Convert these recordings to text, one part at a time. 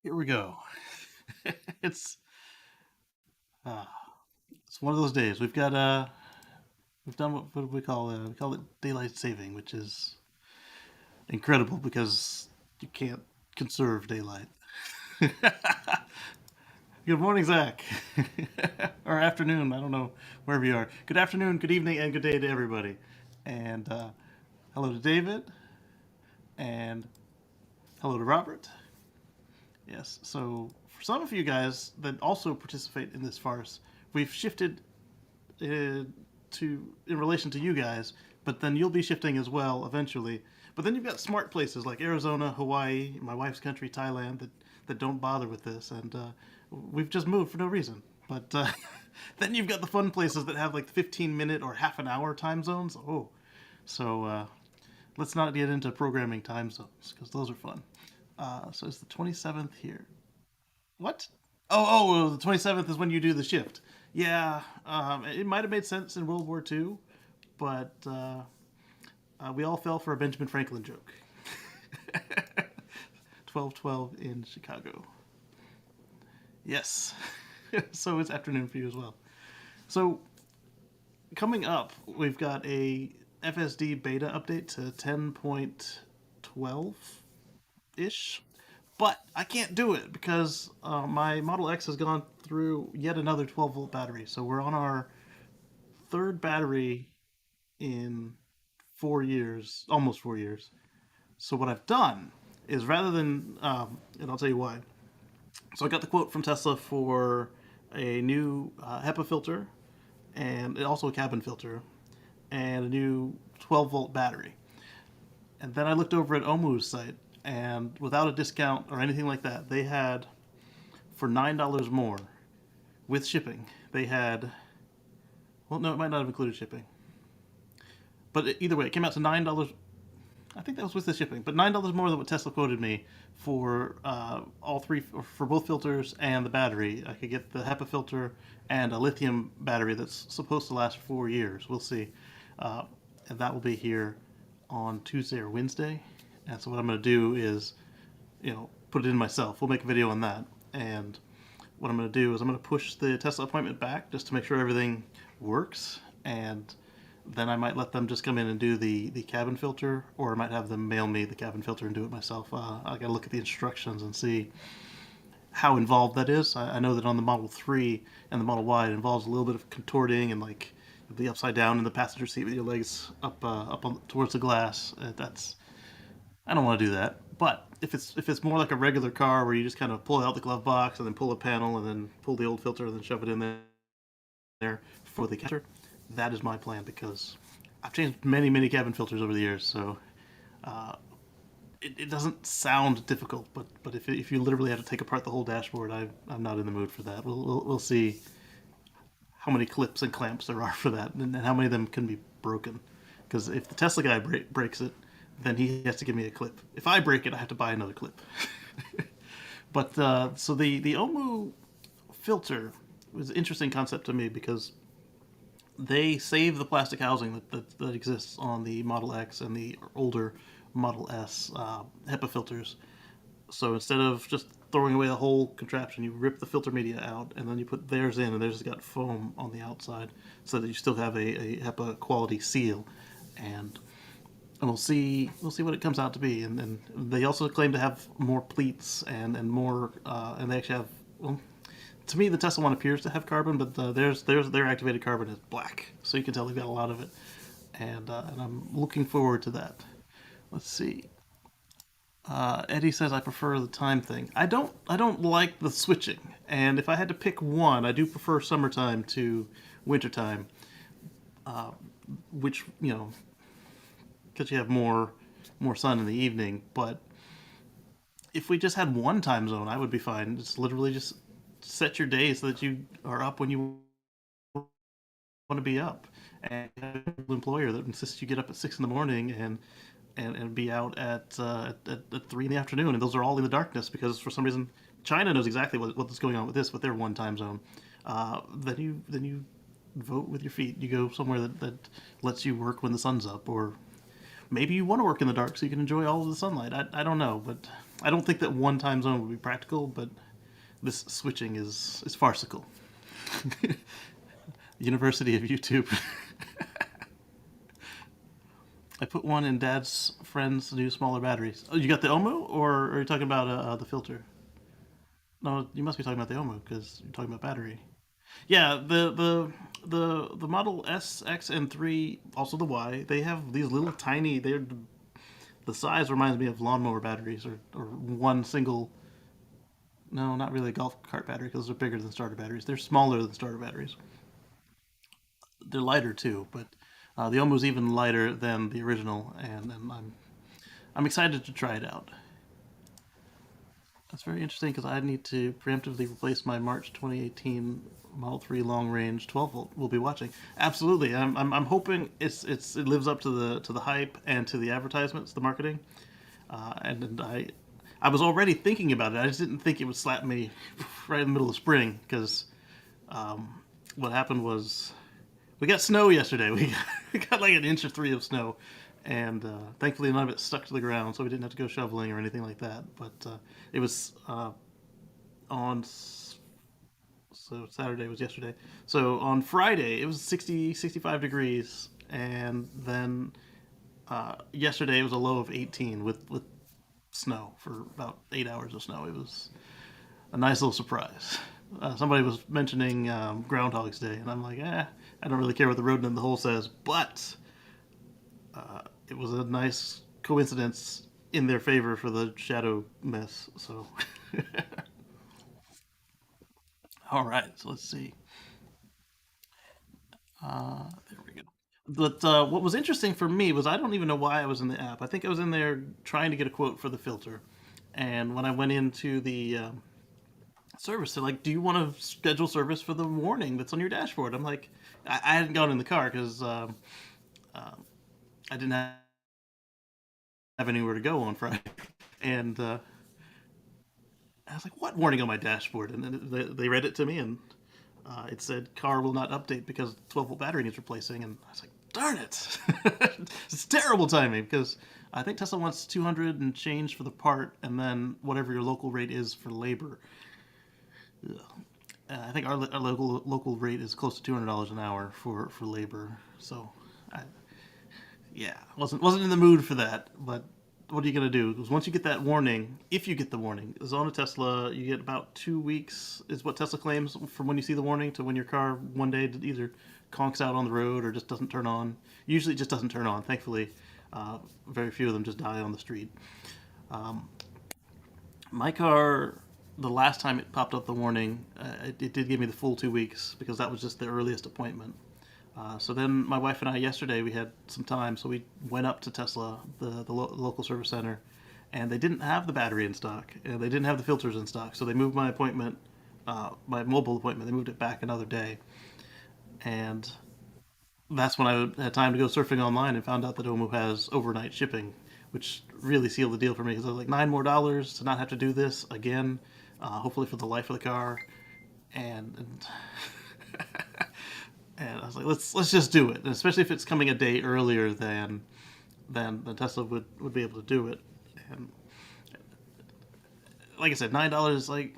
Here we go. it's uh, it's one of those days. We've done what do we call it daylight saving, which is incredible because you can't conserve daylight. Good morning, Zach, or afternoon. I don't know wherever you are. Good afternoon, good evening, and good day to everybody. And hello to David, and hello to Robert. Yes. So for some of you guys that also participate in this farce, we've shifted to in relation to you guys, but then you'll be shifting as well eventually. But then you've got smart places like Arizona, Hawaii, my wife's country, Thailand, that don't bother with this, and we've just moved for no reason. But then you've got the fun places that have like 15-minute or half an hour time zones. Oh, so let's not get into programming time zones because those are fun. So it's the 27th here. What? Oh, the 27th is when you do the shift. Yeah, it might have made sense in World War II, but we all fell for a Benjamin Franklin joke. 12:12 in Chicago. Yes. So it's afternoon for you as well. So coming up, we've got a FSD beta update to 10.12 ish. But I can't do it because my Model X has gone through yet another 12-volt battery. So we're on our third battery in 4 years, almost 4 years. So what I've done is rather than, and I'll tell you why. So I got the quote from Tesla for a new HEPA filter and also a cabin filter and a new 12-volt battery. And then I looked over at Omu's site, and without a discount or anything like that, they had for $9 more with shipping. They had, well, no, it might not have included shipping, but either way, it came out to $9. I think that was with the shipping, but $9 more than what Tesla quoted me for all three, for both filters and the battery. I could get the HEPA filter and a lithium battery that's supposed to last 4 years. We'll see, and that will be here on Tuesday or Wednesday. And so what I'm going to do is, put it in myself. We'll make a video on that. And what I'm going to do is I'm going to push the Tesla appointment back just to make sure everything works. And then I might let them just come in and do the cabin filter, or I might have them mail me the cabin filter and do it myself. I got to look at the instructions and see how involved that is. I know that on the Model 3 and the Model Y, it involves a little bit of contorting and like the upside down in the passenger seat with your legs up towards the glass. I don't want to do that. But if it's more like a regular car where you just kind of pull out the glove box and then pull a panel and then pull the old filter and then shove it in there for the filter, that is my plan because I've changed many cabin filters over the years. So it doesn't sound difficult, but if you literally have to take apart the whole dashboard, I'm not in the mood for that. We'll see how many clips and clamps there are for that and how many of them can be broken. Because if the Tesla guy breaks it, then he has to give me a clip. If I break it, I have to buy another clip. But so the Omu filter was an interesting concept to me because they save the plastic housing that exists on the Model X and the older Model S HEPA filters. So instead of just throwing away the whole contraption, you rip the filter media out and then you put theirs in, and theirs has got foam on the outside so that you still have a HEPA quality seal. And we'll see what it comes out to be. And they also claim to have more pleats and more, and they actually have, well, to me the Tesla one appears to have carbon, but their activated carbon is black, so you can tell they've got a lot of it. And I'm looking forward to that. Let's see. Eddie says I prefer the time thing. I don't like the switching, and if I had to pick one, I do prefer summertime to wintertime, which because you have more sun in the evening. But if we just had one time zone, I would be fine. It's literally just set your day so that you are up when you want to be up, and an employer that insists you get up at 6 in the morning and be out at 3 in the afternoon, and those are all in the darkness because for some reason China knows exactly what's going on with this with their one time zone. Then you vote with your feet. You go somewhere that lets you work when the sun's up, or maybe you want to work in the dark so you can enjoy all of the sunlight. I don't know, but I don't think that one time zone would be practical, but this switching is farcical. University of YouTube. I put one in Dad's friend's new smaller batteries. Oh, you got the Omu, or are you talking about the filter? No, you must be talking about the Omu because you're talking about battery. Yeah, the Model S, X, and 3, also the Y. They have these little tiny. They're the size reminds me of lawnmower batteries, or one single. No, not really a golf cart battery because they're bigger than starter batteries. They're smaller than starter batteries. They're lighter too, but the Omu's even lighter than the original, and I'm excited to try it out. That's very interesting because I need to preemptively replace my March 2018 Model 3 long range 12 volt. We'll be watching. Absolutely, I'm hoping it lives up to the hype and to the advertisements, the marketing, and I was already thinking about it. I just didn't think it would slap me right in the middle of spring because what happened was we got snow yesterday. We got like an inch or three of snow, and thankfully none of it stuck to the ground, so we didn't have to go shoveling or anything like that. But it was on so Saturday was yesterday. So on Friday it was 60 65 degrees, and then yesterday it was a low of 18 with snow for about 8 hours of snow. It was a nice little surprise. Somebody was mentioning Groundhog's Day, and I'm like, I don't really care what the rodent in the hole says, but it was a nice coincidence in their favor for the shadow mess. So, all right, so let's see. There we go. But what was interesting for me was I don't even know why I was in the app. I think I was in there trying to get a quote for the filter, and when I went into the service, they're like, "Do you want to schedule service for the warning that's on your dashboard?" I'm like, I hadn't gone in the car because I didn't have anywhere to go on Friday, and I was like, "What warning on my dashboard?" And then they read it to me, and it said, "Car will not update because 12-volt battery needs replacing." And I was like, "Darn it!" It's terrible timing because I think Tesla wants 200 and change for the part, and then whatever your local rate is for labor. I think our local rate is close to $200 an hour for labor. So, I, yeah, wasn't in the mood for that. But what are you gonna do? Because once you get that warning, if you get the warning, is on a Tesla, you get about 2 weeks, is what Tesla claims, from when you see the warning to when your car one day either conks out on the road or just doesn't turn on. Usually, it just doesn't turn on. Thankfully, very few of them just die on the street. My car, the last time it popped up the warning, it did give me the full 2 weeks because that was just the earliest appointment. So then my wife and I yesterday we had some time, so we went up to Tesla, the local service center, and they didn't have the battery in stock, and they didn't have the filters in stock. So they moved my appointment, my mobile appointment. They moved it back another day, and that's when I had time to go surfing online and found out that Omu has overnight shipping, which really sealed the deal for me because I was like $9 more to not have to do this again, hopefully for the life of the car, and and I was like, let's just do it, and especially if it's coming a day earlier than Tesla would be able to do it, and like I said, $9, like,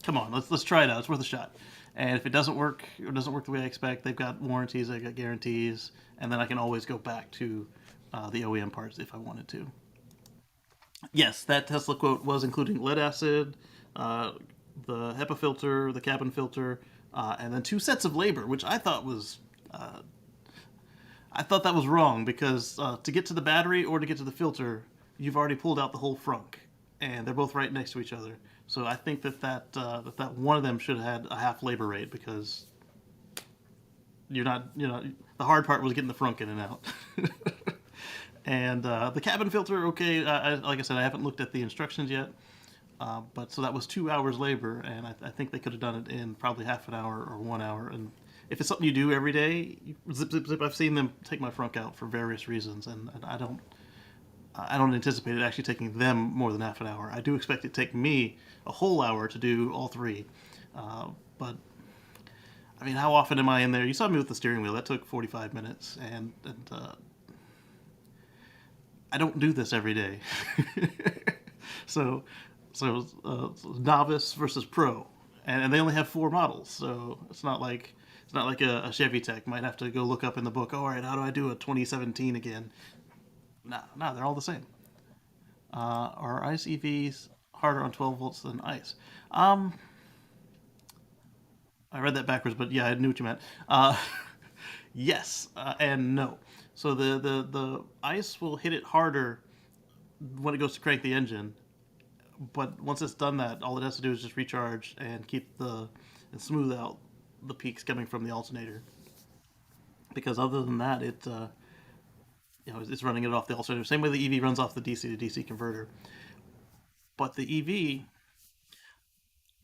come on, let's try it out. It's worth a shot. And if it doesn't work, or doesn't work the way I expect, they've got warranties, they've got guarantees, and then I can always go back to the OEM parts if I wanted to. Yes, that Tesla quote was including lead acid, uh, the HEPA filter, the cabin filter, and then 2 sets of labor, which I thought that was wrong because to get to the battery or to get to the filter, you've already pulled out the whole frunk, and they're both right next to each other. So I think that one of them should have had a half labor rate because you're not, the hard part was getting the frunk in and out. And the cabin filter, okay, like I said, I haven't looked at the instructions yet. But so that was 2 hours labor, and I think they could have done it in probably half an hour or 1 hour. And if it's something you do every day, zip zip zip. I've seen them take my frunk out for various reasons, and I don't anticipate it actually taking them more than half an hour. I do expect it to take me a whole hour to do all three. But I mean, how often am I in there? You saw me with the steering wheel. That took 45 minutes, and I don't do this every day. So, so novice versus pro, and they only have four models. So it's not like a Chevy Tech might have to go look up in the book. Oh, all right, how do I do a 2017 again? No, they're all the same. Are ICE EVs harder on 12 volts than ICE? Um, I read that backwards, but yeah, I knew what you meant. Yes and no. So the ICE will hit it harder when it goes to crank the engine, but once it's done that, all it has to do is just recharge and keep the and smooth out the peaks coming from the alternator. Because other than that, it's running it off the alternator. Same way the EV runs off the DC to DC converter, but the EV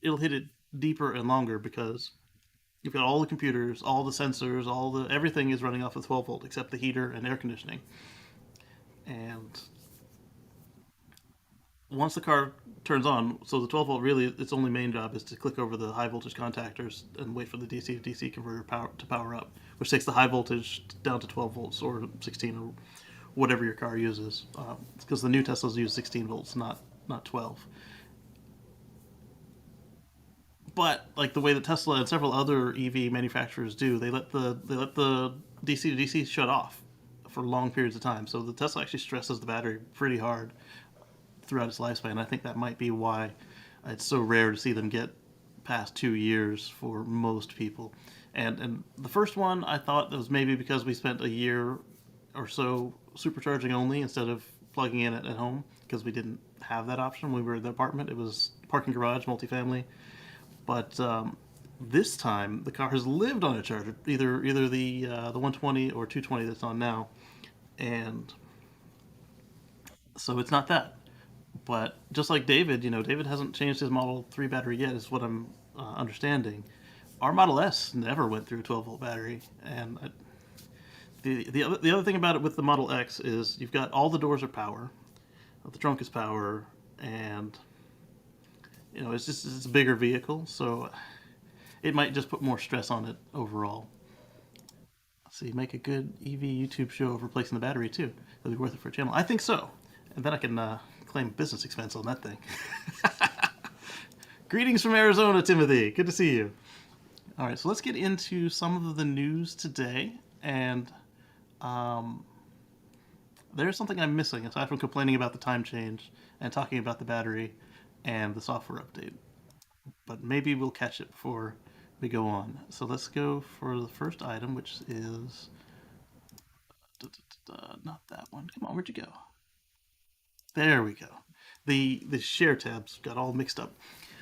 it'll hit it deeper and longer because you've got all the computers, all the sensors, all the everything is running off of 12 volt except the heater and air conditioning. And once the car turns on, so the 12 volt really its only main job is to click over the high voltage contactors and wait for the DC to DC converter to power up, which takes the high voltage down to 12 volts or 16 or whatever your car uses. Because the new Teslas use 16 volts, not 12. But like the way that Tesla and several other EV manufacturers do, they let the DC to DC shut off for long periods of time. So the Tesla actually stresses the battery pretty hard throughout its lifespan. I think that might be why it's so rare to see them get past 2 years for most people. And the first one I thought was maybe because we spent a year or so supercharging only instead of plugging in at home because we didn't have that option. When we were in the apartment. It was parking garage, multifamily. But this time the car has lived on a charger, either the 120 or 220 that's on now, and so it's not that. But just like David, David hasn't changed his Model 3 battery yet, is what I'm understanding. Our Model S never went through a 12 volt battery, and the other thing about it with the Model X is you've got all the doors are power, the trunk is power, and it's a bigger vehicle, so it might just put more stress on it overall. So you make a good EV YouTube show of replacing the battery too. It'll be worth it for a channel. I think so, and then I can claim business expense on that thing. Greetings from Arizona, Timothy. Good to see you. All right, so let's get into some of the news today, and um, there's something I'm missing aside from complaining about the time change and talking about the battery and the software update. But maybe we'll catch it before we go on. So let's go for the first item, which is not that one. Come on, where'd you go? There we go. The share tabs got all mixed up.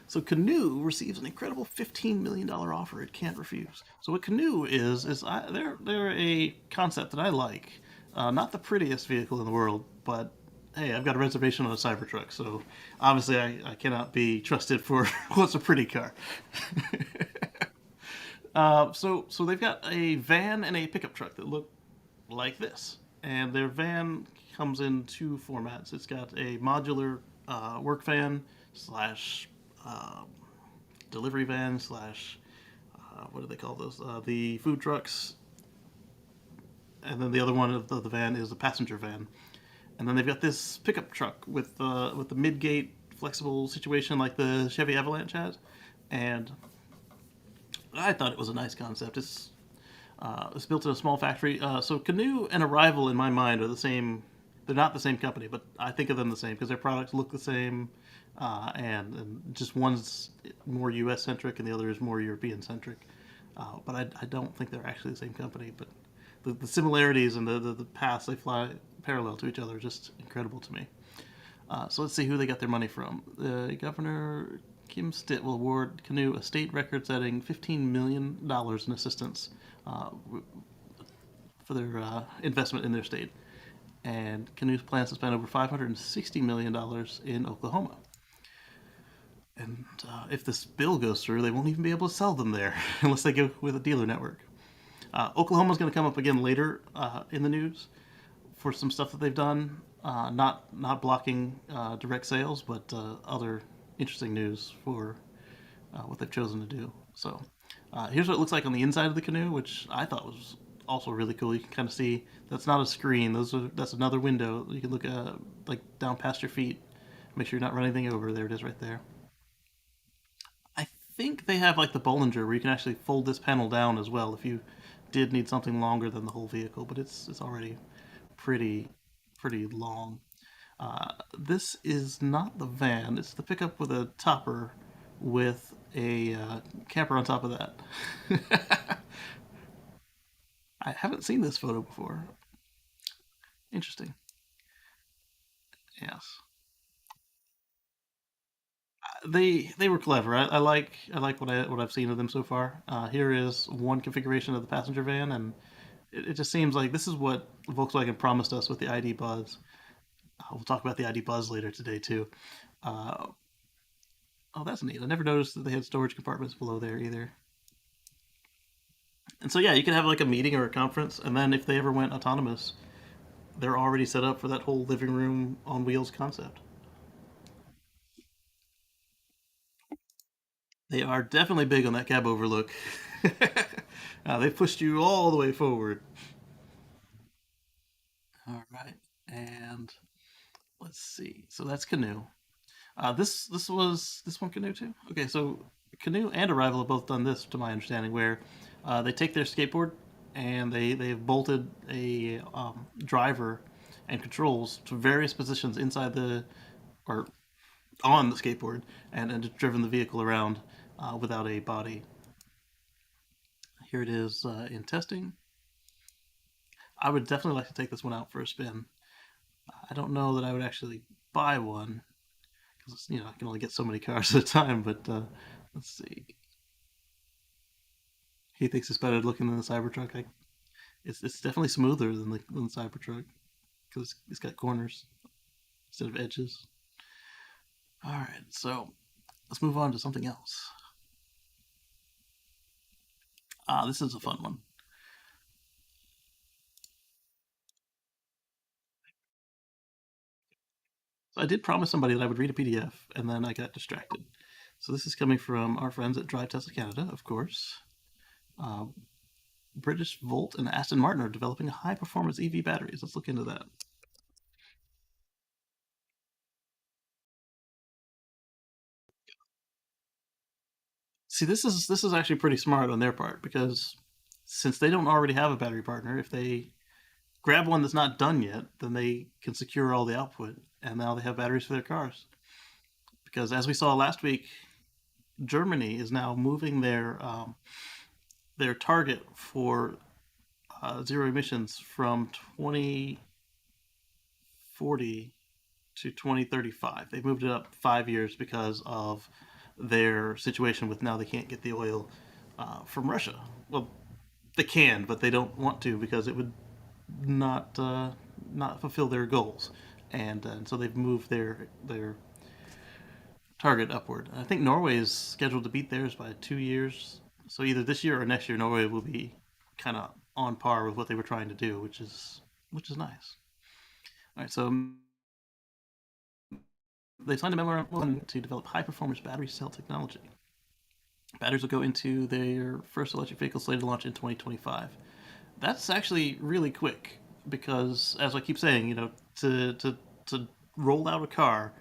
So Canoe receives an incredible $15 million offer it can't refuse. So what Canoe they're a concept that I like. Not the prettiest vehicle in the world, but hey, I've got a reservation on a Cybertruck, so obviously I cannot be trusted for what's a pretty car. So they've got a van and a pickup truck that look like this, and their van comes in two formats. It's got a modular work van slash uh, delivery van slash what do they call those? The food trucks, and then the other one of the van is a passenger van. And then they've got this pickup truck with the mid-gate flexible situation like the Chevy Avalanche has, and I thought it was a nice concept. It's built in a small factory. So Canoe and Arrival, in my mind, are the same. They're not the same company, but I think of them the same because their products look the same, and just one's more U.S. centric and the other is more European centric. But I don't think they're actually the same company. But the similarities and the paths they fly parallel to each other are just incredible to me. So let's see who they got their money from. Governor Kim Stitt will award Canoe a state record-setting $15 million in assistance for their investment in their state. And Canoe plans to spend over $560 million in Oklahoma. And if this bill goes through, they won't even be able to sell them there unless they go with a dealer network. Oklahoma's going to come up again later in the news for some stuff that they've done. Not blocking direct sales, but other interesting news for what they've chosen to do. So here's what it looks like on the inside of the Canoe, which I thought was also really cool. You can kind of see that's not a screen. That's another window. You can look like down past your feet Make sure you're not running anything over. There it is right there. I think they have like the Bollinger where you can actually fold this panel down as well if you did need something longer than the whole vehicle, but it's already pretty pretty long. This is not the van. It's the pickup with a topper with a camper on top of that. I haven't seen this photo before. Interesting. Yes, they were clever. I like what I've seen of them so far. Here is one configuration of the passenger van, and it just seems like this is what Volkswagen promised us with the ID Buzz. We'll talk about the ID Buzz later today too. Uh, oh, that's neat. I never noticed that they had storage compartments below there either. And so yeah, you can have like a meeting or a conference, and then if they ever went autonomous, they're already set up for that whole living room on wheels concept. They are definitely big on that cab overlook. They pushed you all the way forward. All right, and let's see. So that's Canoe. This one Canoe too. Okay, so Canoe and Arrival have both done this, to my understanding, where they take their skateboard and they've bolted a driver and controls to various positions inside the or on the skateboard and driven the vehicle around without a body. Here it is in testing. I would definitely like to take this one out for a spin. I don't know that I would actually buy one because I can only get so many cars at a time. But let's see. He thinks it's better looking than the Cybertruck. It's definitely smoother than the Cybertruck because it's got corners instead of edges. All right, so let's move on to something else. This is a fun one. So I did promise somebody that I would read a PDF, and then I got distracted. So this is coming from our friends at Drive Tesla Canada, of course. Uh, British Volt and Aston Martin are developing high performance EV batteries. Let's look into that. See, this is actually pretty smart on their part because since they don't already have a battery partner, if they grab one that's not done yet, then they can secure all the output, and now they have batteries for their cars. Because as we saw last week, Germany is now moving their target for zero emissions from 2040 to 2035. They moved it up 5 years because of their situation with now they can't get the oil from Russia. Well, they can, but they don't want to because it would not not fulfill their goals, and so they've moved their target upward. I think Norway is scheduled to beat theirs by 2 years. So either this year or next year, Norway will be kind of on par with what they were trying to do, which is nice. All right, so they signed a memorandum to develop high performance battery cell technology. Batteries will go into their first electric vehicle slated to launch in 2025. That's actually really quick because, as I keep saying, to roll out a car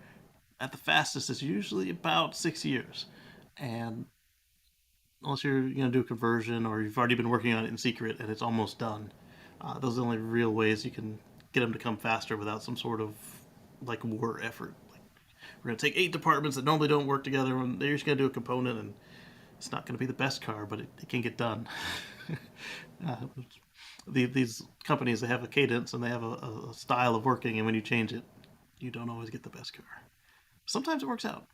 at the fastest is usually about 6 years, and unless you're going to do a conversion or you've already been working on it in secret and it's almost done, those are the only real ways you can get them to come faster without some sort of like war effort. Like we're going to take 8 departments that normally don't work together and they're just going to do a component, and it's not going to be the best car, but it can get done. uh, these companies, they have a cadence and they have a style of working, and when you change it, you don't always get the best car. Sometimes it works out.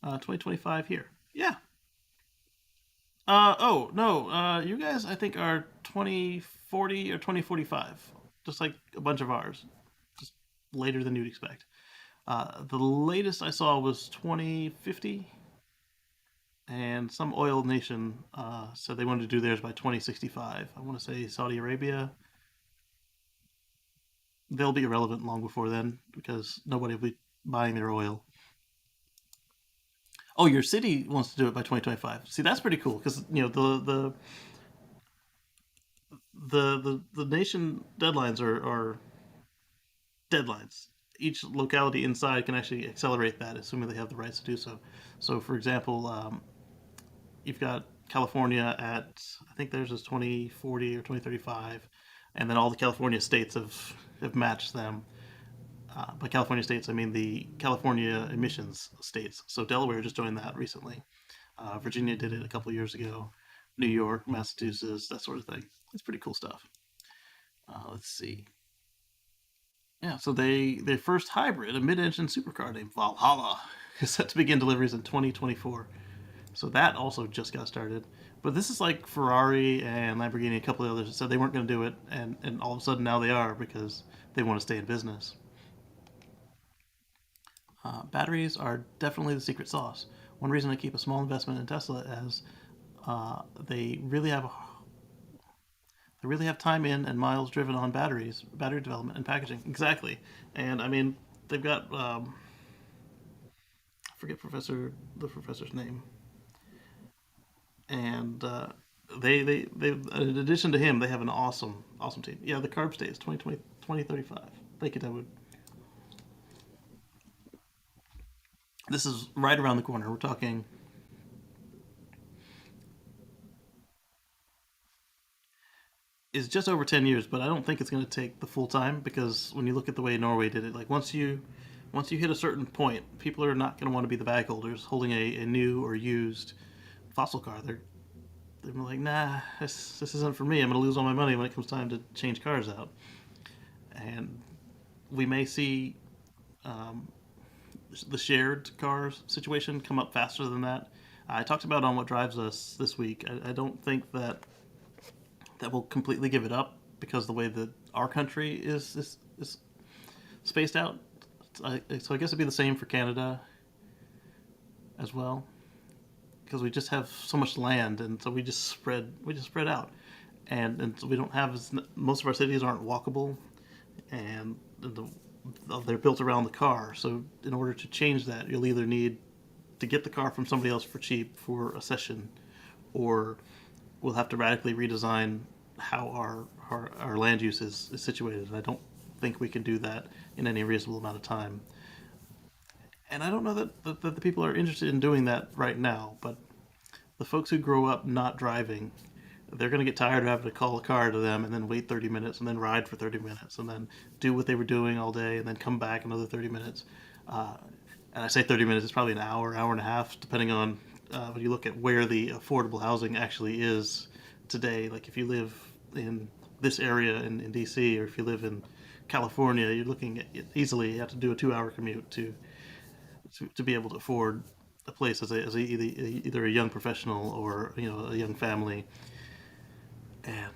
2025 here. Yeah. Oh, no. You guys, I think, are 2040 or 2045. Just like a bunch of ours. Just later than you'd expect. The latest I saw was 2050, and some oil nation said they wanted to do theirs by 2065. I want to say Saudi Arabia. They'll be irrelevant long before then because nobody will be buying their oil. Oh, your city wants to do it by 2025. See, that's pretty cool because the nation deadlines are deadlines. each locality inside can actually accelerate that, assuming they have the rights to do so. So, for example, you've got California at, I think theirs is 2040 or 2035, and then all the California states have matched them. By California states, I mean the California emissions states. So Delaware just joined that recently. Virginia did it a couple years ago. New York, Massachusetts, that sort of thing. It's pretty cool stuff. Let's see. Yeah, so their first hybrid, a mid-engine supercar named Valhalla, is set to begin deliveries in 2024. So that also just got started. But this is like Ferrari and Lamborghini and a couple of others that said they weren't going to do it, and all of a sudden now they are because they want to stay in business. Batteries are definitely the secret sauce. One reason I keep a small investment in Tesla is they really have time in and miles driven on batteries, battery development and packaging. Exactly, and I mean they've got I forget the professor's name, and they in addition to him they have an awesome team. Yeah, the carb state is 2035. Thank you, Dawood. This is right around the corner. We're talking is just over 10 years, but I don't think it's going to take the full time because when you look at the way Norway did it, like once you hit a certain point, people are not going to want to be the bag holders holding a new or used fossil car. They're like, nah, this isn't for me. I'm going to lose all my money when it comes time to change cars out. And we may see the shared cars situation come up faster than that. I talked about on What Drives Us this week. I don't think that will completely give it up because the way that our country is spaced out. So I guess it'd be the same for Canada as well because we just have so much land and so we just spread out and so we don't have most of our cities aren't walkable and they're built around the car. So in order to change that, you'll either need to get the car from somebody else for cheap for a session, or we'll have to radically redesign how our land use is situated. And I don't think we can do that in any reasonable amount of time. And I don't know that the people are interested in doing that right now, but the folks who grow up not driving, they're going to get tired of having to call a car to them and then wait 30 minutes and then ride for 30 minutes and then do what they were doing all day and then come back another 30 minutes. Uh, and I say 30 minutes, it's probably an hour and a half, depending on when you look at where the affordable housing actually is today. Like if you live in this area in DC or if you live in California, you're looking at easily you have to do a 2 hour commute to be able to afford a place as either a young professional or a young family. And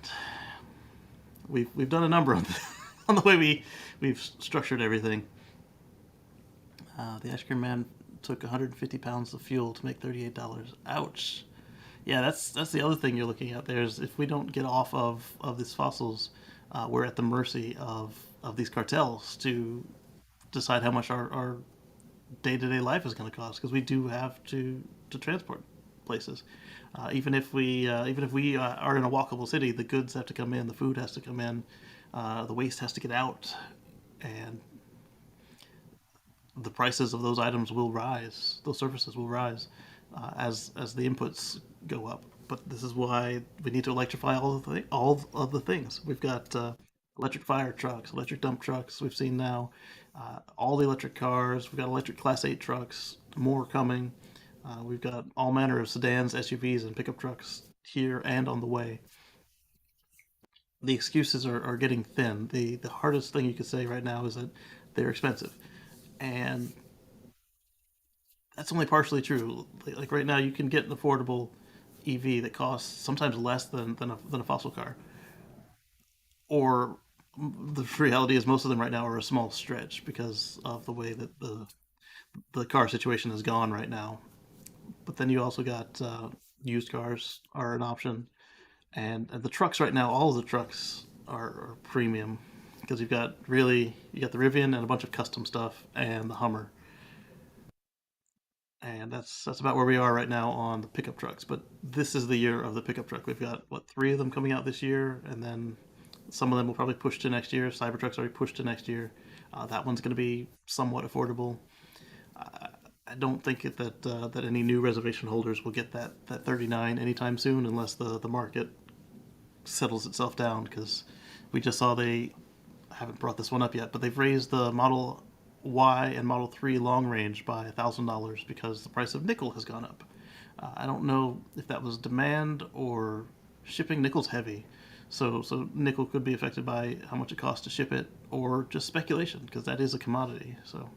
we've done a number on on the way we've structured everything. The ice cream man took 150 pounds of fuel to make $38. Ouch. Yeah, that's the other thing you're looking at. There's if we don't get off of these fossils, we're at the mercy of these cartels to decide how much our day-to-day life is going to cost because we do have to transport places. Even if we are in a walkable city, the goods have to come in, the food has to come in, the waste has to get out, and the prices of those items will rise. Those services will rise as the inputs go up. But this is why we need to electrify all of the things. We've got electric fire trucks, electric dump trucks. We've seen now all the electric cars. We've got electric Class 8 trucks. More coming. We've got all manner of sedans, SUVs, and pickup trucks here and on the way. The excuses are getting thin. The hardest thing you could say right now is that they're expensive, and that's only partially true. Like right now, you can get an affordable EV that costs sometimes less than a fossil car. Or the reality is most of them right now are a small stretch because of the way that the car situation has gone right now. But then you also got used cars are an option, and the trucks right now, all of the trucks are premium because you got the Rivian and a bunch of custom stuff and the Hummer, and that's about where we are right now on the pickup trucks. But this is the year of the pickup truck. We've got what three of them coming out this year, and then some of them will probably push to next year. Cybertruck's already pushed to next year. That one's going to be somewhat affordable. I don't think that any new reservation holders will get that 39 anytime soon, unless the market settles itself down. Because we just saw they haven't brought this one up yet, but they've raised the Model Y and Model 3 long range by $1,000 because the price of nickel has gone up. I don't know if that was demand or shipping. Nickel's heavy, so nickel could be affected by how much it costs to ship it, or just speculation because that is a commodity. So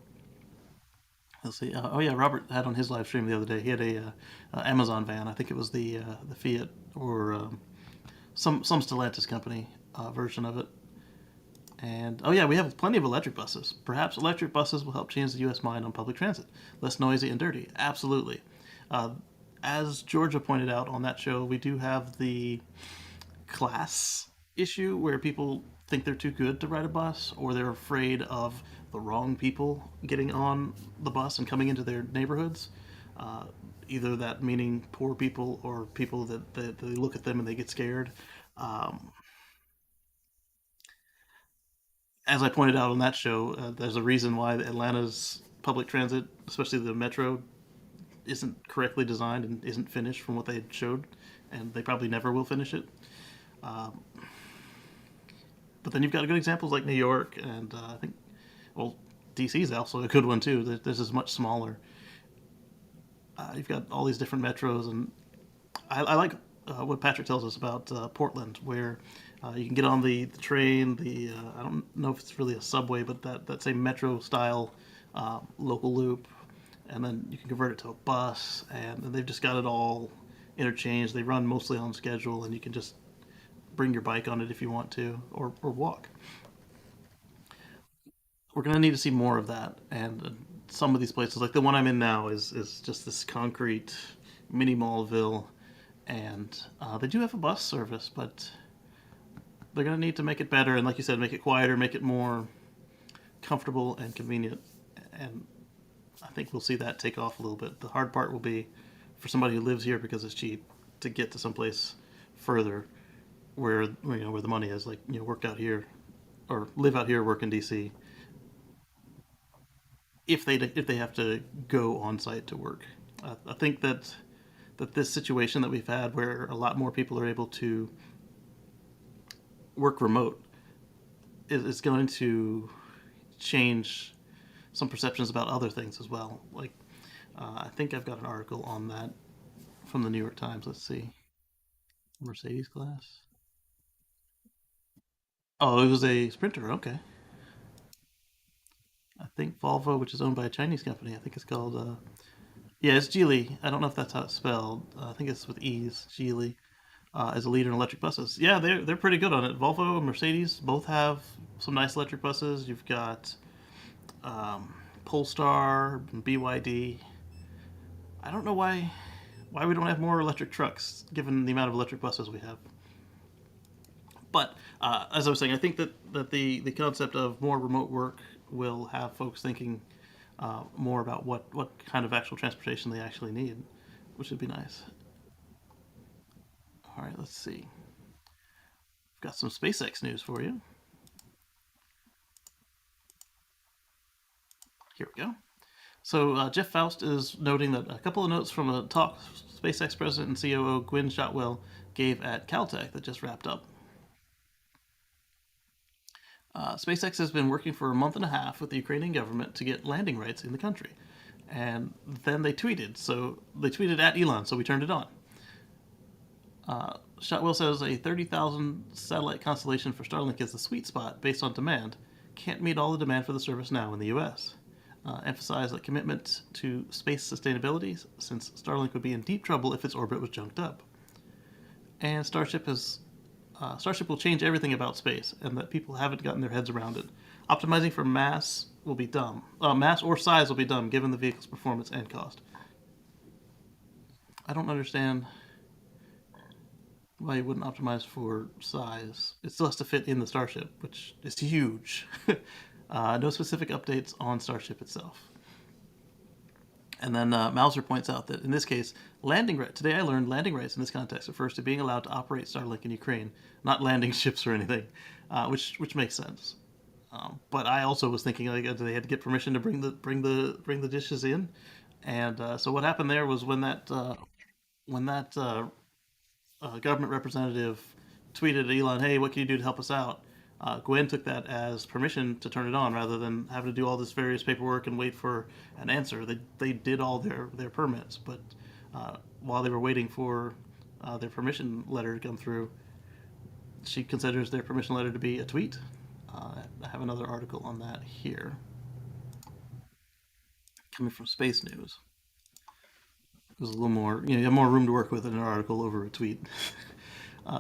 let's see. Oh yeah, Robert had on his live stream the other day. He had a Amazon van. I think it was the Fiat or some Stellantis company version of it. And oh yeah, we have plenty of electric buses. Perhaps electric buses will help change the U.S. mind on public transit. Less noisy and dirty. Absolutely. Uh, as Georgia pointed out on that show, we do have the class issue where people think they're too good to ride a bus, or they're afraid of the wrong people getting on the bus and coming into their neighborhoods. Uh, Either that meaning poor people or people that they look at them and they get scared. Um, as I pointed out on that show, there's a reason why Atlanta's public transit, especially the metro, isn't correctly designed and isn't finished from what they showed, and they probably never will finish it. Um, but then you've got good examples like New York, and I think, well, DC is also a good one too. This is much smaller. You've got all these different metros, and I like what Patrick tells us about Portland, where you can get on the train. I don't know if it's really a subway, but that same metro style local loop, and then you can convert it to a bus, and they've just got it all interchanged. They run mostly on schedule, and you can just bring your bike on it if you want to, or walk. We're gonna need to see more of that, and some of these places, like the one I'm in now, is just this concrete mini mallville, and they do have a bus service, but they're gonna need to make it better, and like you said, make it quieter, make it more comfortable and convenient, and I think we'll see that take off a little bit. The hard part will be for somebody who lives here because it's cheap to get to someplace further where where the money is, like work out here or live out here, work in DC. If they have to go on site to work, I think that this situation that we've had, where a lot more people are able to work remote, is going to change some perceptions about other things as well. Like, I think I've got an article on that from the New York Times. Let's see. Mercedes class. Oh, it was a Sprinter. Okay. I think Volvo, which is owned by a Chinese company. I think it's called. Yeah, it's Geely. I don't know if that's how it's spelled. I think it's with E's. Geely as a leader in electric buses. Yeah, they're pretty good on it. Volvo and Mercedes both have some nice electric buses. You've got Polestar, BYD. I don't know why we don't have more electric trucks, given the amount of electric buses we have. But as I was saying, I think that the concept of more remote work will have folks thinking more about what kind of actual transportation they actually need, which would be nice. All right, let's see. I've got some SpaceX news for you. Here we go. So Jeff Faust is noting that a couple of notes from a talk SpaceX president and COO Gwynne Shotwell gave at Caltech that just wrapped up. SpaceX has been working for a month and a half with the Ukrainian government to get landing rights in the country. And then they tweeted. So they tweeted at Elon, so we turned it on. Shotwell says a 30,000 satellite constellation for Starlink is the sweet spot based on demand. Can't meet all the demand for the service now in the US. Emphasize that commitment to space sustainability, since Starlink would be in deep trouble if its orbit was junked up. And Starship will change everything about space, and that people haven't gotten their heads around it. Optimizing for mass will be dumb. Mass or size will be dumb, given the vehicle's performance and cost. I don't understand why you wouldn't optimize for size. It still has to fit in the Starship, which is huge. No specific updates on Starship itself. And then Mauser points out that in this case, today I learned landing rights in this context refers to being allowed to operate Starlink in Ukraine, not landing ships or anything, which makes sense. But I also was thinking like they had to get permission to bring the dishes in, and so what happened there was when that government representative tweeted at Elon, "Hey, what can you do to help us out?" Gwen took that as permission to turn it on, rather than having to do all this various paperwork and wait for an answer. They did all their permits, but while they were waiting for their permission letter to come through, she considers their permission letter to be a tweet. I have another article on that here, coming from Space News. It was a little more, you have more room to work with in an article over a tweet.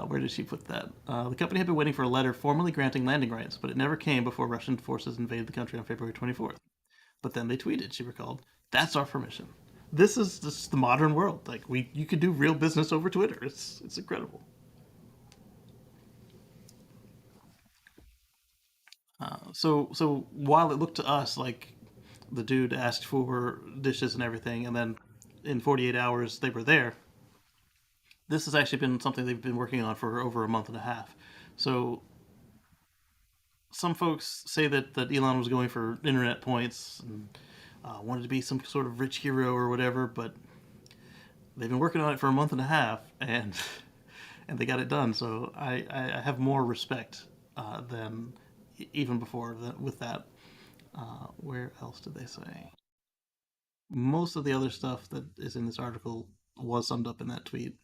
Where did she put that? The company had been waiting for a letter formally granting landing rights, but it never came before Russian forces invaded the country on February 24th. But then they tweeted, she recalled, "That's our permission." This is the modern world. Like you could do real business over Twitter. It's incredible. So while it looked to us like the dude asked for dishes and everything, and then in 48 hours they were there, this has actually been something they've been working on for over a month and a half. So some folks say that Elon was going for internet points and wanted to be some sort of rich hero or whatever, but they've been working on it for a month and a half, and and they got it done. So I have more respect than even before with that. Where else did they say? Most of the other stuff that is in this article was summed up in that tweet.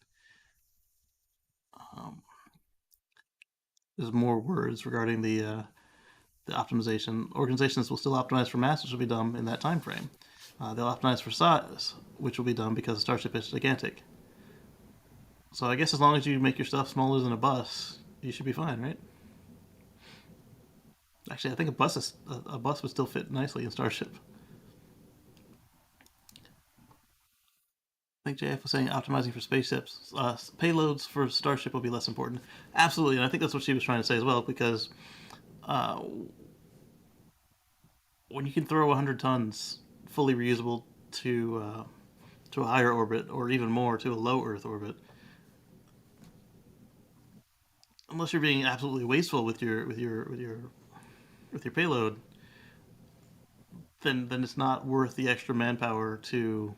Um, there's more words regarding the optimization. Organizations will still optimize for mass, which will be done in that time frame. They'll optimize for size, which will be done because Starship is gigantic. So I guess as long as you make your stuff smaller than a bus, you should be fine, right? Actually, I think a bus would still fit nicely in Starship. I think JF was saying optimizing for spaceships, payloads for Starship will be less important. Absolutely, and I think that's what she was trying to say as well, because uh, when you can throw 100 tons fully reusable to a higher orbit, or even more to a low Earth orbit, unless you're being absolutely wasteful with your payload, then it's not worth the extra manpower to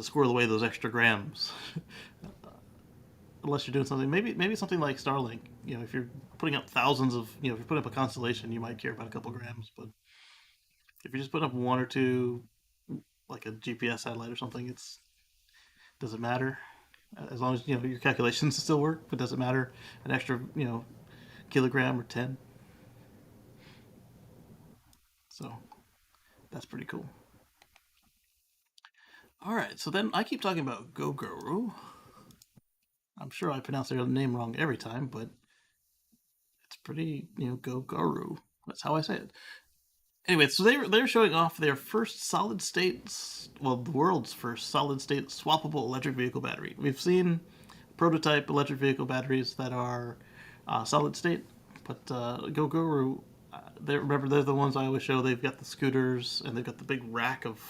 squirrel away those extra grams. Unless you're doing something, maybe something like Starlink. If you're putting up thousands of, if you're putting up a constellation, you might care about a couple grams. But if you're just putting up one or two, like a GPS satellite or something, it's doesn't matter as long as your calculations still work. But does it matter an extra kilogram or 10? So that's pretty cool. All right, so then I keep talking about Gogoro. I'm sure I pronounce their name wrong every time, but it's pretty, Gogoro. That's how I say it. Anyway, so they're showing off their first solid state, well, the world's first solid state swappable electric vehicle battery. We've seen prototype electric vehicle batteries that are solid state, but Gogoro, remember they're the ones I always show. They've got the scooters and they've got the big rack of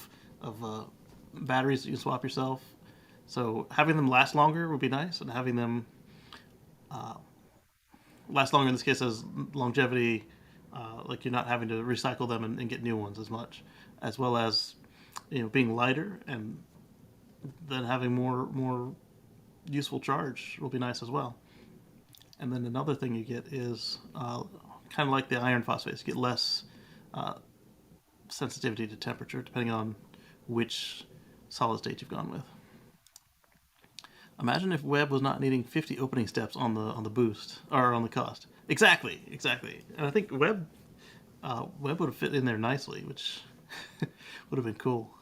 batteries that you can swap yourself. So having them last longer would be nice, and having them last longer in this case as longevity, like you're not having to recycle them and get new ones as much, as well as being lighter, and then having more useful charge will be nice as well. And then another thing you get is kind of like the iron phosphates, you get less uh, sensitivity to temperature depending on which solid state you've gone with. Imagine if Webb was not needing 50 opening steps on the boost or on the cost. Exactly. And I think Webb would have fit in there nicely, which would have been cool.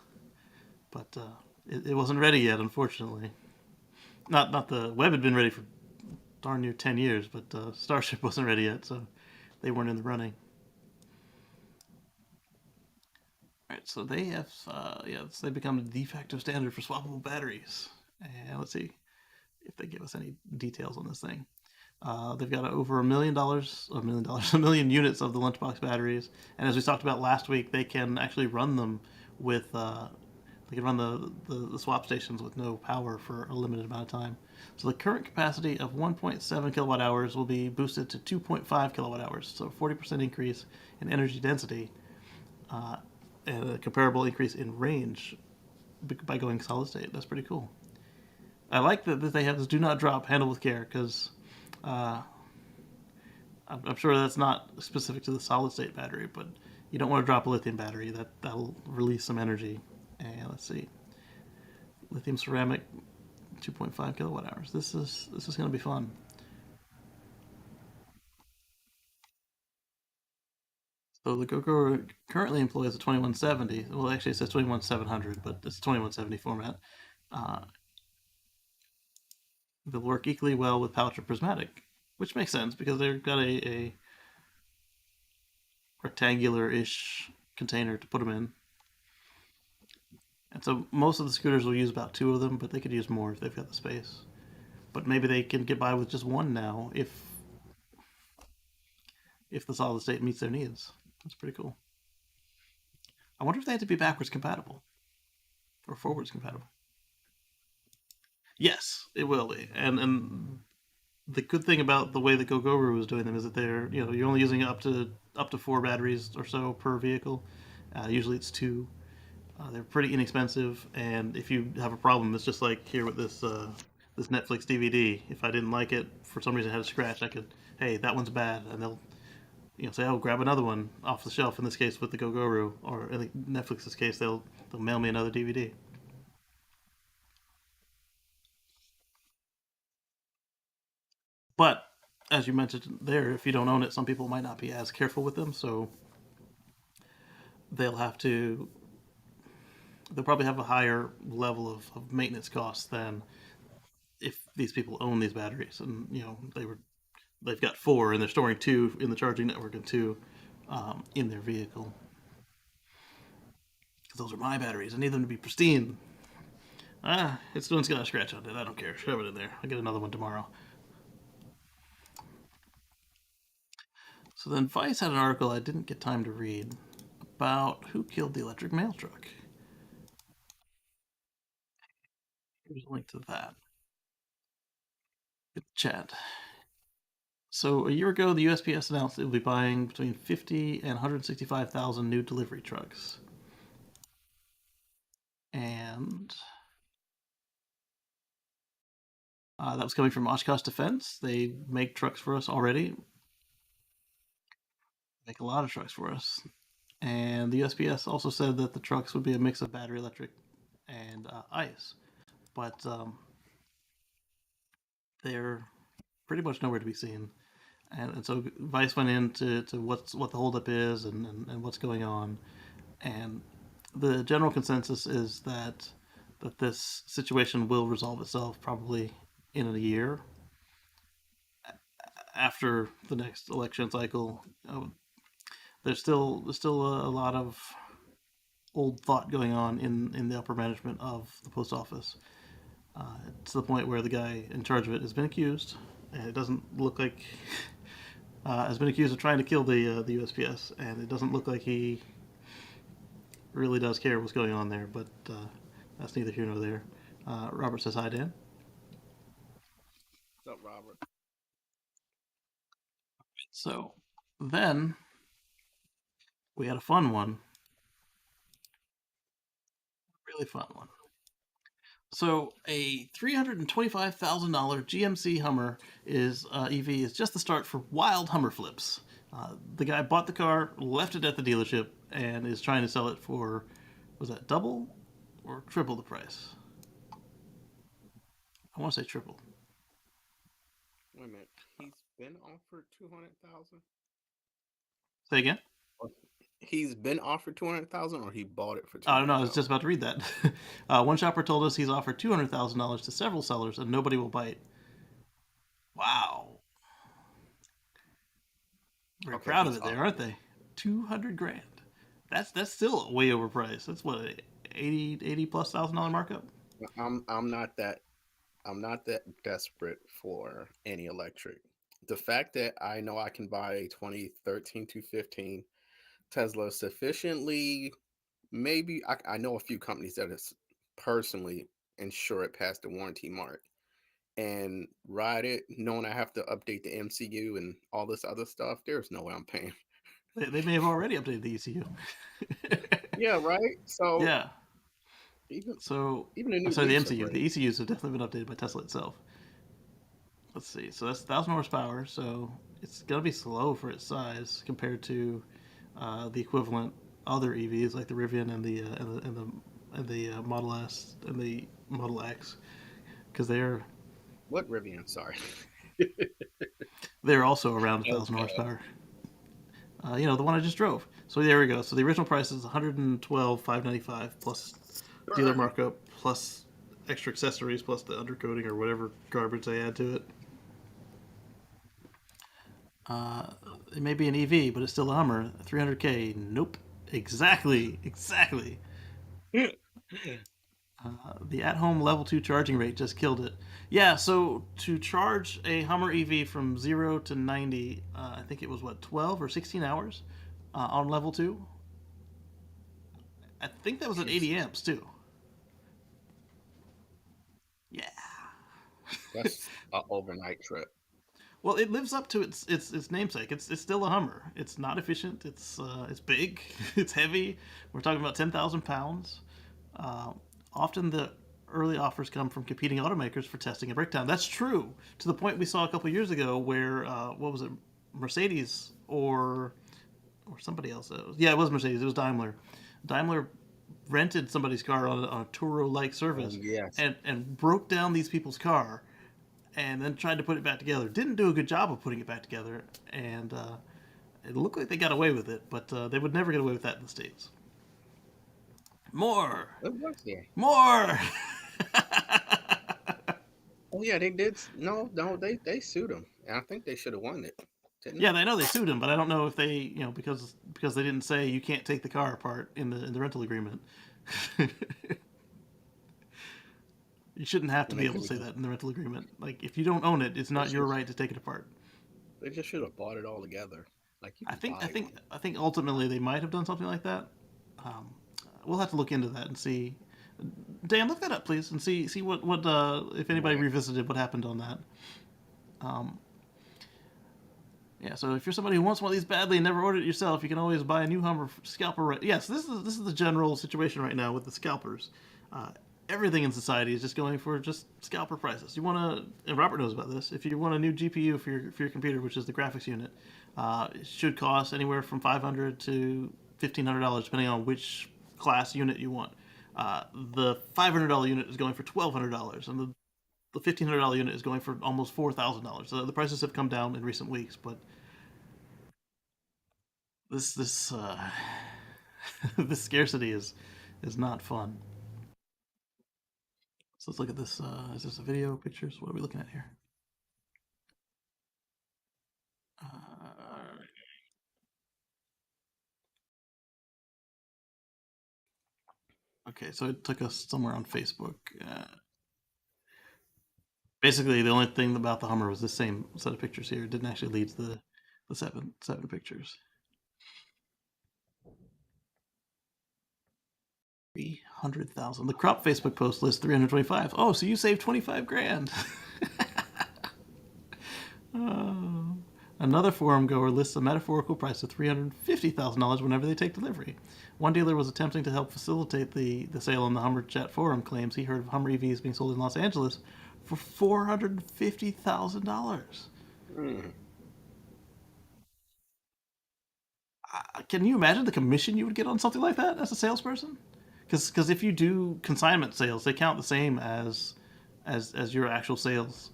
But it wasn't ready yet, unfortunately. Not the Webb had been ready for darn near 10 years, but Starship wasn't ready yet, so they weren't in the running. All right, so they have they become the de facto standard for swappable batteries. And let's see if they give us any details on this thing. They've got over $1 million units of the lunchbox batteries, and as we talked about last week, they can actually run them with the They can run the swap stations with no power for a limited amount of time. So the current capacity of 1.7 kilowatt hours will be boosted to 2.5 kilowatt hours. So 40% increase in energy density uh, and a comparable increase in range by going solid state. That's pretty cool. I like that they have this do not drop, handle with care, because uh, I'm sure that's not specific to the solid state battery, but you don't want to drop a lithium battery. That'll release some energy. And let's see, lithium ceramic, 2.5 kilowatt hours. This is going to be fun. So the GoGo currently employs a 2170. Well, actually, it says 21700, but it's 2170 format. Uh, they'll work equally well with pouch or prismatic, which makes sense because they've got a rectangular-ish container to put them in. And so most of the scooters will use about two of them, but they could use more if they've got the space. But maybe they can get by with just one now if the solid state meets their needs. That's pretty cool. I wonder if they have to be backwards compatible or forwards compatible. Yes, it will be. And the good thing about the way that Gogoro is doing them is that you're only using up to four batteries or so per vehicle. Usually it's two. They're pretty inexpensive, and if you have a problem, it's just like here with this Netflix DVD. If I didn't like it for some reason, it had a scratch, I could, hey, that one's bad, and they'll say, oh, grab another one off the shelf. In this case, with the Gogoro, or in Netflix's case, they'll mail me another DVD. But as you mentioned there, if you don't own it, some people might not be as careful with them, so they'll have to. They'll probably have a higher level of maintenance costs than if these people own these batteries, and they've got four and they're storing two in the charging network and two in their vehicle. Because those are my batteries. I need them to be pristine. It's got a scratch on it. I don't care. Shove it in there. I'll get another one tomorrow. So then Vice had an article I didn't get time to read about who killed the electric mail truck. Here's a link to that. Good chat. So a year ago, the USPS announced it will be buying between 50 and 165,000 new delivery trucks. And that was coming from Oshkosh Defense. They make trucks for us already. Make a lot of trucks for us. And the USPS also said that the trucks would be a mix of battery electric and ICE. But they're pretty much nowhere to be seen. And so Vice went into what the holdup is and what's going on. And the general consensus is that this situation will resolve itself probably in a year after the next election cycle. There's still a lot of old thought going on in the upper management of the post office, to the point where the guy in charge of it has been accused, and it doesn't look like has been accused of trying to kill the USPS, and it doesn't look like he really does care what's going on there. But that's neither here nor there. Robert says hi, Dan. What's up, Robert? So then we had a fun one, really fun one. So a $325,000 GMC Hummer is EV is just the start for wild Hummer flips. The guy bought the car, left it at the dealership, and is trying to sell it for, was that double or triple the price? I want to say triple. Wait a minute. He's been offered 200,000. Say again. He's been offered 200,000, or he bought it for two I don't know. hundred I was just thousand. about to read that. One shopper told us he's offered $200,000 to several sellers and nobody will bite. Wow, very Okay, proud of he's it there, aren't offered it. they? 200 grand. That's still way overpriced. That's what 80 plus $1,000 markup. I'm not that I'm not that desperate for any electric. The fact that I know I can buy a 2013 to 15 Tesla sufficiently, maybe I know a few companies that personally insure it past the warranty mark and ride it knowing I have to update the MCU and all this other stuff, there's no way I'm paying. They may have already updated the ECU. Yeah, right. So Yeah. even So, even the I'm new sorry, the Leafs are MCU. The great. ECUs have definitely been updated by Tesla itself. Let's see. So that's 1,000 horsepower. So it's gonna be slow for its size compared to the equivalent other EVs like the Rivian and the Model S and the Model X, because What Rivian? Sorry. they're also around Okay. 1,000 horsepower. The one I just drove. So there we go. So the original price is 112,595 plus dealer markup plus extra accessories plus the undercoating or whatever garbage they add to it. Uh, it may be an EV, but it's still a Hummer. 300K. Nope. Exactly. Exactly. The at-home level 2 charging rate just killed it. Yeah, so to charge a Hummer EV from 0 to 90, I think it was what, 12 or 16 hours on level 2. I think that was at 80 Jesus, amps too. Yeah. that's an overnight trip. Well, it lives up to its namesake. It's still a Hummer. It's not efficient. It's big. It's heavy. We're talking about 10,000 pounds. Uh, Often the early offers come from competing automakers for testing and breakdown. That's true to the point we saw a couple years ago where what was it, Mercedes or somebody else? Yeah, it was Mercedes. It was Daimler. Daimler rented somebody's car on a Turo-like Oh service yes, and broke down these people's car and then tried to put it back together. Didn't do a good job of putting it back together, and it looked like they got away with it, but they would never get away with that in the States. More! it was there. More! Oh yeah, they did. No, they sued him, and I think they should have won it, didn't Yeah, they? they know they sued him, but I don't know if they, because they didn't say you can't take the car apart in the rental agreement. You shouldn't have to And be they able could to have say just that in the rental agreement. Like, if you don't own it, it's they not your should right to take it apart. they just should have bought it all together. Like you I could think I buy think one. I think ultimately they might have done something like that. Um, we'll have to look into that and see. Dan, look that up, please, and see what if anybody Yeah. revisited what happened on that. Um, yeah, so if you're somebody who wants one of these badly and never ordered it yourself, you can always buy a new Hummer scalper. Yes, this is the general situation right now with the scalpers. Uh, Everything in society is just going for just scalper prices. You want to, and Robert knows about this. If you want a new GPU for your computer, which is the graphics unit, it should cost anywhere from $500 to $1,500 depending on which class unit you want. The $500 unit is going for $1,200, and the $1,500 unit is going for almost $4,000. So the prices have come down in recent weeks, but this this scarcity is not fun. So let's look at this. Is this a video, pictures? What are we looking at here? Uh, okay, so it took us somewhere on Facebook. Basically, the only thing about the Hummer was the same set of pictures here. It didn't actually lead to the seven pictures. 300,000. The crop Facebook post lists 325. Oh, so you saved 25 grand. Oh. Another forum goer lists a metaphorical price of $350,000 whenever they take delivery. One dealer was attempting to help facilitate the sale on the Hummer Chat forum claims he heard of Hummer EVs being sold in Los Angeles for $450,000. Mm. Can you imagine the commission you would get on something like that as a salesperson? Because if you do consignment sales, they count the same as your actual sales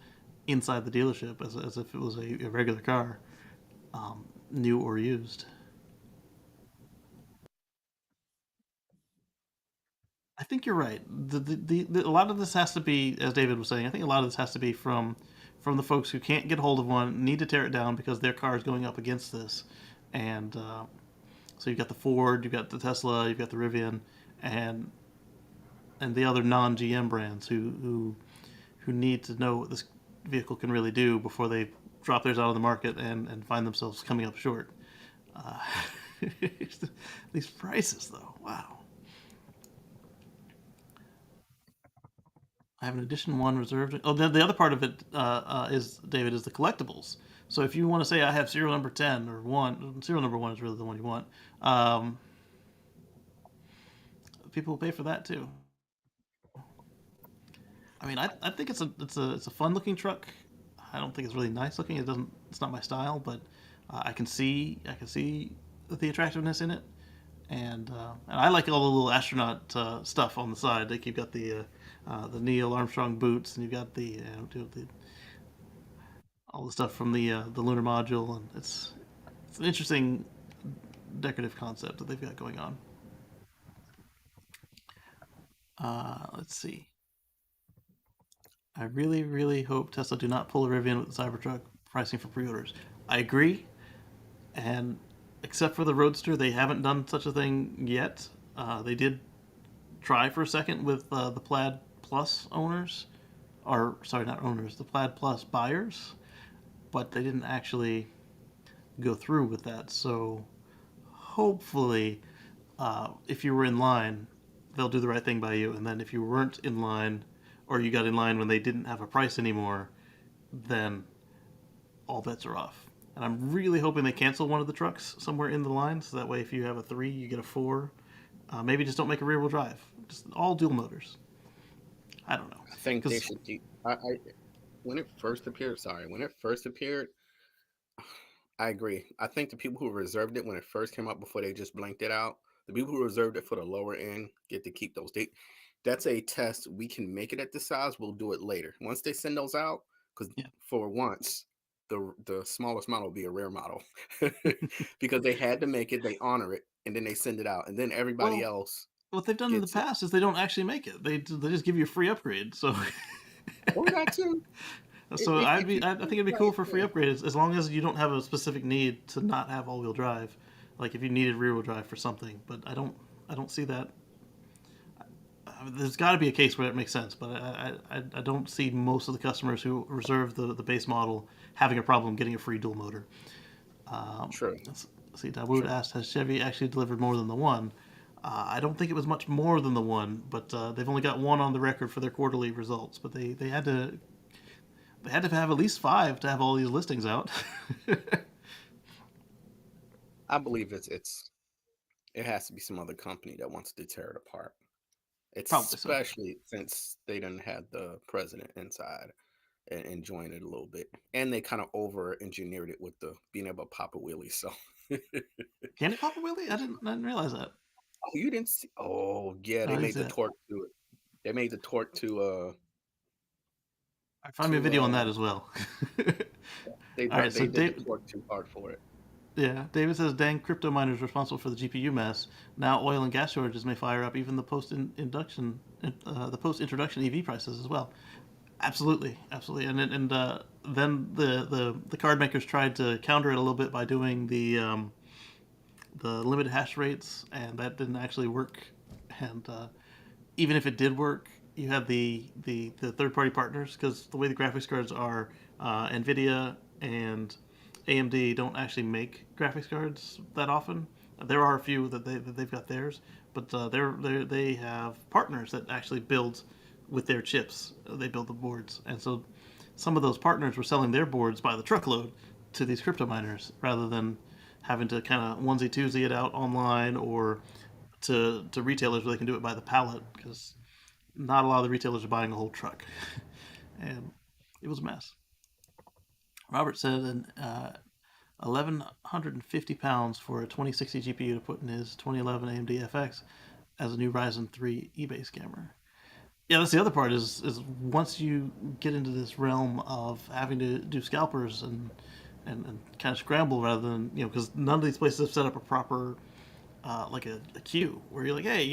inside the dealership as if it was a regular car, new or used. I think you're right. A lot of this has to be, as David was saying, I think a lot of this has to be from the folks who can't get hold of one, need to tear it down because their car is going up against this, and so you've got the Ford, you've got the Tesla, you've got the Rivian, and the other non-GM brands who need to know what this vehicle can really do before they drop theirs out of the market and find themselves coming up short. Uh, these prices, though, wow. I have an edition one reserved. Oh, the other part of it is David is the collectibles. So if you want to say I have serial number 10 or one, serial number one is really the one you want. Um, People will pay for that too. I mean, I think it's a fun looking truck. I don't think it's really nice looking. It's not my style, but I can see the attractiveness in it, and I like all the little astronaut stuff on the side. Like you've got the Neil Armstrong boots, and you've got all the stuff from the lunar module, and it's an interesting decorative concept that they've got going on. Let's see. I really, really hope Tesla do not pull a Rivian with the Cybertruck pricing for pre-orders. I agree, and except for the Roadster, they haven't done such a thing yet. They did try for a second with the Plaid Plus owners, or sorry, not owners, the Plaid Plus buyers, but they didn't actually go through with that. So hopefully, if you were in line, they'll do the right thing by you. And then if you weren't in line, or you got in line when they didn't have a price anymore, then all bets are off. And I'm really hoping they cancel one of the trucks somewhere in the line, so that way if you have a 3, you get a 4. Maybe just don't make a rear wheel drive. Just all dual motors. I don't know. I think they Because, should do. I when it first appeared. Sorry, when it first appeared, I agree. I think the people who reserved it when it first came out before they just blanked it out, the people who reserved it for the lower end get to keep those. That's a test. We can make it at this size. We'll do it later once they send those out. Because yeah. for once, the smallest model will be a rare model because they had to make it. They honor it and then they send it out, and then everybody Well, else what they've done in the gets it. past is they don't actually make it. They just give you a free upgrade. So Or that too. so If you I think it'd be cool right, for free yeah, upgrades as long as you don't have a specific need to not have all wheel drive. Like if you needed rear wheel drive for something, but I don't see that. There's got to be a case where it makes sense, but I don't see most of the customers who reserve the base model having a problem getting a free dual motor. true, Let's see, Dawood true. asked, has Chevy actually delivered more than the one? I don't think it was much more than the one, but they've only got one on the record for their quarterly results. But they had to have at least 5 to have all these listings out. I believe it has to be some other company that wants to tear it apart. It's Probably so. especially since they didn't have the president inside and enjoying it a little bit, and they kind of over engineered it with the being able to pop a wheelie. So, oh, Can it pop a wheelie? I didn't realize that. you didn't see? Oh, yeah, No, I they didn't made see the that. torque to it. They made the torque All right, find me a to video on that as well. All right, so they did the Dave, torque too hard for it. yeah, David says, dang crypto miners responsible for the GPU mess. Now oil and gas shortages may fire up even the post introduction EV prices as well. Absolutely, absolutely. And then the card makers tried to counter it a little bit by doing the limited hash rates, and that didn't actually work. And even if it did work, you had the third party partners, because the way the graphics cards are, Nvidia and AMD don't actually make graphics cards that often. There are a few that they've got theirs, but they have partners that actually build with their chips. They build the boards, and so some of those partners were selling their boards by the truckload to these crypto miners rather than having to kind of onesie twosie it out online or to retailers where they can do it by the pallet, because not a lot of the retailers are buying a whole truck, and it was a mess. Robert said an 1,150 pounds for a 2060 GPU to put in his 2011 AMD FX as a new Ryzen 3 eBay scammer. Yeah, that's the other part is once you get into this realm of having to do scalpers and kind of scramble rather than because none of these places have set up a proper like a queue where you're like, hey,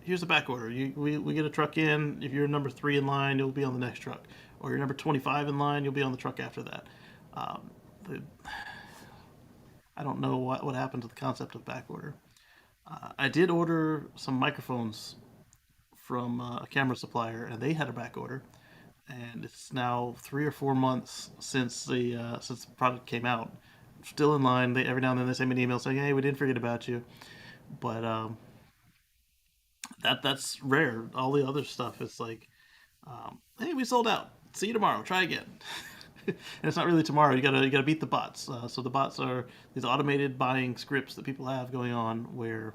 here's the back order. We get a truck in. If you're number 3 in line, you'll be on the next truck, or you're number 25 in line, you'll be on the truck after that. Um, the, I don't know what happened to the concept of back order. I did order some microphones from a camera supplier, and they had a back order, and it's now 3 or 4 months since the product came out. Still in line. They every now and then they send me an email saying, "Hey, we didn't forget about you," but that's rare. All the other stuff is like Hey, we sold out. See you tomorrow. Try again. And it's not really tomorrow. You gotta beat the bots. So the bots are these automated buying scripts that people have going on where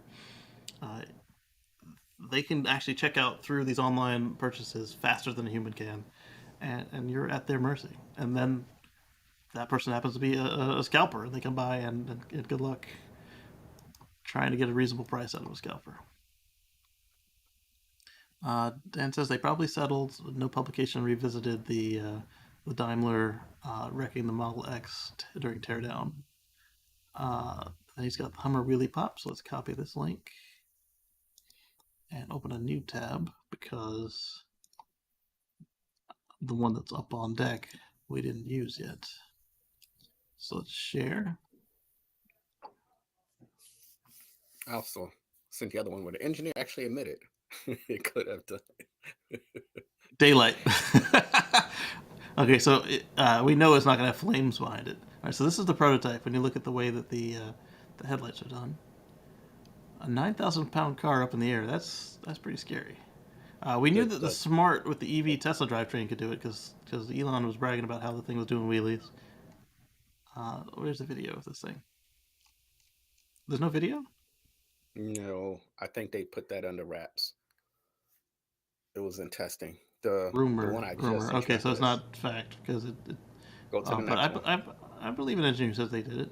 uh, they can actually check out through these online purchases faster than a human can, and you're at their mercy. And then that person happens to be a scalper, and they come by and good luck trying to get a reasonable price out of a scalper. Dan says they probably settled. No publication revisited the Daimler wrecking the Model X during teardown. Then he's got the Hummer wheelie pop, so let's copy this link and open a new tab because the one that's up on deck we didn't use yet. So let's share. I also sent the other one where the engineer actually admitted it could have done. Daylight. Okay, so we know it's not going to have flames behind it. All right, so this is the prototype. When you look at the way that the headlights are done, a 9,000-pound car up in the air. That's pretty scary. We knew that the Smart with the EV Tesla drivetrain could do it because Elon was bragging about how the thing was doing wheelies. Where's the video of this thing? There's no video? No, I think they put that under wraps. It was in testing. The Rumor. one I just Rumor. sent Okay, you so it's is- not fact because it Go to the but next one. I believe an engineer says they did it.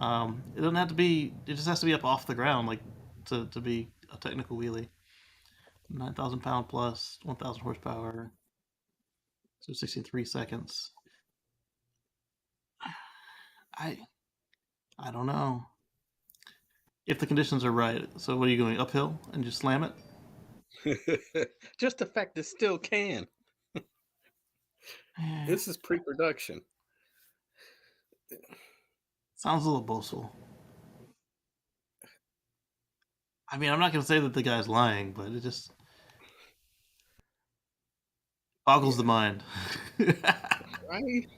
It doesn't have to be. It just has to be up off the ground, like to be a technical wheelie. 9,000 pound plus, 1,000 horsepower. So 63 seconds. I I don't know if the conditions are right. So what are you going uphill and just slam it? Just the fact it still can. This is pre-production. Sounds a little boastful. I mean, I'm not going to say that the guy's lying, but it just boggles the mind. Right?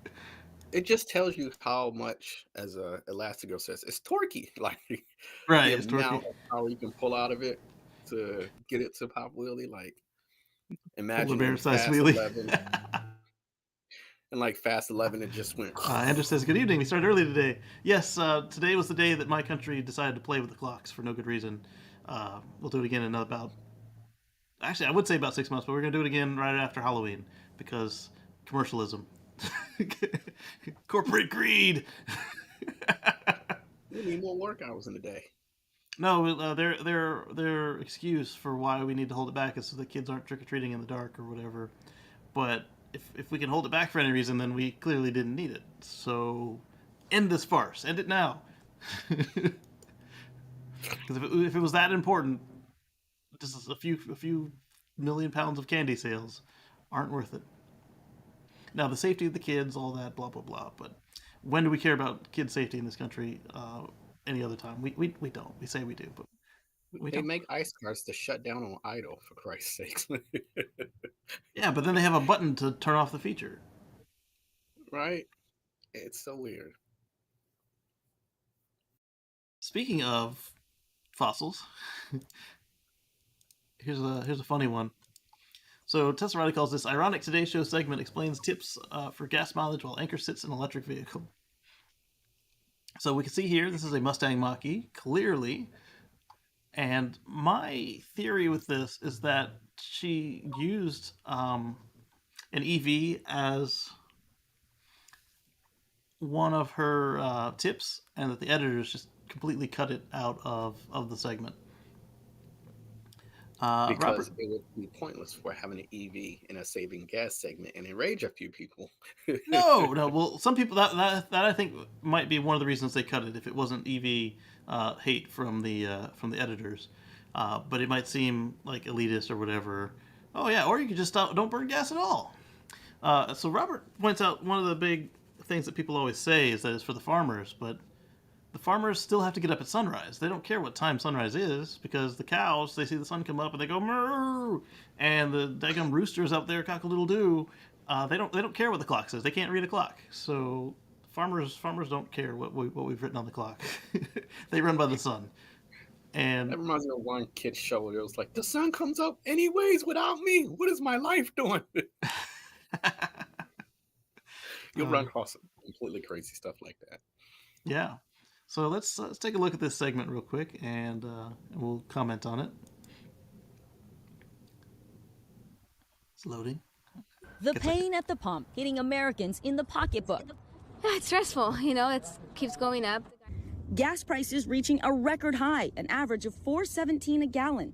It just tells you how much, as Elastigo says, it's torquey. Like Right, the it's amount torquey. of power you can pull out of it to get it to pop wheelie. Like Polar imagine bear in size Fast wheelie. 11, and like Fast 11, it just went. Andrew says, "Good evening. We started early today. Yes, today was the day that my country decided to play with the clocks for no good reason. We'll do it again in about. Actually, I would say about 6 months, but we're going to do it again right after Halloween because commercialism, corporate greed." We need more work hours in the day. No, their excuse for why we need to hold it back is so the kids aren't trick or treating in the dark or whatever. But if we can hold it back for any reason, then we clearly didn't need it. So end this farce. End it now. Because if it was that important, just a few million pounds of candy sales aren't worth it. Now the safety of the kids, all that, blah blah blah. But when do we care about kid safety in this country? Any other time? We don't. We say we do, but we They don't. make ice cars to shut down on idle, for Christ's sakes. Yeah, but then they have a button to turn off the feature. Right? It's so weird. Speaking of fossils, here's a funny one. So Tesla calls this ironic Today Show segment explains tips for gas mileage while Anchor sits in an electric vehicle. So we can see here this is a Mustang Mach-E, clearly. And my theory with this is that she used an EV as one of her tips, and that the editors just completely cut it out of the segment. Because Robert, it would be pointless for having an EV in a saving gas segment and enrage a few people. no. Well, some people that I think might be one of the reasons they cut it. If it wasn't EV hate from the editors, but it might seem like elitist or whatever. Oh yeah, or you could just don't burn gas at all. So Robert points out one of the big things that people always say is that it's for the farmers, but the farmers still have to get up at sunrise. They don't care what time sunrise is because the cows, they see the sun come up and they go moo, and the daggum roosters out there cock-a-doodle-doo. They don't care what the clock says. They can't read a clock. So farmers don't care what we've written on the clock. They run by the sun. And That reminds me of one kid's show. It was like, the sun comes up anyways without me. What is my life doing? You'll uh, run across some completely crazy stuff like that. yeah. So let's take a look at this segment real quick, and we'll comment on it. It's loading. The pain at the pump hitting Americans in the pocketbook. Yeah, it's stressful. It keeps going up. Gas prices reaching a record high, an average of $4.17 a gallon.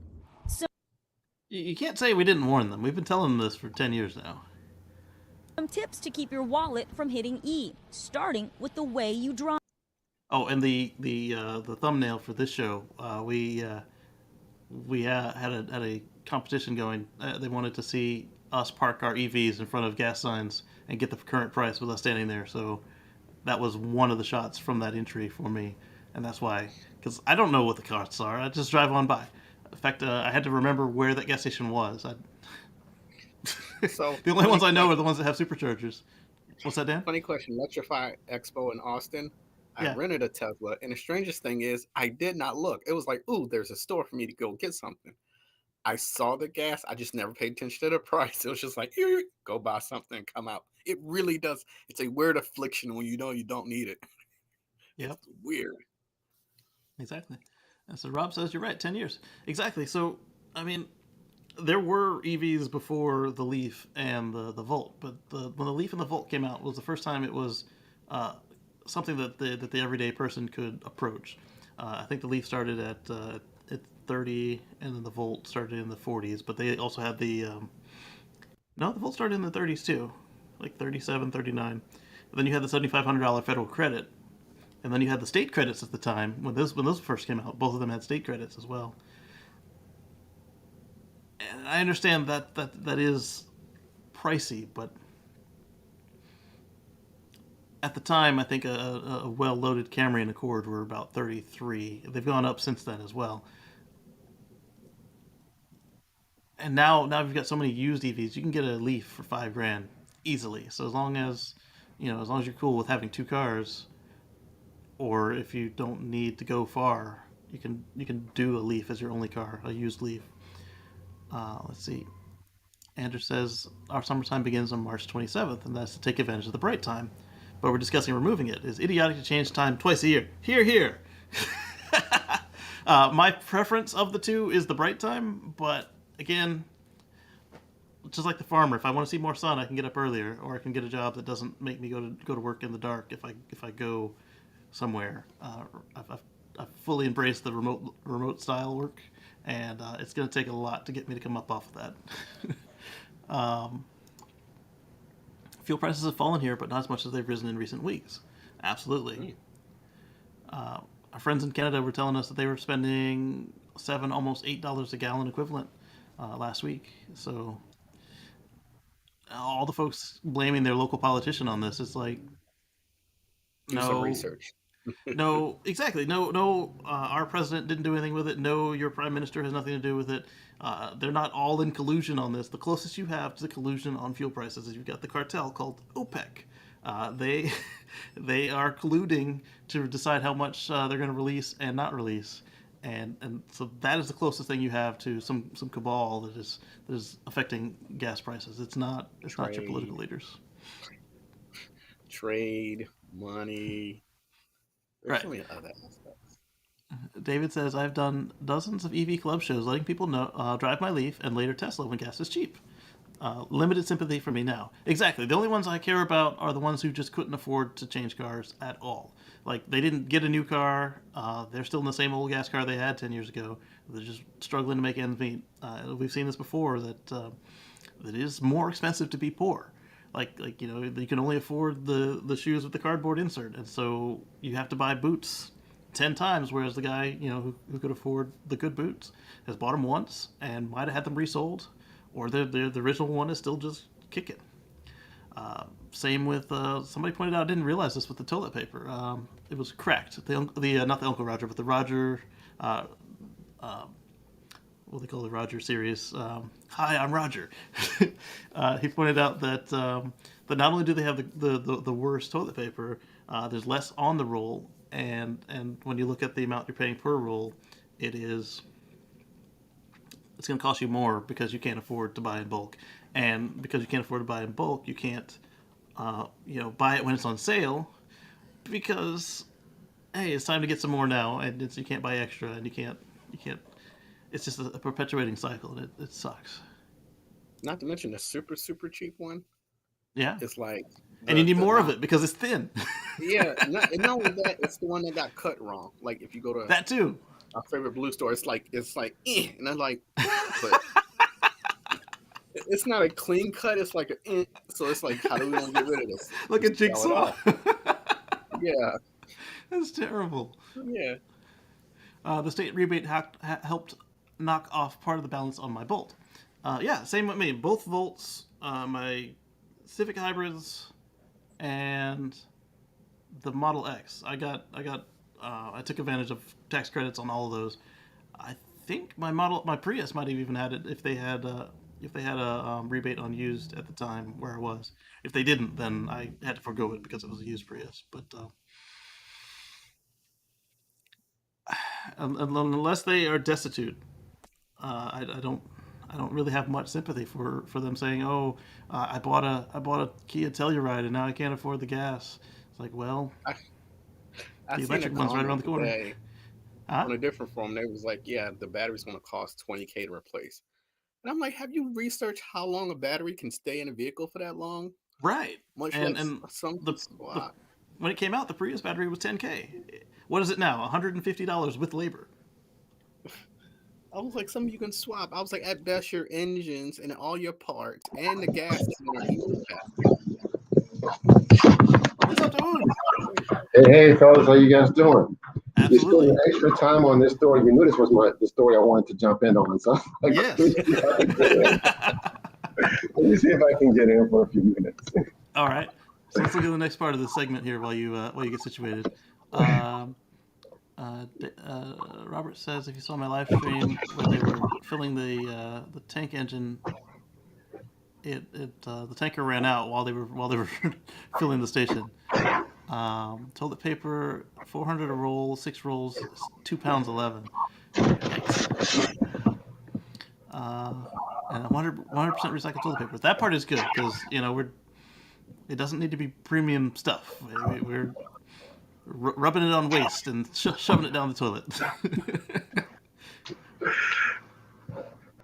You can't say we didn't warn them. We've been telling them this for 10 years now. Some tips to keep your wallet from hitting E, starting with the way you drive. Oh, and the thumbnail for this show, we had a competition going. They wanted to see us park our EVs in front of gas signs and get the current price with us standing there. So that was one of the shots from that entry for me, and that's why, because I don't know what the costs are. I just drive on by. In fact, I had to remember where that gas station was. So The only ones I know are the ones that have superchargers. What's that, Dan? funny question. Electrify Expo in Austin. I Yeah. rented a Tesla, and the strangest thing is, I did not look. It was like, ooh, there's a store for me to go get something. I saw the gas. I just never paid attention to the price. It was just like, here, go buy something and come out. It really does. It's a weird affliction when you know you don't need it. Yep. It's weird. Exactly. And so Rob says you're right. 10 years. Exactly. So I mean, there were EVs before the Leaf and the Volt, but when the Leaf and the Volt came out was the first time it was something that the everyday person could approach. I think the Leaf started at 30, and then the Volt started in the 40s. But they also had no, the Volt started in the 30s too, like 37, 39. But then you had the $7,500 federal credit, and then you had the state credits at the time when those first came out. Both of them had state credits as well. And I understand that is pricey, but at the time, I think a well-loaded Camry and Accord were about 33. They've gone up since then as well. And now you've got so many used EVs, you can get a Leaf for $5,000 easily. So as long as you're cool with having two cars, or if you don't need to go far, you can do a Leaf as your only car, a used Leaf. Let's see. Andrew says our summertime begins on March 27th, and that's to take advantage of the bright time. But we're discussing removing it. It's idiotic to change time twice a year. Here, here. My preference of the two is the bright time, but again, just like the farmer, if I want to see more sun, I can get up earlier, or I can get a job that doesn't make me go to work in the dark if I go somewhere. I've fully embraced the remote style work, and it's going to take a lot to get me to come up off of that. Fuel prices have fallen here, but not as much as they've risen in recent weeks. Absolutely. Our friends in Canada were telling us that they were spending almost $8 a gallon equivalent last week. So all the folks blaming their local politician on this is like, Do some research. No, exactly. No. Our president didn't do anything with it. No, your prime minister has nothing to do with it. They're not all in collusion on this. The closest you have to the collusion on fuel prices is you've got the cartel called OPEC. They are colluding to decide how much they're going to release and not release, and so that is the closest thing you have to some cabal that is affecting gas prices. It's not your political leaders. Trade, money. There's Right. so many other aspects. David says, I've done dozens of EV club shows letting people know drive my Leaf and later Tesla when gas is cheap. Limited sympathy for me now. Exactly. The only ones I care about are the ones who just couldn't afford to change cars at all. Like, they didn't get a new car. They're still in the same old gas car they had 10 years ago. They're just struggling to make ends meet. We've seen this before, that it is more expensive to be poor. Like you can only afford the shoes with the cardboard insert, and so you have to buy boots 10 times, whereas the guy who could afford the good boots has bought them once and might have had them resold, or the original one is still just kicking. Same with somebody pointed out, I didn't realize this with the toilet paper. It was cracked. Not the Uncle Roger, but the Roger. What they call the Roger series. Hi, I'm Roger. He pointed out that not only do they have the worst toilet paper, there's less on the roll, and when you look at the amount you're paying per roll, it's going to cost you more because you can't afford to buy in bulk, and because you can't afford to buy in bulk, you can't buy it when it's on sale because hey, it's time to get some more now, and you can't buy extra, and you can't. It's just a perpetuating cycle, and it sucks. Not to mention the super super cheap one. Yeah, It's like and you need the more of not it because it's thin. yeah. Not only that, it's the one that got cut wrong. Like if you go to That too. our favorite blue store, it's like and I'm like, but it's not a clean cut. It's like so it's like, how do we want to get rid of this? Like a Just sell it jigsaw. off. Yeah, That's terrible. yeah. The state rebate helped knock off part of the balance on my Bolt. Yeah, same with me. Both Volts, my Civic hybrids, and the Model X. I took advantage of tax credits on all of those. I think my Prius might have even had it if they had a rebate on used at the time where I was. If they didn't, then I had to forgo it because it was a used Prius. But unless they are destitute, I don't really have much sympathy for them saying, "Oh, I bought a Kia Telluride and now I can't afford the gas." It's like, well, I the seen a electric one's right around comment the corner. today Huh? on a different forum. They was like, yeah, the battery's going to cost $20K to replace. And I'm like, have you researched how long a battery can stay in a vehicle for that long? Right. Much And less some. the when it came out, the Prius battery was $10K. What is it now? $150 with labor. I was like, some you can swap. I was like, at best, your engines and all your parts and the gas is going to be the What's up, dude? Hey, fellas, how you guys doing? You spent Absolutely. extra time on this story. You knew this was the story I wanted to jump in on. So Yes. let me see if I can get in for a few minutes. All right. So let's look at the next part of the segment here while you get situated. Robert says if you saw my live stream where they were filling the tank engine, the tanker ran out while they were filling the station. Toilet paper, 400 a roll, 6 rolls, 2 pounds 11. And 100% recycled toilet paper. That part is good because it doesn't need to be premium stuff. We're rubbing it on waste and shoving it down the toilet.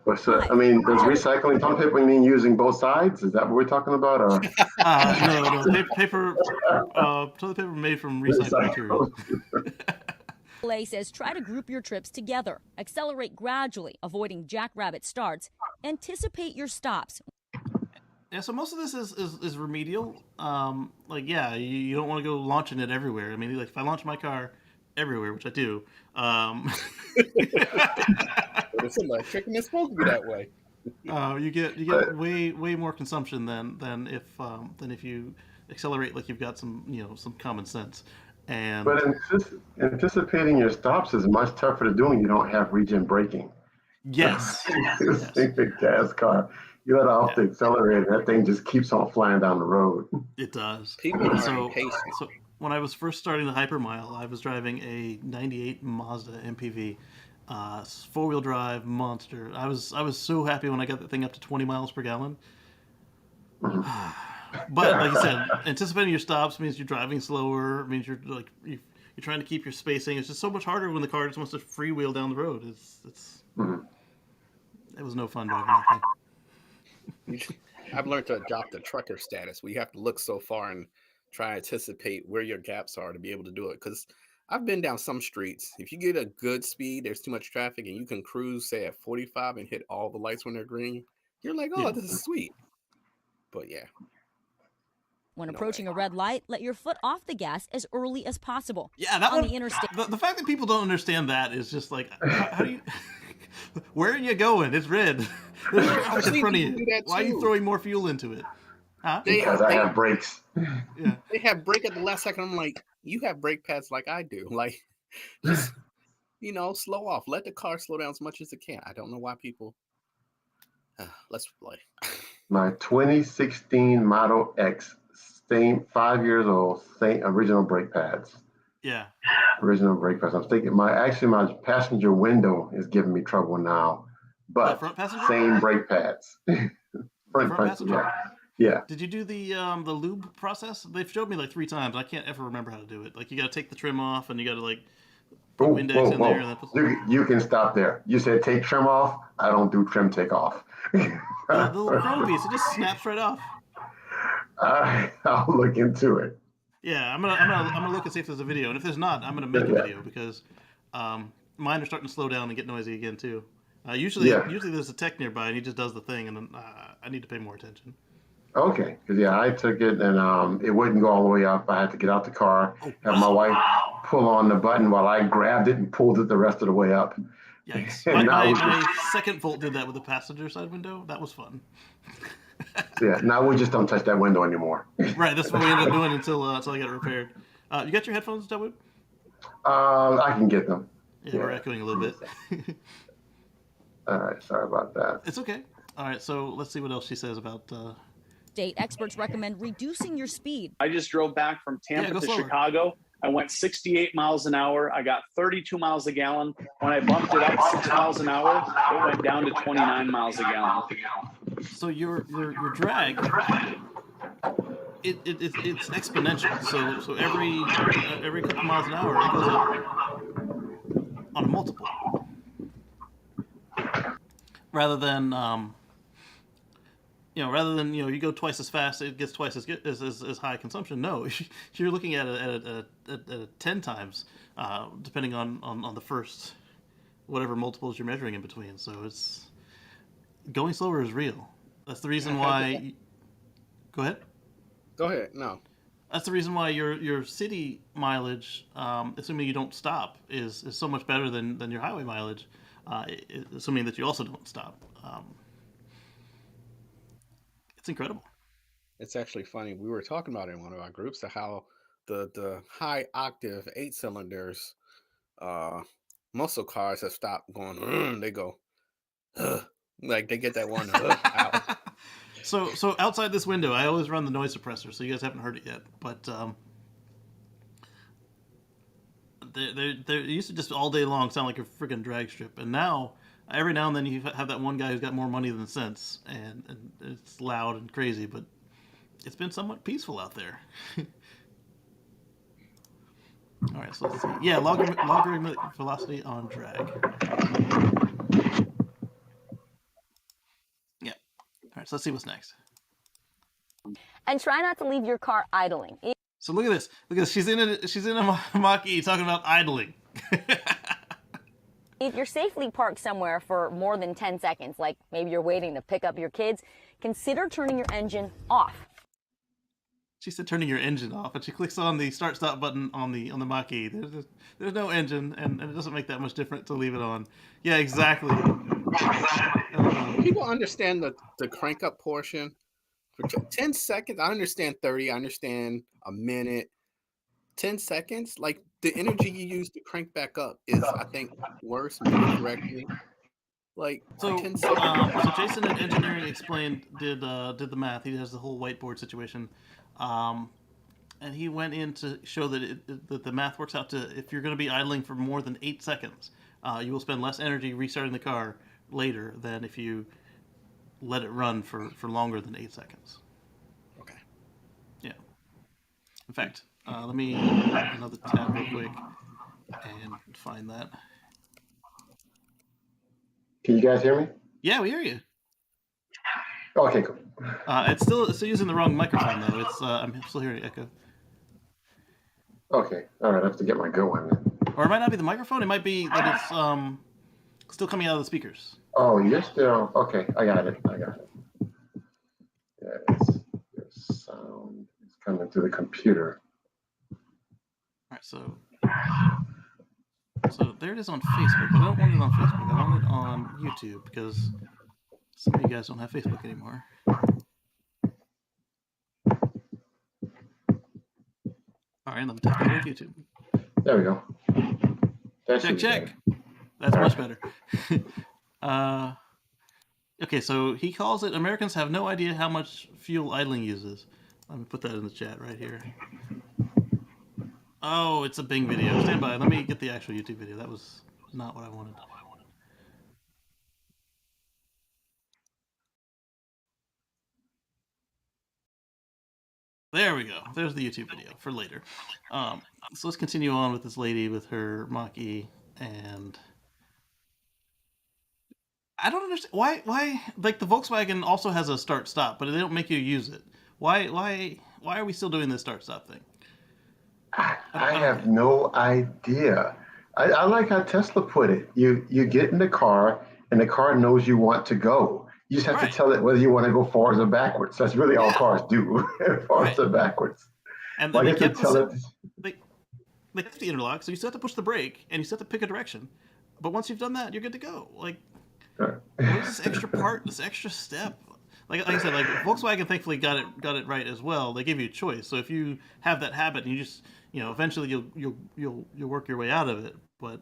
I mean, does recycling toilet paper mean using both sides? Is that what we're talking about? Or? No. Toilet paper made from recycled material. LA says try to group your trips together, accelerate gradually, avoiding jackrabbit starts, anticipate your stops. Yeah, so most of this is remedial. You don't want to go launching it everywhere. I mean, like if I launch my car everywhere, which I do, it's electric and it's supposed to be that way. you get way more consumption than if you accelerate like you've got some common sense. But anticipating your stops is much tougher to do when you don't have regen braking. Yes. Think the gas car. You let off the accelerator, that thing just keeps on flying down the road. It does. People are impatient. So when I was first starting the Hypermile, I was driving a '98 Mazda Mpv, 4-wheel drive monster. I was so happy when I got that thing up to 20 miles per gallon. But like you said, anticipating your stops means you're driving slower. Means you're trying to keep your spacing. It's just so much harder when the car just wants to freewheel down the road. It was no fun driving that thing. I've learned to adopt the trucker status where you have to look so far and try to anticipate where your gaps are to be able to do it. Because I've been down some streets. If you get a good speed, there's too much traffic, and you can cruise, say, at 45 and hit all the lights when they're green. You're like, oh, this is sweet. But yeah. When approaching a red light, let your foot off the gas as early as possible. Yeah, that on one. The interstate. The fact that people don't understand that is just like, how do you? Where are you going? It's red. There's traffic in front of you. Why are you throwing more fuel into it? Huh? Because I have brakes. Yeah. They have brake at the last second. I'm like, you have brake pads like I do. Like, just slow off. Let the car slow down as much as it can. I don't know why people. Let's play. My 2016 Model X, same 5 years old, same original brake pads. Yeah. Original brake pads. I'm thinking my passenger window is giving me trouble now, The but front passenger? same brake pads. The front passenger? Yeah. Did you do the lube process? They've showed me like 3 times. I can't ever remember how to do it. Like you got to take the trim off, and you got to like put Windex in there, and then put... You can stop there. You said take trim off. I don't do trim take off. the little chrome piece, it just snaps right off. I'll look into it. Yeah, I'm gonna look and see if there's a video, and if there's not, I'm gonna make a video because mine are starting to slow down and get noisy again too. Usually there's a tech nearby, and he just does the thing, and then I need to pay more attention. Okay, because I took it and it wouldn't go all the way up. I had to get out the car, have my wife pull on the button while I grabbed it and pulled it the rest of the way up. Yikes! My second Volt did that with the passenger side window. That was fun. Yeah, now we just don't touch that window anymore. Right, that's what we ended up doing until I got it repaired. You got your headphones, Dawood? I can get them. Yeah, we're echoing a little bit. All right, sorry about that. It's okay. All right, so let's see what else she says about... State experts recommend reducing your speed. I just drove back from Tampa to Chicago. I went 68 miles an hour. I got 32 miles a gallon. When I bumped it up 6 miles an hour, it went down to 29 miles a gallon. So your drag, it's exponential. So every couple miles an hour it goes up on a multiple, rather than you go twice as fast, it gets twice as good as high consumption. No, you're looking at a 10 times, depending on the first whatever multiples you're measuring in between. So it's going slower is real. That's the reason why. Go ahead. Go ahead. No. That's the reason why your city mileage, assuming you don't stop, is so much better than your highway mileage, assuming that you also don't stop. It's incredible. It's actually funny. We were talking about it in one of our groups of how the high octave 8 cylinders, muscle cars have stopped going. They go, like they get that one out. So outside this window, I always run the noise suppressor, so you guys haven't heard it yet. But they used to just all day long sound like a freaking drag strip, and now every now and then you have that one guy who's got more money than sense, and it's loud and crazy, but it's been somewhat peaceful out there. All right, so let's see. Yeah, logarithmic velocity on drag. Yeah. All right, so let's see what's next. And try not to leave your car idling. So look at this. Look at this. She's in a Mach-E talking about idling. If you're safely parked somewhere for more than 10 seconds, like maybe you're waiting to pick up your kids, consider turning your engine off. She said turning your engine off, and she clicks on the start-stop button on the Mach-E. There's no engine, and it doesn't make that much difference to leave it on. Yeah, exactly. People understand the crank-up portion. For 10 seconds, I understand 30, I understand a minute. 10 seconds, like the energy you use to crank back up is, I think, worse, maybe correctly. Like, so 10 seconds. So Jason at Engineering Explained did the math. He has the whole whiteboard situation, and he went in to show that the math works out to, if you're going to be idling for more than 8 seconds, you will spend less energy restarting the car later than if you let it run for longer than 8 seconds. Okay. Yeah. In fact, let me open another tab real quick and find that. Can you guys hear me? Yeah, we hear you. Okay, cool. It's still using the wrong microphone though. It's I'm still hearing echo. Okay, all right. I have to get my good one then. Or it might not be the microphone. It might be that it's still coming out of the speakers. Oh, you're still okay. I got it. Yeah, your sound is coming through the computer. All right, so there it is on Facebook. But I don't want it on Facebook. I want it on YouTube because some of you guys don't have Facebook anymore. All right, let me type it on YouTube. There we go. Check. That's much better. Okay, so he calls it, Americans have no idea how much fuel idling uses. Let me put that in the chat right here. Oh, it's a Bing video. Stand by. Let me get the actual YouTube video. That was not what I wanted. There we go. There's the YouTube video for later. So let's continue on with this lady with her Mach-E, and I don't understand why like the Volkswagen also has a start stop, but they don't make you use it. Why are we still doing this start stop thing? I have no idea. I like how Tesla put it. You get in the car and the car knows you want to go. You just have to tell it whether you want to go forwards or backwards. That's really all cars do, forwards or backwards. And Well, they I get to kept tell it. they kept the interlock, so you still have to push the brake and you still have to pick a direction. But once you've done that, you're good to go. Like, what is this extra part, this extra step? Like I said, like Volkswagen thankfully got it right as well. They give you a choice. So if you have that habit and you just eventually you'll work your way out of it. But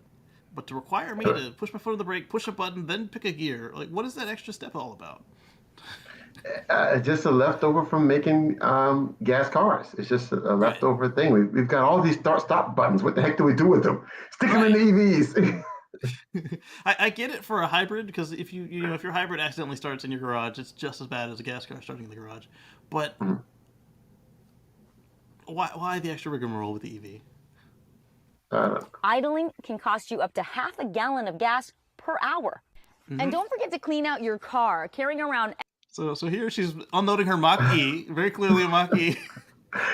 to require me to push my foot on the brake, push a button, then pick a gear, like what is that extra step all about? Just a leftover from making gas cars. It's just a leftover thing. We've got all these start-stop buttons. What the heck do we do with them? Stick them in the EVs. I get it for a hybrid, because if if your hybrid accidentally starts in your garage, it's just as bad as a gas car starting in the garage. But why the extra rigmarole with the EV? Idling can cost you up to half a gallon of gas per hour. And don't forget to clean out your car, carrying around. So here she's unloading her Mach-E, very clearly a Mach-E.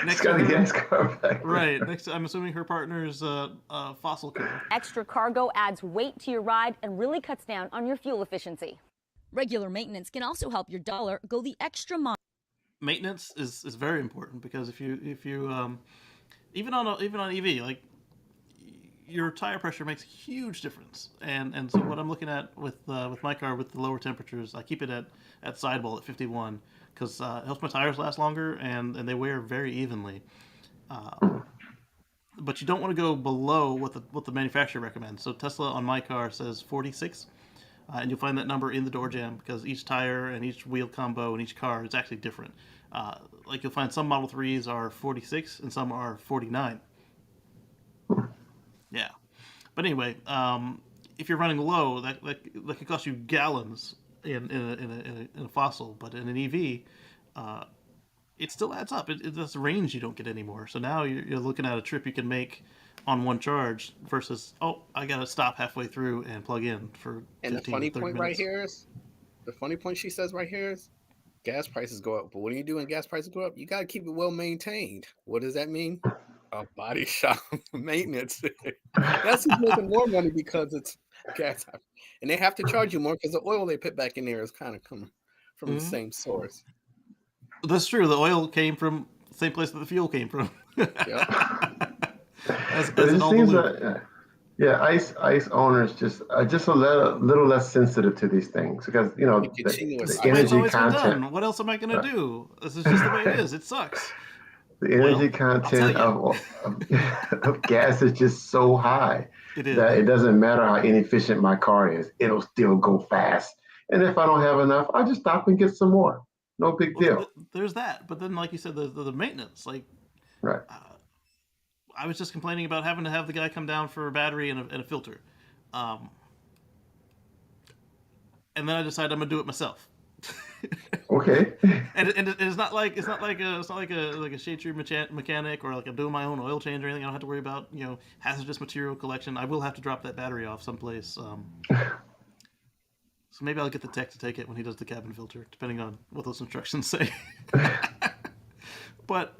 Next to a gas car back. Right. Next to, I'm assuming her partner's fossil car. Extra cargo adds weight to your ride and really cuts down on your fuel efficiency. Regular maintenance can also help your dollar go the extra mile. Maintenance is very important, because if you even on EV, like, your tire pressure makes a huge difference. And so what I'm looking at with my car with the lower temperatures, I keep it at sidewall at 51, because it helps my tires last longer and they wear very evenly. But you don't want to go below what the manufacturer recommends. So Tesla on my car says 46, and you'll find that number in the door jamb, because each tire and each wheel combo in each car is actually different. Like you'll find some Model 3s are 46 and some are 49. Yeah, but anyway, if you're running low, that could cost you gallons in a fossil, but in an EV, it still adds up. That's range you don't get anymore. So now you're looking at a trip you can make on one charge versus, I gotta stop halfway through and plug in for 15 And the funny to 30 point minutes. right here is, the funny point she says right here is, gas prices go up. But what do you do when gas prices go up? You gotta keep it well maintained. What does that mean? A body shop maintenance. That's who's making more money, because it's gas, and they have to charge you more because the oil they put back in there is kind of coming from the same source. That's true. The oil came from the same place that the fuel came from. as it seems that ICE owners just are just a little less sensitive to these things, because the energy content. What else am I going to do? This is just the way it is. It sucks. The energy content of gas is just so high that it doesn't matter how inefficient my car is, it'll still go fast. And if I don't have enough, I'll just stop and get some more. No big deal. There's that. But then, like you said, the maintenance. Like, I was just complaining about having to have the guy come down for a battery and a filter. And then I decided I'm going to do it myself. Okay. And it's not like a shade tree mechanic, or like I'm doing my own oil change or anything. I don't have to worry about hazardous material collection. I will have to drop that battery off someplace. So maybe I'll get the tech to take it when he does the cabin filter, depending on what those instructions say. But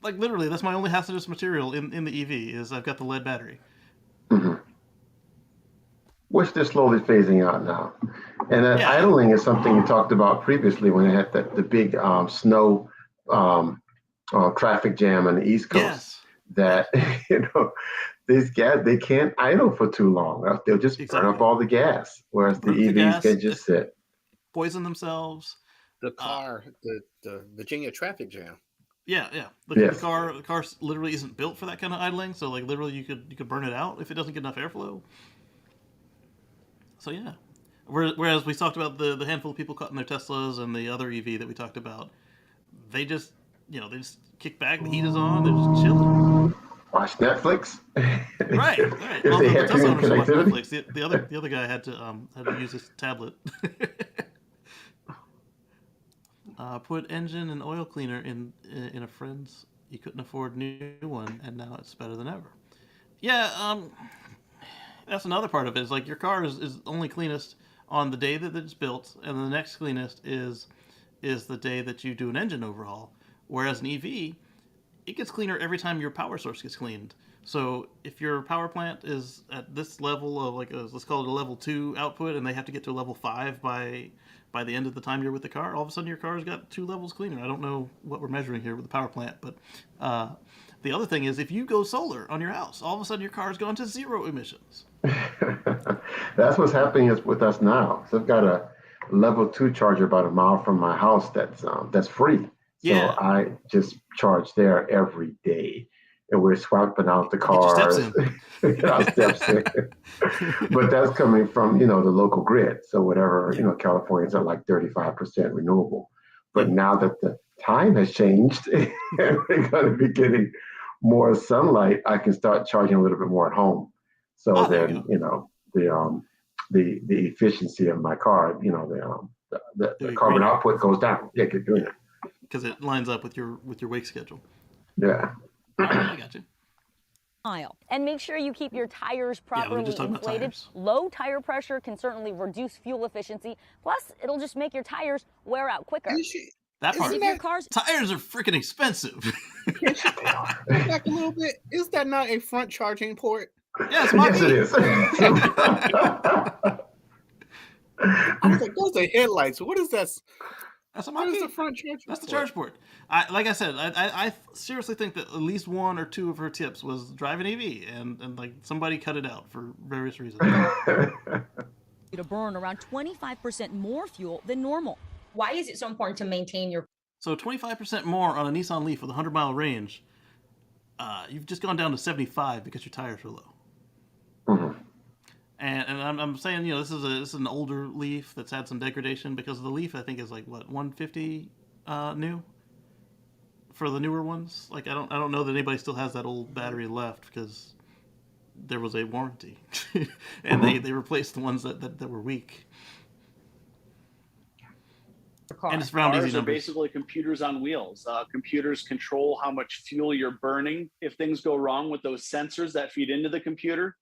like literally, that's my only hazardous material in the EV is I've got the lead battery. Which they're slowly phasing out now. And that idling is something you talked about previously when they had the big snow traffic jam on the East Coast. That these gas, they can't idle for too long. They'll just burn up all the gas, whereas the EVs can just sit. Poison themselves. The car, the Virginia traffic jam. Yeah. The car literally isn't built for that kind of idling. So like literally you could burn it out if it doesn't get enough airflow. So yeah. Whereas we talked about the handful of people caught in their Teslas and the other EV that we talked about, they just they just kick back, the heat is on, they're just chilling. Watch Netflix. Right. If they The had Tesla premium owners watch connectivity. Netflix. The other guy had to use his tablet. Put engine and oil cleaner in a friend's. You couldn't afford new one, and now it's better than ever. Yeah, that's another part of it. Is like your car is only cleanest on the day that it's built, and the next cleanest is the day that you do an engine overhaul. Whereas an EV, it gets cleaner every time your power source gets cleaned. So if your power plant is at this level of let's call it a level 2 output, and they have to get to a level 5 by the end of the time you're with the car, all of a sudden your car's got 2 levels cleaner. I don't know what we're measuring here with the power plant, but the other thing is if you go solar on your house, all of a sudden your car's gone to 0 emissions. That's what's happening with us now. So I've got a level 2 charger about a mile from my house that's free. So Yeah. I just charge there every day. And we're swapping out the Get your cars. steps Our steps in. But that's coming from, the local grid. So whatever, California's at like 35% renewable. But now that the time has changed and we're going to be getting more sunlight, I can start charging a little bit more at home. So then, the efficiency of my car, the carbon output goes down. Yeah, keep doing it. Because it lines up with your wake schedule. Yeah. I got you. And make sure you keep your tires properly inflated. Low tire pressure can certainly reduce fuel efficiency. Plus, it'll just make your tires wear out quicker. That part. If your car's tires are freaking expensive. Back a little bit. Is that not a front charging port? Yes, it is. I was like, those are headlights. What is that? That's a What is the front charge? That's the charge port. Like I said, I seriously think that at least 1 or 2 of her tips was drive an EV, and like somebody cut it out for various reasons. To burn around 25% more fuel than normal. Why is it so important to maintain your... So 25% more on a Nissan Leaf with a 100-mile range, you've just gone down to 75 because your tires are low. Mm-hmm. And I'm saying, this is an older Leaf that's had some degradation, because the Leaf I think is like what 150 new for the newer ones. Like I don't know that anybody still has that old battery left, because there was a warranty, and they replaced the ones that were weak. And it's round easy Cars are numbers. basically computers on wheels. Computers control how much fuel you're burning. If things go wrong with those sensors that feed into the computer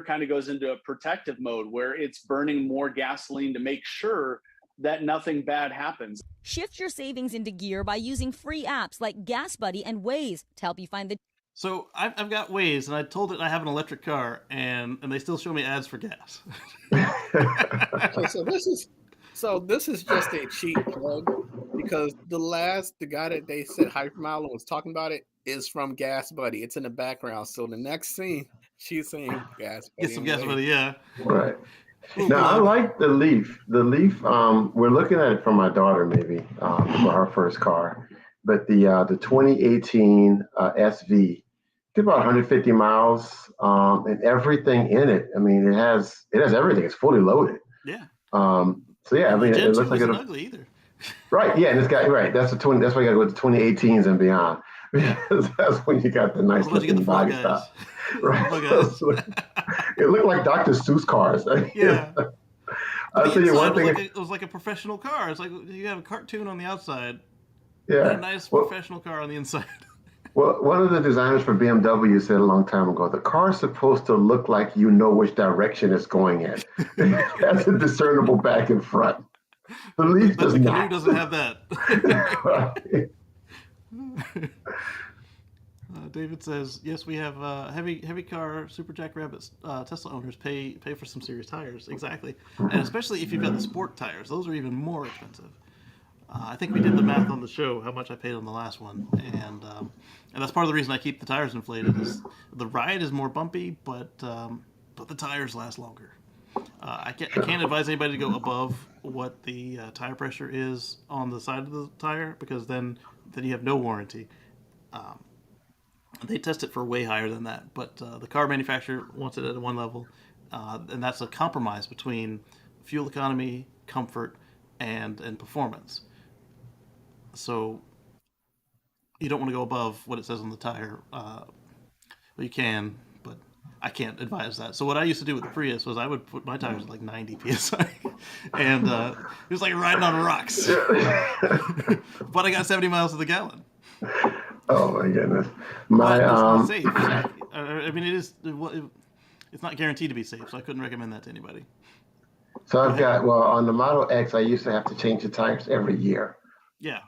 kind of goes into a protective mode where it's burning more gasoline to make sure that nothing bad happens. Shift your savings into gear by using free apps like Gas Buddy and Waze to help you find the... So I've got Waze, and I told it I have an electric car, and they still show me ads for gas. So this is just a cheap plug, because the guy that they said Hypermile was talking about it is from Gas Buddy. It's in the background. So the next scene, she's saying Gas Buddy. Get some Gas Buddy, yeah. Right. Now I like the Leaf. The Leaf, we're looking at it for my daughter maybe for her first car, but the 2018 SV did about 150 miles, and everything in it. I mean, it has everything. It's fully loaded. Yeah. So yeah, I mean, it looks like it'll ugly either. Right. Yeah, and it's got That's the 20. That's why you got to go with the 2018s and beyond, because that's when you got the nice looking body style. Right. It looked like Dr. Seuss cars. Yeah. I'll tell you one thing. It was like a professional car. It's like you have a cartoon on the outside. Yeah. And a nice professional car on the inside. Well, one of the designers for BMW said a long time ago, the car's supposed to look like you know which direction it's going in. That's a discernible back and front. The Leaf does not. The Canoe doesn't have that. David says, yes, we have heavy car Super Jackrabbit Tesla owners pay for some serious tires. Exactly. And especially if you've got the sport tires. Those are even more expensive. I think we did the math on the show, how much I paid on the last one. And that's part of the reason I keep the tires inflated. Is the ride is more bumpy, but the tires last longer. I can't advise anybody to go above what the tire pressure is on the side of the tire, because then you have no warranty. They test it for way higher than that, but the car manufacturer wants it at one level, and that's a compromise between fuel economy, comfort, and performance. So you don't want to go above what it says on the tire. Well, you can, but I can't advise that. So what I used to do with the Prius was I would put my tires at like 90 psi, and it was like riding on rocks. But I got 70 miles to the gallon. Oh my goodness! But it's not safe. I mean, it's not guaranteed to be safe, so I couldn't recommend that to anybody. So I've got, well, on the Model X, I used to have to change the tires every year. Yeah.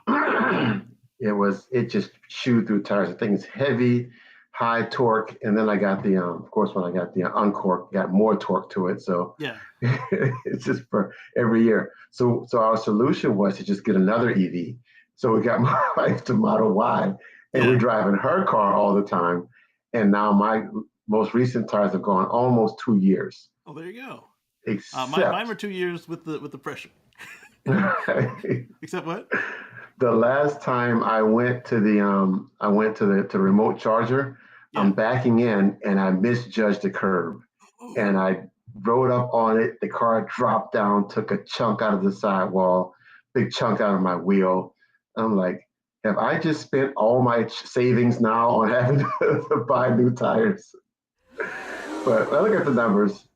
It just chewed through tires. I think it's heavy, high torque, and then I got the, of course, when I got the Uncork, got more torque to it. So yeah, it's just for every year. So our solution was to just get another EV. So we got my wife to Model Y, and we're driving her car all the time. And now my most recent tires have gone almost 2 years. Oh, there you go. Except mine were 2 years with the pressure. Except what? The last time I went to the remote charger, I'm backing in and I misjudged the curb, and I rode up on it. The car dropped down, took a chunk out of the sidewall, big chunk out of my wheel. I'm like, have I just spent all my savings now on having to buy new tires? But I look at the numbers.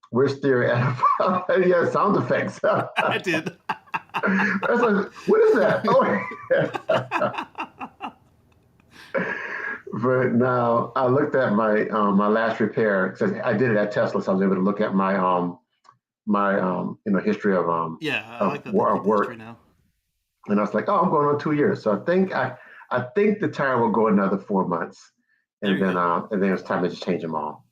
We're steering at about, sound effects. I did. That's like, what is that? But now I looked at my my last repair, because I did it at Tesla, so I was able to look at my history of I like that work now. And I was like, I'm going on 2 years, so I think the tire will go another 4 months, and then it's time to just change them all.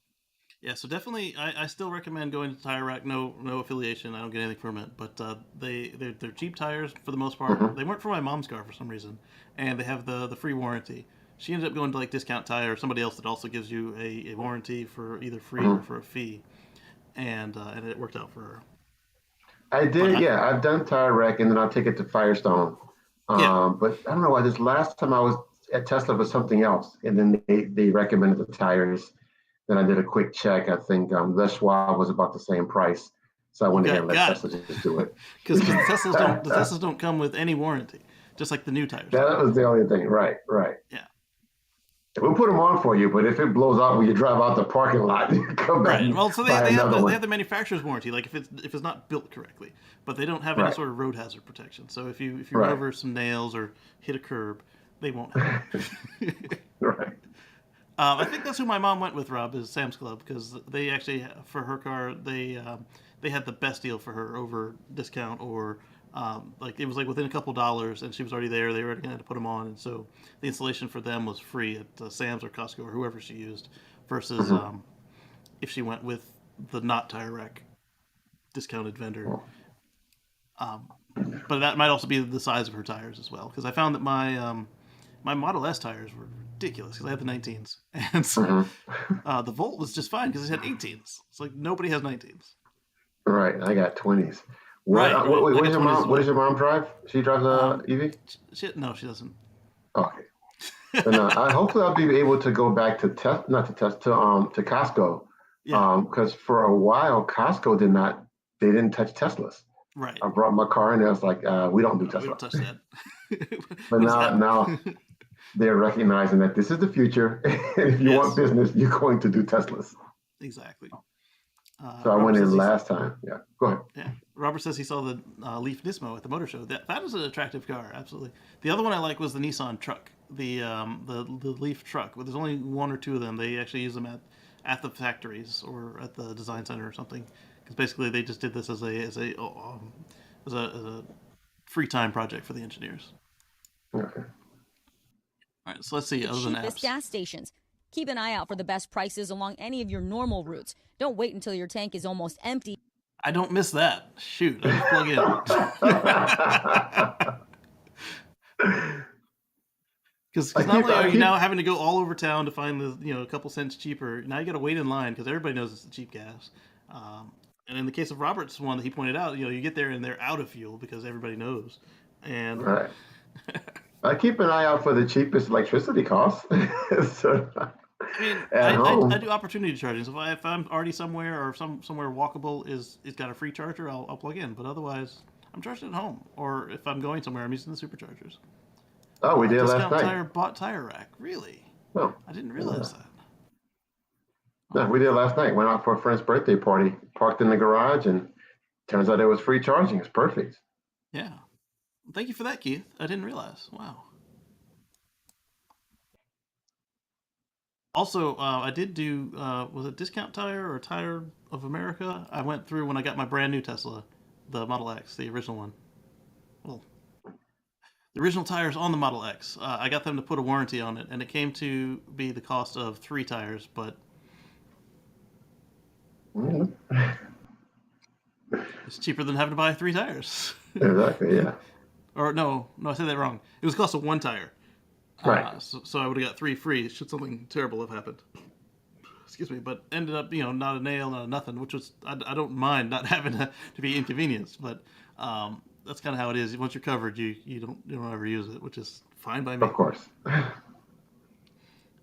Yeah, so definitely, I still recommend going to Tire Rack. No affiliation. I don't get anything from it, but they're cheap tires for the most part. Mm-hmm. They weren't for my mom's car for some reason, and they have the free warranty. She ended up going to like Discount Tire or somebody else that also gives you a warranty for either free or for a fee, and it worked out for her. I did, I've done Tire Rack, and then I'll take it to Firestone. But I don't know why. This last time I was at Tesla was something else, and then they recommended the tires. Then I did a quick check. I think the Schwab was about the same price, so I went ahead and let Tesla just do it. Because the Teslas don't come with any warranty, just like the new tires. That was the only thing, right? Yeah. We'll put them on for you, but if it blows out when you drive out the parking lot, you come back. Right. Well, so they have the manufacturer's warranty, like if it's not built correctly, but they don't have any sort of road hazard protection. So if you run over some nails or hit a curb, they won't have it. Right. I think that's who my mom went with, Rob, is Sam's Club, because they actually, for her car, they had the best deal for her over discount, or like it was like within a couple dollars, and she was already there. They were already going to put them on, and so the installation for them was free at Sam's or Costco or whoever she used, versus if she went with the not Tire Rack discounted vendor. But that might also be the size of her tires as well, because I found that my Model S tires were ridiculous because I had the 19s, and so the Volt was just fine because it had 18s. It's like nobody has 19s. Right, I got 20s. What does your mom? What does your mom drive? She drives a EV? No, she doesn't. Okay. Then, hopefully I'll be able to go back to Costco. Because for a while Costco didn't touch Teslas. Right. I brought my car in and I was like, we don't do Tesla. We don't touch that. But now they're recognizing that this is the future. And if you want business, you're going to do Teslas. Exactly. So I went in last time. Yeah, go ahead. Yeah, Robert says he saw the Leaf Nismo at the motor show. That is an attractive car, absolutely. The other one I like was the Nissan truck, the Leaf truck. But there's only one or two of them. They actually use them at the factories or at the design center or something. Because basically they just did this as a free time project for the engineers. Okay. All right, so let's see. Other than cheapest apps. gas stations. Keep an eye out for the best prices along any of your normal routes. Don't wait until your tank is almost empty. I don't miss that. Shoot, I just plug in. Because not only are you now having to go all over town to find a couple cents cheaper, now you got to wait in line because everybody knows it's the cheap gas. And in the case of Robert's one that he pointed out, you get there and they're out of fuel because everybody knows. And right. I keep an eye out for the cheapest electricity costs. So, I do opportunity charging. So if I'm already somewhere or somewhere walkable is got a free charger, I'll plug in. But otherwise, I'm charging at home. Or if I'm going somewhere, I'm using the superchargers. Oh, we did last Discount night. Tire bought Tire Rack. Really? Oh, I didn't realize that. no, we did last night. Went out for a friend's birthday party. Parked in the garage, and turns out it was free charging. It's perfect. Yeah. Thank you for that, Keith. I didn't realize. Wow. Also, I did do, was it Discount Tire or Tire of America? I went through when I got my brand new Tesla, the Model X, the original one. Well, the original tires on the Model X. I got them to put a warranty on it, and it came to be the cost of 3 tires, but it's cheaper than having to buy 3 tires. Exactly, yeah. Or no, I said that wrong. It was the cost of 1 tire. Right. So I would have got 3 free should something terrible have happened. Excuse me, but ended up, not a nail, not a nothing, which was, I don't mind not having to be inconvenienced, but that's kind of how it is. Once you're covered, you don't ever use it, which is fine by me. Of course. All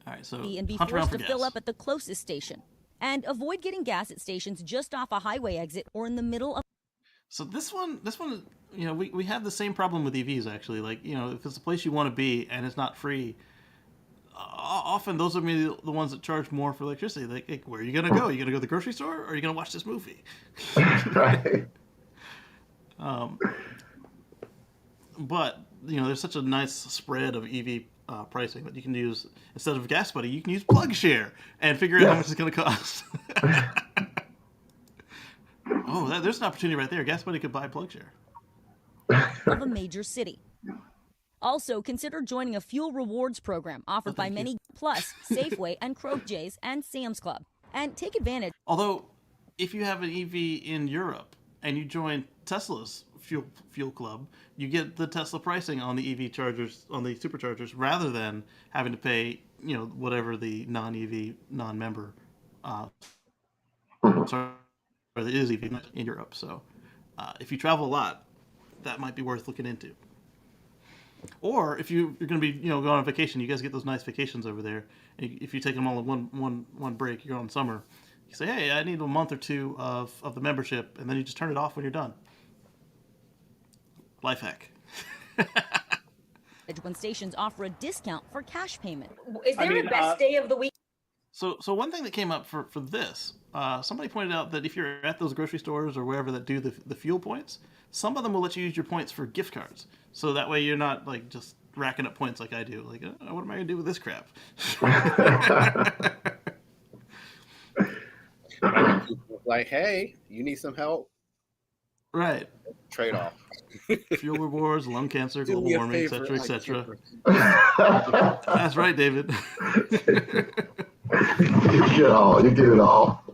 right, so And be hunt around forced for to gas. fill up at the closest station. And avoid getting gas at stations just off a highway exit or in the middle of. So this one, we have the same problem with EVs actually. Like, if it's a place you want to be and it's not free, often those are maybe the ones that charge more for electricity. Like, where are you gonna go? Are you gonna go to the grocery store, or are you gonna watch this movie? Right. But there's such a nice spread of EV pricing that you can use. Instead of Gas Buddy, you can use PlugShare and figure out how much it's going to cost. Oh, there's an opportunity right there. Gas Buddy could buy PlugShare. of a major city. Also, consider joining a fuel rewards program offered by many Plus, Safeway, and Kroger J's and Sam's Club. And take advantage. Although, if you have an EV in Europe and you join Tesla's fuel club, you get the Tesla pricing on the EV chargers, on the superchargers, rather than having to pay, whatever the non-EV, non-member, sorry, or it is EV in Europe. So, if you travel a lot, that might be worth looking into. Or if you're going to be, going on vacation, you guys get those nice vacations over there. If you take them all in one break, you're on summer. You say, hey, I need a month or 2 of the membership, and then you just turn it off when you're done. Life hack. when stations offer a discount for cash payment. Is there a best day of the week? So one thing that came up for this, somebody pointed out that if you're at those grocery stores or wherever that do the fuel points, some of them will let you use your points for gift cards. So that way you're not like just racking up points like I do. Like, what am I going to do with this crap? Like, hey, you need some help? Right. Trade off. Fuel rewards, lung cancer, global warming, etc., etc. Like, That's right, David. You get it all.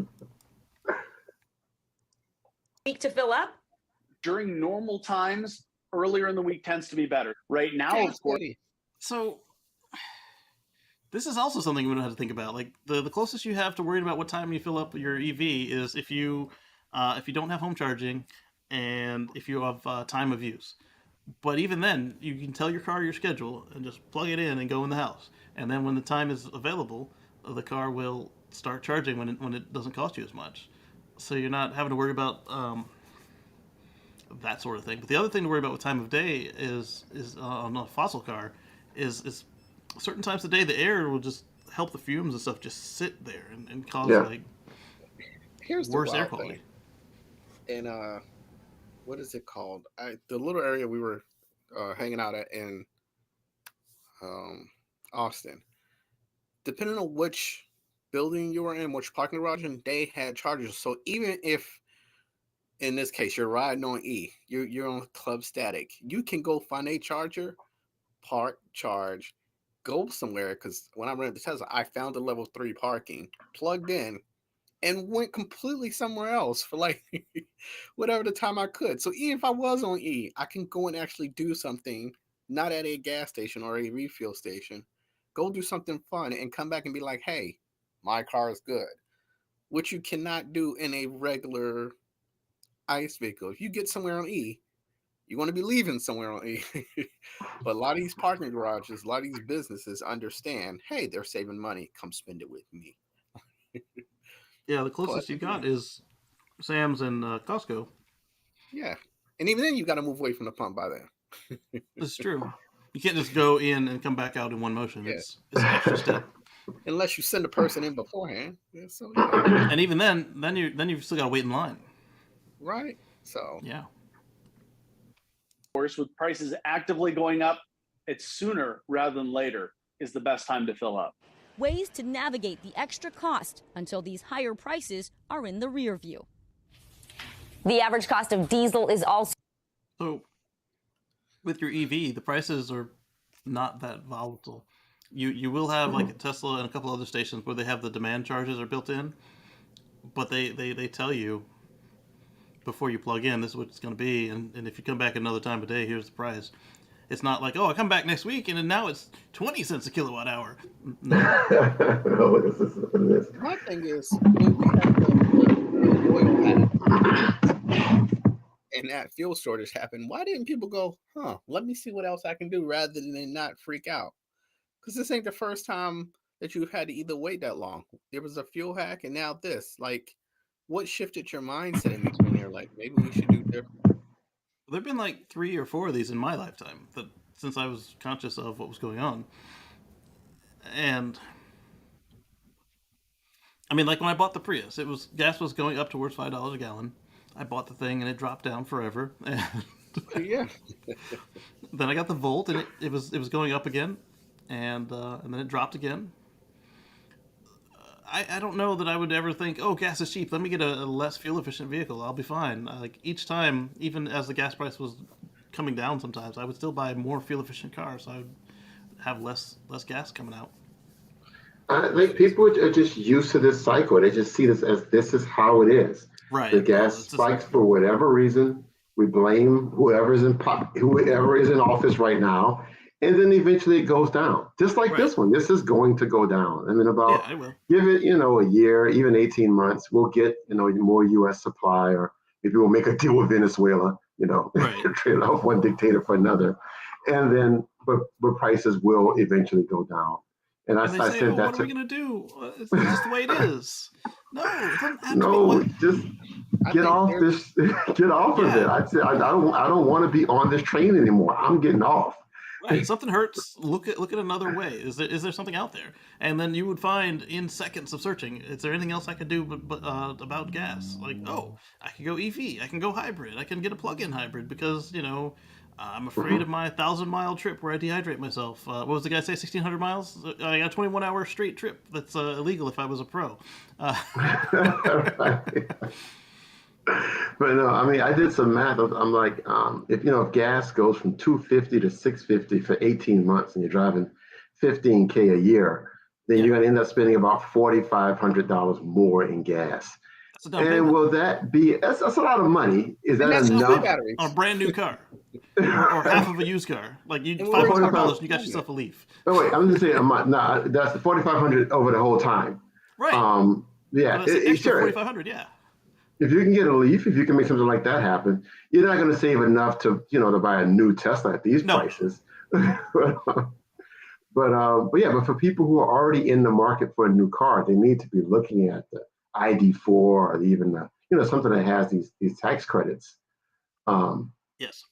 Week to fill up? During normal times, earlier in the week tends to be better. Right now, of course. So this is also something we don't have to think about. Like the closest you have to worrying about what time you fill up your EV is if you don't have home charging and if you have time of use. But even then, you can tell your car your schedule and just plug it in and go in the house. And then when the time is available, the car will start charging when it doesn't cost you as much. So you're not having to worry about that sort of thing. But the other thing to worry about with time of day is on a fossil car is certain times of the day the air will just help the fumes and stuff just sit there and cause Here's worse the air quality. Thing. And what is it called? The little area we were hanging out at in Austin. Depending on which building you were in, which parking garage, and they had chargers. So even if, in this case, you're riding on E, you're on Club Static, you can go find a charger, park, charge, go somewhere. Because when I rented the Tesla, I found the level 3 parking, plugged in, and went completely somewhere else for like whatever the time I could. So even if I was on E, I can go and actually do something, not at a gas station or a refuel station. Go do something fun and come back and be like, hey, my car is good. Which you cannot do in a regular ICE vehicle. If you get somewhere on E, you want to be leaving somewhere on E. But a lot of these parking garages, a lot of these businesses understand, hey, they're saving money. Come spend it with me. Yeah, the closest you got is Sam's and Costco. Yeah. And even then, you got to move away from the pump by then. It's true. You can't just go in and come back out in one motion. Yeah. It's an extra step. Unless you send a person in beforehand. Yeah, so, And even then you've still got to wait in line. Right. So yeah. Of course, with prices actively going up, it's sooner rather than later is the best time to fill up. Ways to navigate the extra cost until these higher prices are in the rear view. The average cost of diesel is also... So, with your EV, the prices are not that volatile. You will have like a Tesla and a couple other stations where they have the demand charges are built in, but they tell you before you plug in, this is what it's going to be, and if you come back another time of day, here's the price. It's not like, oh, I come back next week and now it's 20 cents a kilowatt hour. No. My thing is, when we had the oil and that fuel shortage happened, why didn't people go, let me see what else I can do rather than not freak out? Because this ain't the first time that you've had to either wait that long. There was a fuel hack and now this. Like, what shifted your mindset in between there? Like, maybe we should do different. There have been like 3 or 4 of these in my lifetime since I was conscious of what was going on. And I mean, like when I bought the Prius, gas was going up towards $5 a gallon. I bought the thing and it dropped down forever. And yeah. Then I got the Volt and it was going up again, and then it dropped again. I don't know that I would ever think, oh, gas is cheap, let me get a less fuel efficient vehicle, I'll be fine. Like each time, even as the gas price was coming down sometimes, I would still buy more fuel efficient cars, so I would have less gas coming out. I think people are just used to this cycle. They just see this is how it is. Right. The gas spikes for whatever reason. We blame whoever is in office right now, and then eventually it goes down. Just like this one. This is going to go down. And then give it, a year, even 18 months, we'll get, more U.S. supply, or maybe we'll make a deal with Venezuela, trade off one dictator for another. And then, but prices will eventually go down. And I said that. What are we going to do? It's just the way it is. No, it doesn't have no, to be. Just get off this. Get off of it. I said I don't want to be on this train anymore. I'm getting off. Right. Something hurts. Look at another way. Is there something out there? And then you would find in seconds of searching, is there anything else I could do about gas? Like, oh, I can go EV. I can go hybrid. I can get a plug-in hybrid because I'm afraid of my 1,000-mile trip where I dehydrate myself. What was the guy say? 1,600 miles? I got a 21-hour straight trip. That's illegal if I was a pro. But no, I mean, I did some math. I'm like, if gas goes from $2.50 to $6.50 for 18 months, and you're driving $15K a year, then you're going to end up spending about $4,500 more in gas. And will that be? That's a lot of money. Is that enough on a brand new car, or half of a used car? Like $500, you got yourself a Leaf. Oh wait, I'm just saying a month. No, that's the $4,500 over the whole time. Right. Yeah. Sure. $4,500. Yeah. If you can get a Leaf, if you can make something like that happen, you're not going to save enough to buy a new Tesla at these prices. But for people who are already in the market for a new car, they need to be looking at the ID4 or even something that has these tax credits. Yes,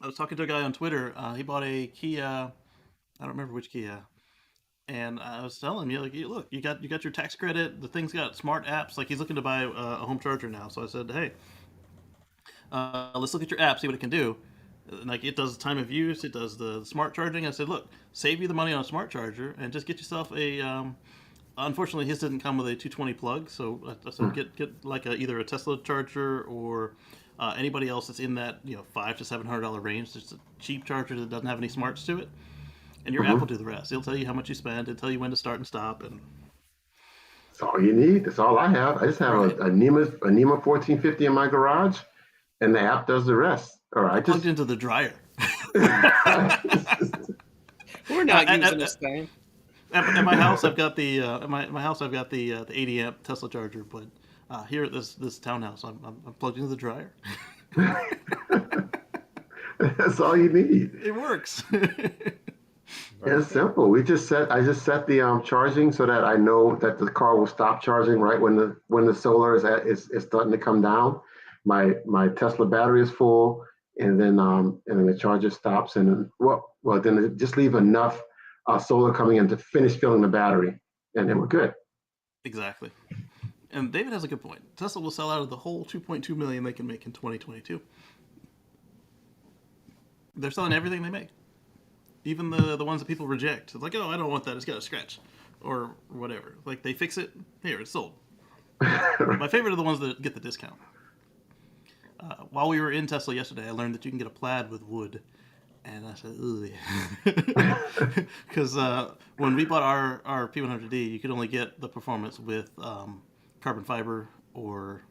I was talking to a guy on Twitter. He bought a Kia. I don't remember which Kia. And I was telling him, look, you got your tax credit. The thing's got smart apps. Like he's looking to buy a home charger now. So I said, hey, let's look at your app, see what it can do. Like it does time of use, it does the smart charging. I said, look, save you the money on a smart charger and just get yourself a. Unfortunately, his didn't come with a 220 plug, so I said get like either a Tesla charger or anybody else that's in that $500 to $700 range. There's a cheap charger that doesn't have any smarts to it. And your app will do the rest. It'll tell you how much you spend. It'll tell you when to start and stop. And that's all you need. That's all I have. I just have a NEMA 1450 in my garage, and the app does the rest. Or I plugged into the dryer. We're not using this thing. At my house, I've got the 80 amp Tesla charger, but here at this townhouse, I'm plugged into the dryer. That's all you need. It works. It's simple. I just set the charging so that I know that the car will stop charging right when the solar is starting to come down. My Tesla battery is full, and then the charger stops, and then, then just leave enough solar coming in to finish filling the battery, and then we're good. Exactly. And David has a good point. Tesla will sell out of the whole 2.2 million they can make in 2022. They're selling everything they make, even the ones that people reject. It's like, oh, I don't want that. It's got a scratch, or whatever. Like they fix it. Here, it's sold. My favorite are the ones that get the discount. While we were in Tesla yesterday, I learned that you can get a plaid with wood. And I said, ugh. Because when we bought our P100D, you could only get the performance with carbon fiber or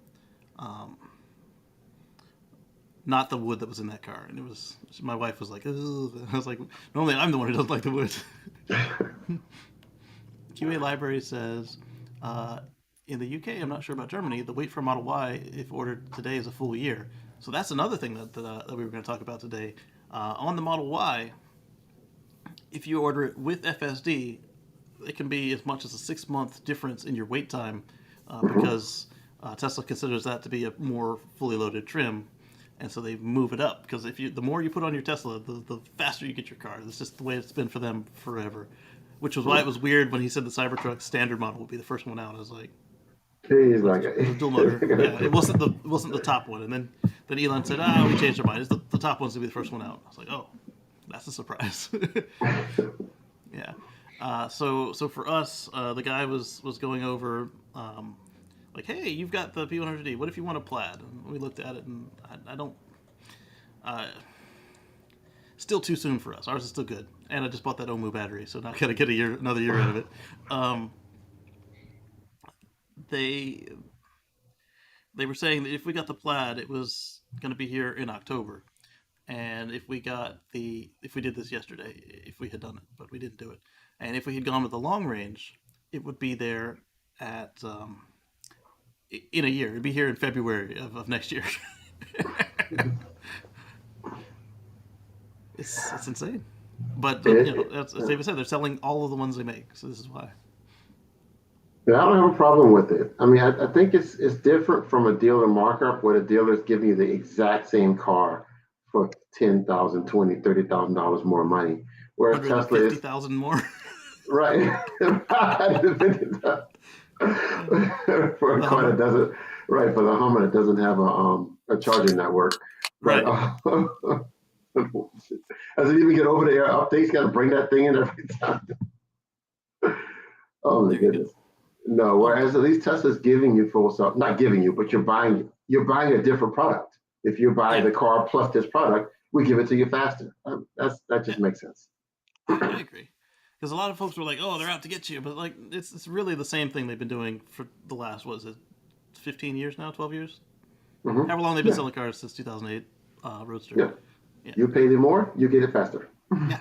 not the wood that was in that car. And it was, my wife was like, ugh. I was like, normally I'm the one who doesn't like the wood. QA Library says, in the UK, I'm not sure about Germany, the wait for Model Y, if ordered today, is a full year. So that's another thing that we were going to talk about today. On the Model Y, if you order it with FSD, it can be as much as a 6-month difference in your wait time because Tesla considers that to be a more fully loaded trim, and so they move it up. Because the more you put on your Tesla, the faster you get your car. That's just the way it's been for them forever. Which was why it was weird when he said the Cybertruck standard model would be the first one out. I was like, he's like, the dual motor. Yeah, it wasn't the top one. And then Elon said, we changed our mind. It's the top one's to be the first one out. I was like, oh, that's a surprise. Yeah. So for us, the guy was going over, like, hey, you've got the P100D. What if you want a plaid? And we looked at it, and I don't. Still too soon for us. Ours is still good, and I just bought that Omu battery, so not gonna get another year out of it. They were saying that if we got the plaid, it was going to be here in October, and if we did this yesterday, if we had done it, but we didn't do it, and if we had gone with the long range, it would be there at in a year. It'd be here in February of next year. It's insane, but as David said, they're selling all of the ones they make, so this is why. Yeah, I don't have a problem with it. I mean, I think it's different from a dealer markup where the dealer is giving you the exact same car for $10,000, $20,000, $30,000 more money, whereas Tesla is $150,000 more. Right. For a car that doesn't, right, for the Hummer that doesn't have a charging network. But, right. Does it even get over the air updates? Got to bring that thing in every time. Oh my goodness. No, whereas at least Tesla's giving you full self, not giving you, but you're buying a different product. If you buy the car plus this product, we give it to you faster. That just makes sense. I agree. Because a lot of folks were like, "Oh, they're out to get you," but like it's really the same thing they've been doing for the last 15 years now, 12 years. Mm-hmm. However long they've been selling cars since 2008 Roadster. Yeah. You pay them more, you get it faster. Yeah.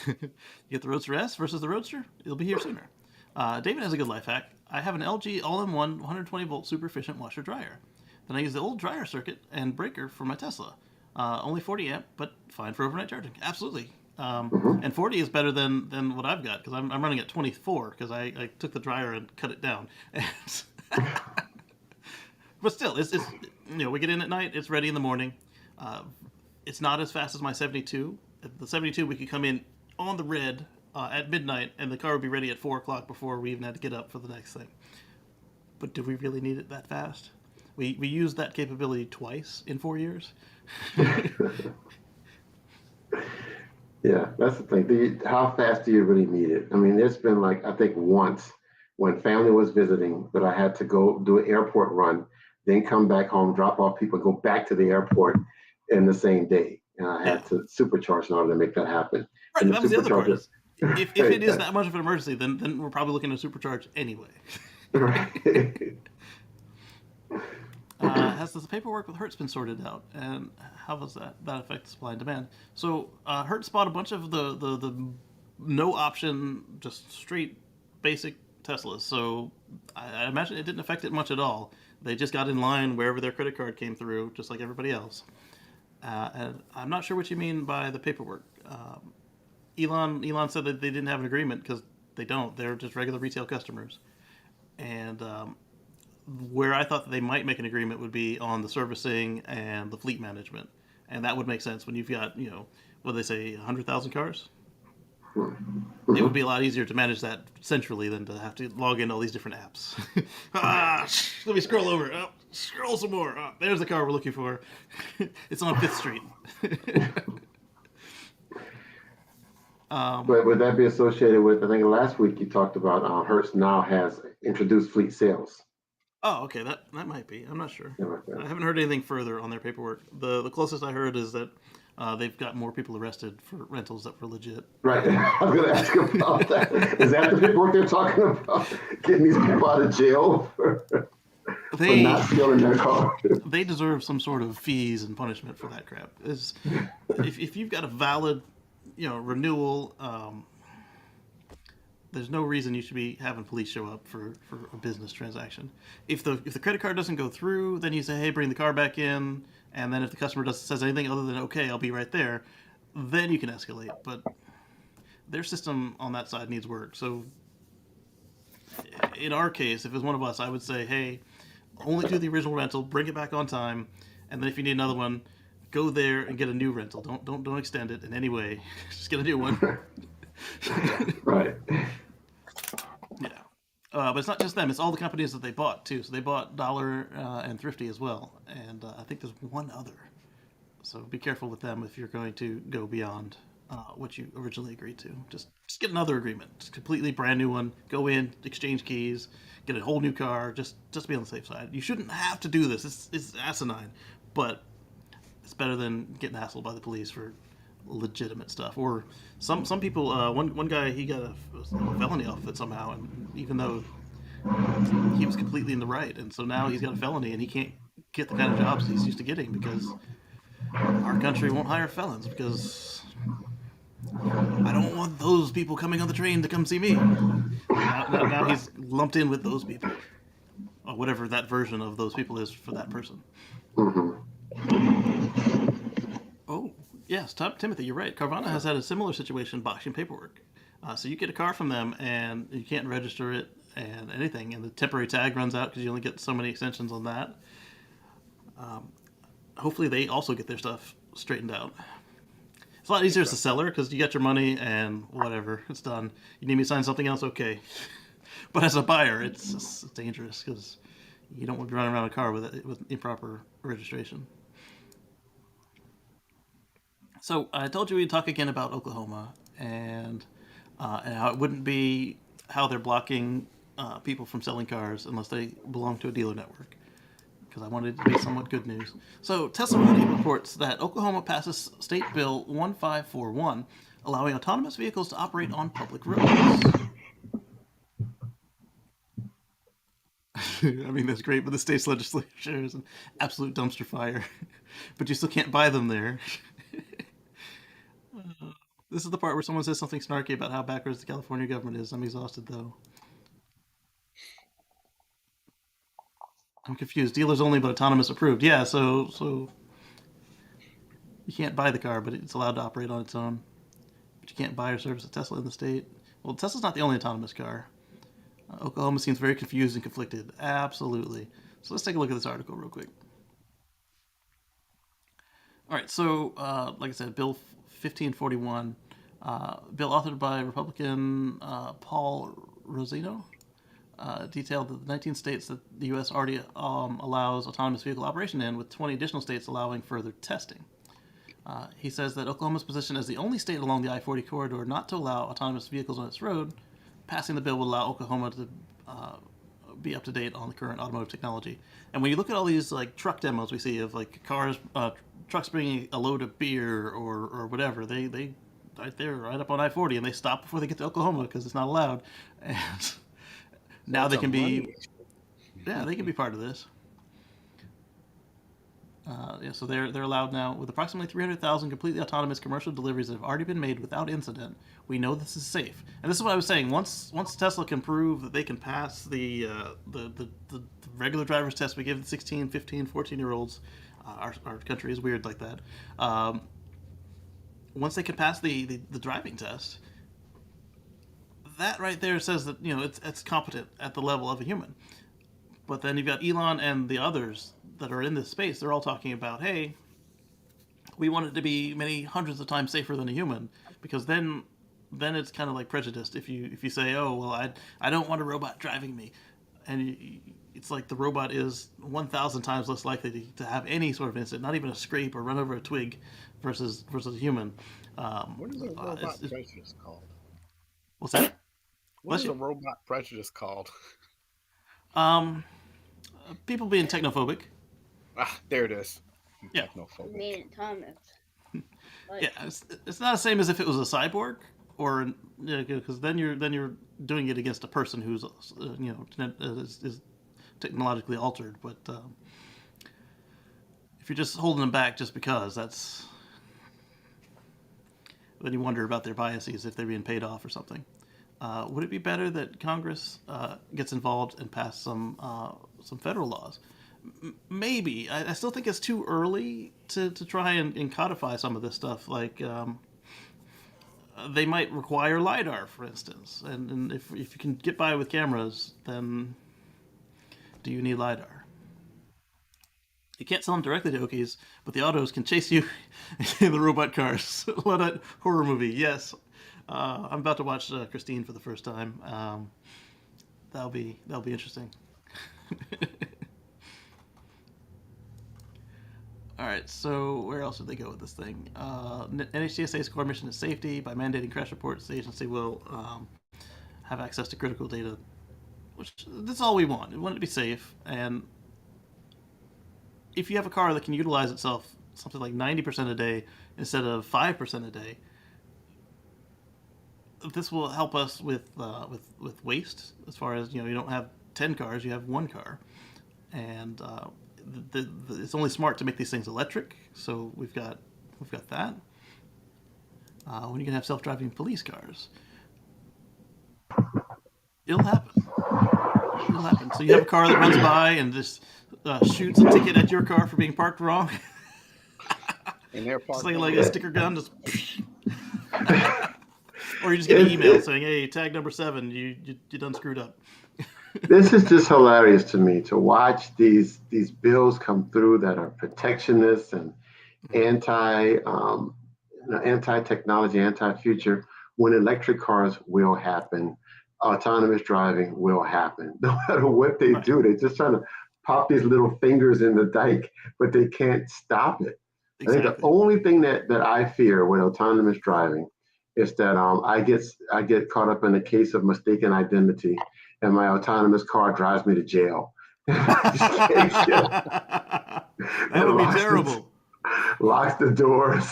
You get the Roadster S versus the Roadster. It'll be here sooner. David has a good life hack. I have an LG all-in-one 120-volt super efficient washer dryer. Then I use the old dryer circuit and breaker for my Tesla. Only 40 amp, but fine for overnight charging. Absolutely. And 40 is better than what I've got because I'm running at 24 because I took the dryer and cut it down. But still, it's we get in at night, it's ready in the morning. It's not as fast as my 72. The 72 we could come in on the red at midnight and the car would be ready at 4 o'clock before we even had to get up for the next thing. But do we really need it that fast? We used that capability twice in 4 years. Yeah, that's the thing. How fast do you really need it? I mean, there's been I think once when family was visiting that I had to go do an airport run, then come back home, drop off people, go back to the airport in the same day. And I had to supercharge in order to make that happen. Right, and that was the other part. If it is that much of an emergency, then we're probably looking to supercharge anyway. Right. Has the paperwork with Hertz been sorted out, and how does that affect supply and demand? So Hertz bought a bunch of the no option, just straight basic Teslas. So I imagine it didn't affect it much at all. They just got in line wherever their credit card came through, just like everybody else. And I'm not sure what you mean by the paperwork. Elon said that they didn't have an agreement because they don't. They're just regular retail customers. And where I thought that they might make an agreement would be on the servicing and the fleet management. And that would make sense when you've got, what do they say, 100,000 cars? It would be a lot easier to manage that centrally than to have to log into all these different apps. Let me scroll over. Oh, scroll some more. Oh, there's the car we're looking for. It's on 5th Street. But would that be associated with, I think last week you talked about Hertz now has introduced fleet sales. Oh, okay, that might be. I'm not sure. Yeah, I haven't heard anything further on their paperwork. The closest I heard is that they've got more people arrested for rentals that were legit. Right. I was going to ask about that. Is that the paperwork they're talking about? Getting these people out of jail for not stealing their car? They deserve some sort of fees and punishment for that crap. If you've got a valid, renewal, there's no reason you should be having police show up for a business transaction. If the credit card doesn't go through, then you say, hey, bring the car back in. And then if the customer says anything other than, okay, I'll be right there, then you can escalate. But their system on that side needs work. So in our case, if it was one of us, I would say, hey, only do the original rental, bring it back on time. And then if you need another one, go there and get a new rental. Don't extend it in any way. Just get a new one. Right. Yeah. But it's not just them. It's all the companies that they bought, too. So they bought Dollar and Thrifty as well. And I think there's one other. So be careful with them if you're going to go beyond what you originally agreed to. Just get another agreement. Just completely brand new one. Go in, exchange keys, get a whole new car. Just be on the safe side. You shouldn't have to do this. It's asinine. But it's better than getting hassled by the police for legitimate stuff. Or some people, one guy, he got a felony off of it somehow, and even though he was completely in the right, and so now he's got a felony and he can't get the kind of jobs he's used to getting because our country won't hire felons, because I don't want those people coming on the train to come see me. Now he's lumped in with those people, or whatever that version of those people is for that person. Oh, yes, Timothy, you're right. Carvana has had a similar situation boxing paperwork. So you get a car from them and you can't register it and anything, and the temporary tag runs out because you only get so many extensions on that. Hopefully they also get their stuff straightened out. It's a lot easier as a seller because you got your money and whatever, it's done. You need me to sign something else? Okay. But as a buyer, it's dangerous because you don't want to be running around a car with improper registration. So I told you we'd talk again about Oklahoma and how it wouldn't be how they're blocking people from selling cars unless they belong to a dealer network, because I wanted it to be somewhat good news. So Tesla reports that Oklahoma passes State Bill 1541, allowing autonomous vehicles to operate on public roads. I mean, that's great, but the state's legislature is an absolute dumpster fire. But you still can't buy them there. This is the part where someone says something snarky about how backwards the California government is. I'm exhausted, though. I'm confused. Dealers only, but autonomous approved. Yeah, so you can't buy the car, but it's allowed to operate on its own. But you can't buy or service a Tesla in the state. Well, Tesla's not the only autonomous car. Oklahoma seems very confused and conflicted. Absolutely. So let's take a look at this article real quick. All right, so like I said, Bill 1541, bill authored by Republican Paul Rosino, detailed that the 19 states that the U.S. already allows autonomous vehicle operation in, with 20 additional states allowing further testing. He says that Oklahoma's position as the only state along the I-40 corridor not to allow autonomous vehicles on its road, passing the bill would allow Oklahoma to be up to date on the current automotive technology. And when you look at all these like truck demos we see of like cars, trucks bringing a load of beer or whatever, they right there, right up on I-40, and they stop before they get to Oklahoma because it's not allowed. And now they can be, they can be part of this. So they're allowed now. With approximately 300,000 completely autonomous commercial deliveries that have already been made without incident, we know this is safe. And this is what I was saying. Once Tesla can prove that they can pass the regular driver's test we give the 16, 15, 14-year-olds, our country is weird like that. Once they can pass the driving test, that right there says that it's competent at the level of a human. But then you've got Elon and the others that are in this space. They're all talking about, hey, we want it to be many hundreds of times safer than a human, because then it's kind of like prejudiced if you say, oh well, I don't want a robot driving me, and it's like the robot is 1,000 times less likely to have any sort of incident, not even a scrape or run over a twig, versus a human. What is a robot prejudice called? What's that? What is a robot prejudice called? People being technophobic. Ah, there it is. Yeah. Technophobic. Made it Thomas. Yeah, it's not the same as if it was a cyborg, or because then you're doing it against a person who's is technologically altered. But if you're just holding them back just because, then you wonder about their biases, if they're being paid off or something. Would it be better that Congress gets involved and pass some federal laws? Maybe. I still think it's too early to try and codify some of this stuff. Like they might require LiDAR, for instance. And if you can get by with cameras, then do you need LiDAR? You can't sell them directly to Okies, but the autos can chase you in the robot cars. What a horror movie. Yes. I'm about to watch Christine for the first time. That'll be interesting. All right, so where else did they go with this thing? NHTSA's core mission is safety. By mandating crash reports, the agency will have access to critical data, which that's all we want. We want it to be safe, and if you have a car that can utilize itself something like 90% a day instead of 5% a day, this will help us with waste. As far as you don't have 10 cars, you have one car, and it's only smart to make these things electric. So we've got that. When you can have self-driving police cars, it'll happen. So you have a car that runs by and just shoots a ticket at your car for being parked wrong. And they're parked. It's like a sticker gun, just. Or you just get an email saying, "Hey, tag number 7, you done screwed up." This is just hilarious to me to watch these bills come through that are protectionist and anti-technology, anti-future, when electric cars will happen, autonomous driving will happen. No matter what they do, they're just trying to pop these little fingers in the dike, but they can't stop it. Exactly. I think the only thing that I fear with autonomous driving is that I get caught up in a case of mistaken identity, and my autonomous car drives me to jail. That would be terrible. Locks the doors.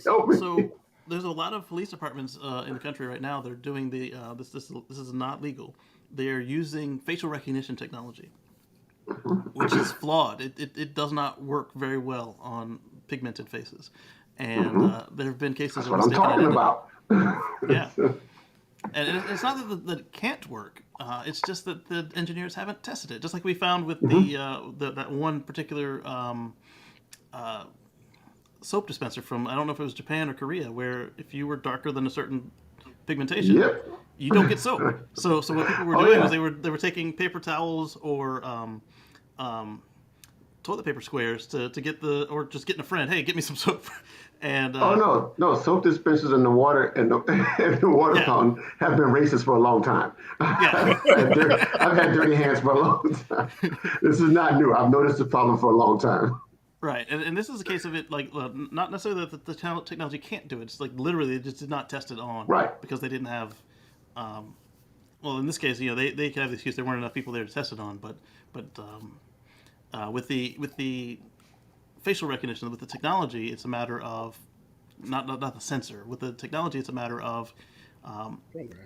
So there's a lot of police departments in the country right now. They're doing this is not legal. They're using facial recognition technology, which is flawed. It does not work very well on pigmented faces. And there have been cases. That's what I'm talking about. Yeah, and it's not that it can't work. It's just that the engineers haven't tested it. Just like we found with that one particular soap dispenser from, I don't know if it was Japan or Korea, where if you were darker than a certain pigmentation, you don't get soap. So what people were doing was they were taking paper towels or toilet paper squares to get or just getting a friend, hey, get me some soap. And no, soap dispensers in the water and the water fountain have been racist for a long time. Yeah. I've had dirty hands for a long time. This is not new. I've noticed the problem for a long time. Right, and this is a case of it, like, not necessarily that the technology can't do it. It's like literally they just did not test it on, because they didn't have. Well, in this case, they can have the excuse there weren't enough people there to test it on, but with the facial recognition, with the technology, it's a matter of not the sensor. With the technology, it's a matter of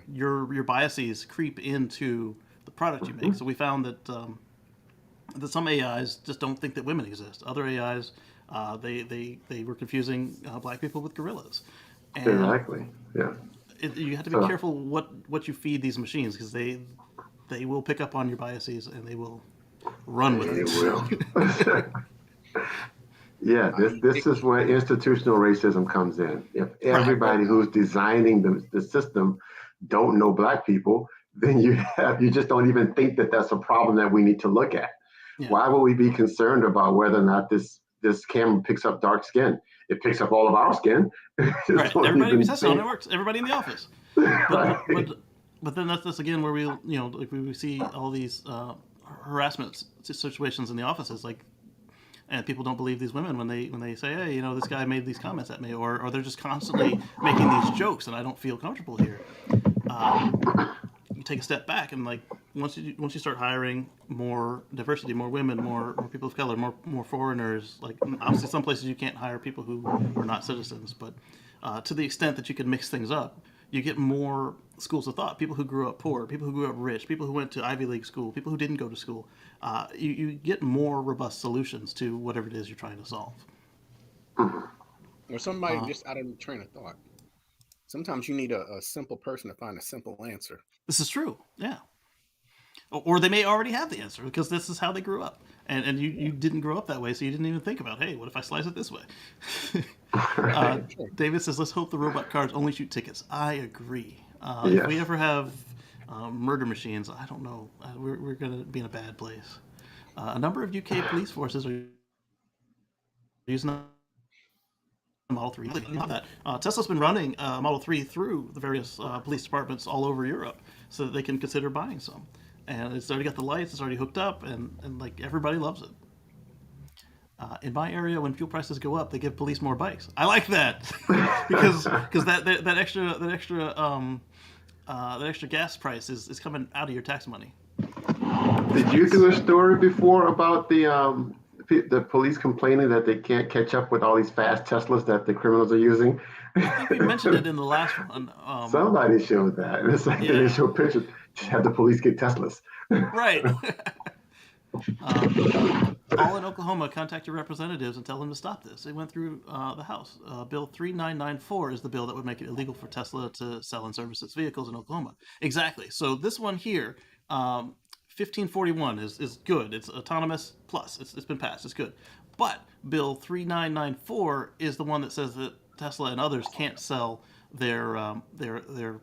your biases creep into the product you make. So we found that some AIs just don't think that women exist. Other AIs, they were confusing black people with gorillas. And exactly. Yeah. You have to be careful what you feed these machines, because they will pick up on your biases and they will run with it. They will. Yeah, this is where institutional racism comes in. If everybody who's designing the system don't know black people, then you just don't even think that that's a problem that we need to look at. Yeah. Why would we be concerned about whether or not this this camera picks up dark skin. It picks up all of our skin. Right. Everybody we tested on, it works. Everybody in the office. Right. But then that's again where we see all these harassment situations in the offices, and people don't believe these women when they say, hey, this guy made these comments at me, or they're just constantly making these jokes, and I don't feel comfortable here. You take a step back, and once you start hiring more diversity, more women, more people of color, more foreigners, obviously some places you can't hire people who are not citizens, but to the extent that you can mix things up, you get more schools of thought. People who grew up poor, people who grew up rich, people who went to Ivy League school, people who didn't go to school. You get more robust solutions to whatever it is you're trying to solve. Or somebody just out of the train of thought. Sometimes you need a simple person to find a simple answer. This is true, yeah. Or they may already have the answer because this is how they grew up. And you didn't grow up that way, so you didn't even think about, hey, what if I slice it this way? David says, let's hope the robot cars only shoot tickets. I agree. Yes. If we ever have murder machines, I don't know. We're going to be in a bad place. A number of UK police forces are using the Model 3. Tesla's been running Model 3 through the various police departments all over Europe so that they can consider buying some. And it's already got the lights, it's already hooked up, and everybody loves it. In my area, when fuel prices go up, they give police more bikes. I like that because that extra gas price is coming out of your tax money. Did you do a story before about the police complaining that they can't catch up with all these fast Teslas that the criminals are using? I think we mentioned it in the last one. Somebody showed that. And it's they show pictures. Just have the police get Teslas. Right. All in Oklahoma, contact your representatives and tell them to stop this. It went through the House. Bill 3994 is the bill that would make it illegal for Tesla to sell and service its vehicles in Oklahoma. Exactly. So this one here, 1541 is good. It's autonomous plus. It's been passed. It's good. But Bill 3994 is the one that says that Tesla and others can't sell their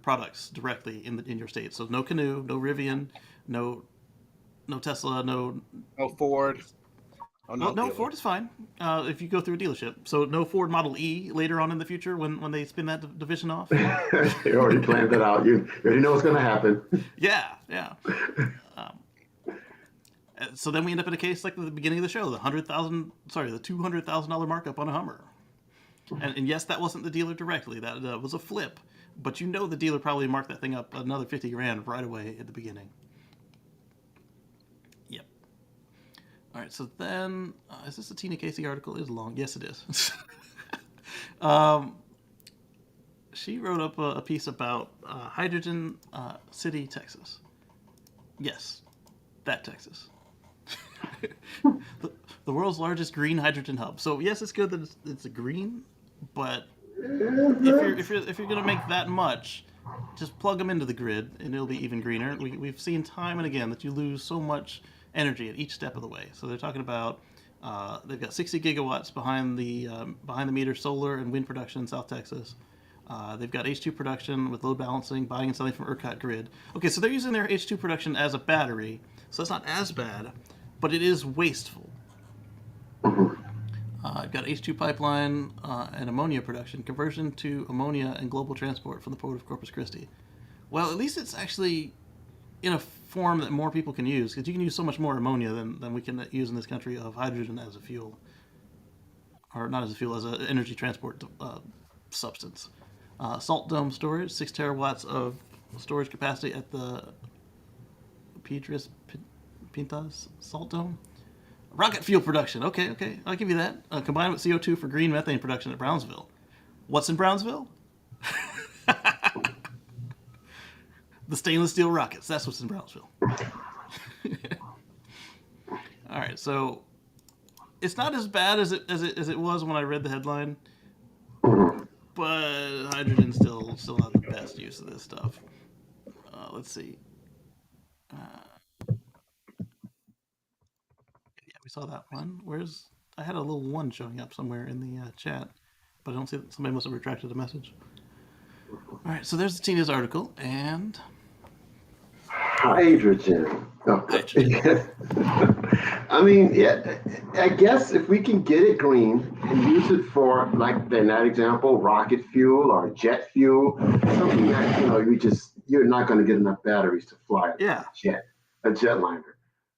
products directly in your state. So no Canoo, no Rivian, no Tesla, no Ford. Oh, no, Ford is fine if you go through a dealership. So no Ford Model E later on in the future when they spin that division off. You already planned it out. You already know what's going to happen. Yeah. So then we end up in a case like the beginning of the show, the $200,000 markup on a Hummer. And yes, that wasn't the dealer directly. That was a flip. But the dealer probably marked that thing up another $50,000 right away at the beginning. Yep. All right. So then, is this a Tina Casey article? It is long. Yes, it is. She wrote up a piece about Hydrogen City, Texas. Yes, that Texas. The world's largest green hydrogen hub. So yes, it's good that it's a green, but if you're going to make that much, just plug them into the grid and it'll be even greener. We've seen time and again that you lose so much energy at each step of the way. So they're talking about they've got 60 gigawatts behind the meter solar and wind production in South Texas. They've got H2 production with load balancing, buying and selling from ERCOT grid. Okay, so they're using their H2 production as a battery, so that's not as bad, but it is wasteful. I've got H2 pipeline and ammonia production, conversion to ammonia and global transport from the port of Corpus Christi. Well, at least it's actually in a form that more people can use, because you can use so much more ammonia than we can use in this country of hydrogen as a fuel. Or not as a fuel, as an energy transport substance. Salt dome storage, 6 terawatts of storage capacity at the Piedras Pintas salt dome. Rocket fuel production. Okay, I'll give you that. Combined with CO2 for green methane production at Brownsville. What's in Brownsville? The stainless steel rockets. That's what's in Brownsville. All right, so it's not as bad as it was when I read the headline, but hydrogen's still not the best use of this stuff. Let's see. We saw that one. I had a little one showing up somewhere in the chat, but I don't see that. Somebody must have retracted the message. All right, so there's Tina's article, and hydrogen. Oh. Hydrogen. I mean, yeah, I guess if we can get it green and use it for, like in that example, rocket fuel or jet fuel, something that you're not going to get enough batteries to fly a jetliner.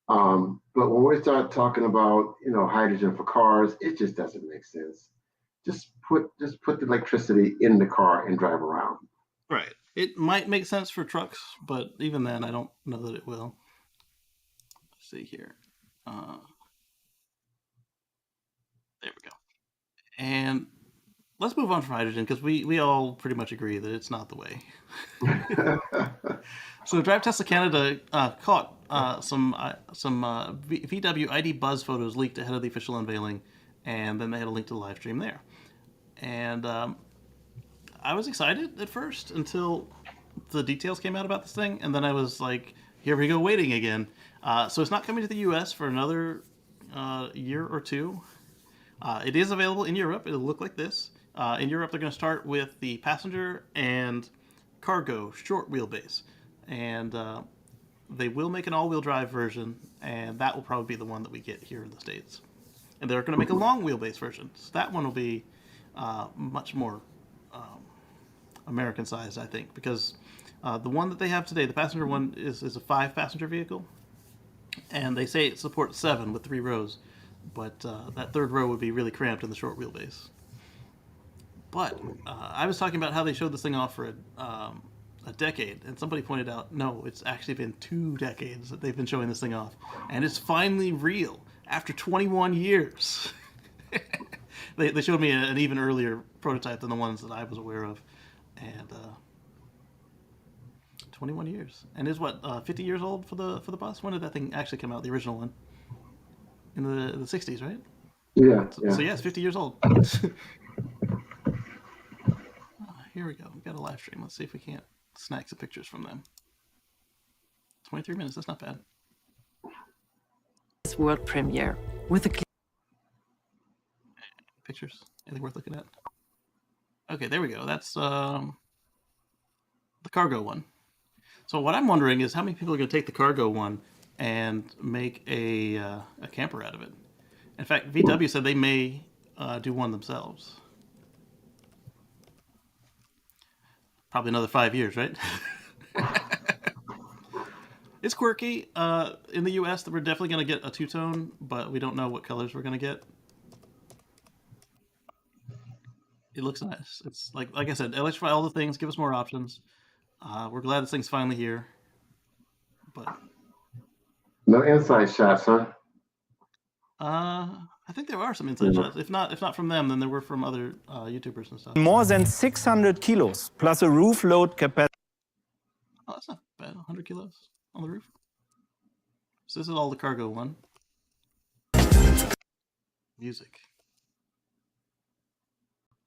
But when we start talking about hydrogen for cars, it just doesn't make sense. Just put the electricity in the car and drive around. Right. It might make sense for trucks, but even then, I don't know that it will. Let's see here. There we go. And let's move on from hydrogen because we all pretty much agree that it's not the way. So Drive Tesla Canada caught some VW ID Buzz photos leaked ahead of the official unveiling, and then they had a link to the live stream there. And I was excited at first until the details came out about this thing, and then I was like, here we go, waiting again. So it's not coming to the US for another year or two. It is available in Europe. It'll look like this. In Europe, they're going to start with the passenger and cargo short wheelbase. And they will make an all-wheel drive version, and that will probably be the one that we get here in the States. And they're going to make a long wheelbase version. So that one will be much more American-sized, I think, because the one that they have today, the passenger one, is a 5-passenger vehicle. And they say it supports 7 with 3 rows. But that third row would be really cramped in the short wheelbase. But I was talking about how they showed this thing off for a decade, and somebody pointed out, no, it's actually been 2 decades that they've been showing this thing off, and it's finally real after 21 years. They showed me an even earlier prototype than the ones that I was aware of, and 21 years. And is what 50 years old for the bus? When did that thing actually come out? The original one. In the 60s, right? Yeah. So yeah, it's 50 years old. Here we go. We've got a live stream. Let's see if we can't snag some pictures from them. 23 minutes. That's not bad. World premiere with a Pictures. Anything worth looking at? Okay, there we go. That's the cargo one. So what I'm wondering is how many people are going to take the cargo one and make a camper out of it. In fact, VW said they may do one themselves. Probably another 5 years, right? It's quirky. In the US, we're definitely going to get a 2-tone, but we don't know what colors we're going to get. It looks nice. It's like I said, electrify all the things, give us more options. We're glad this thing's finally here. But no inside shots, huh? I think there are some inside shots. If not from them, then there were from other YouTubers and stuff. More than 600 kilos, plus a roof load capacity. Oh, that's not bad. 100 kilos on the roof. So this is all the cargo one. Music.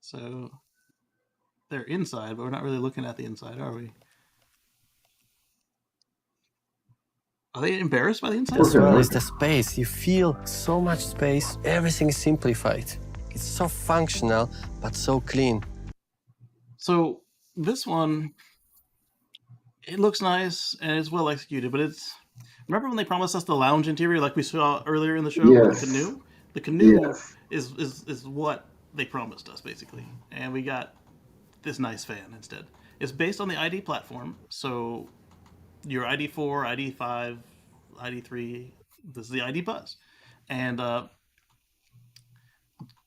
So they're inside, but we're not really looking at the inside, are we? Are they embarrassed by the inside? As well is the space. You feel so much space. Everything is simplified. It's so functional, but so clean. So this one, it looks nice and it's well executed, but it's... Remember when they promised us the lounge interior like we saw earlier in the show with the canoe? The canoe is what they promised us, basically. And we got this nice fan instead. It's based on the ID platform, so your ID4, ID5, ID3, this is the ID Buzz. And Doug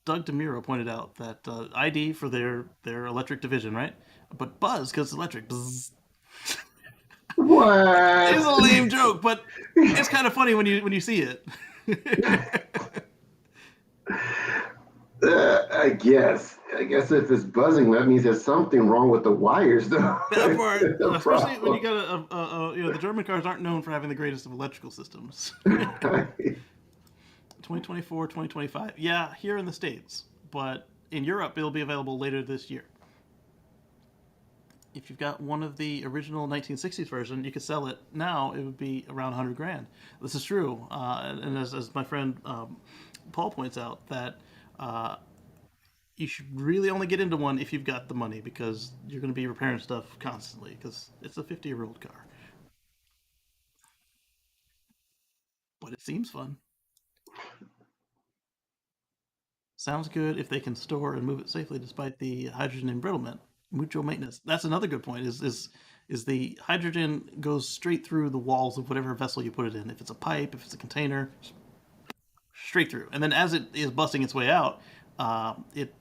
DeMuro pointed out that ID for their electric division, right? But Buzz, because it's electric. Buzz. What? It's a lame joke, but it's kind of funny when you see it. I guess if it's buzzing, that means there's something wrong with the wires, though. That part, especially when you got the German cars aren't known for having the greatest of electrical systems. 2024, 2025. Yeah, here in the States, but in Europe it'll be available later this year. If you've got one of the original 1960s version, you could sell it now. It would be around $100,000. This is true, and as my friend Paul points out, that you should really only get into one if you've got the money, because you're going to be repairing stuff constantly, because it's a 50-year-old car. But it seems fun. Sounds good if they can store and move it safely despite the hydrogen embrittlement. Mutual maintenance. That's another good point. Is the hydrogen goes straight through the walls of whatever vessel you put it in. If it's a pipe, if it's a container, straight through. And then as it is busting its way out, it,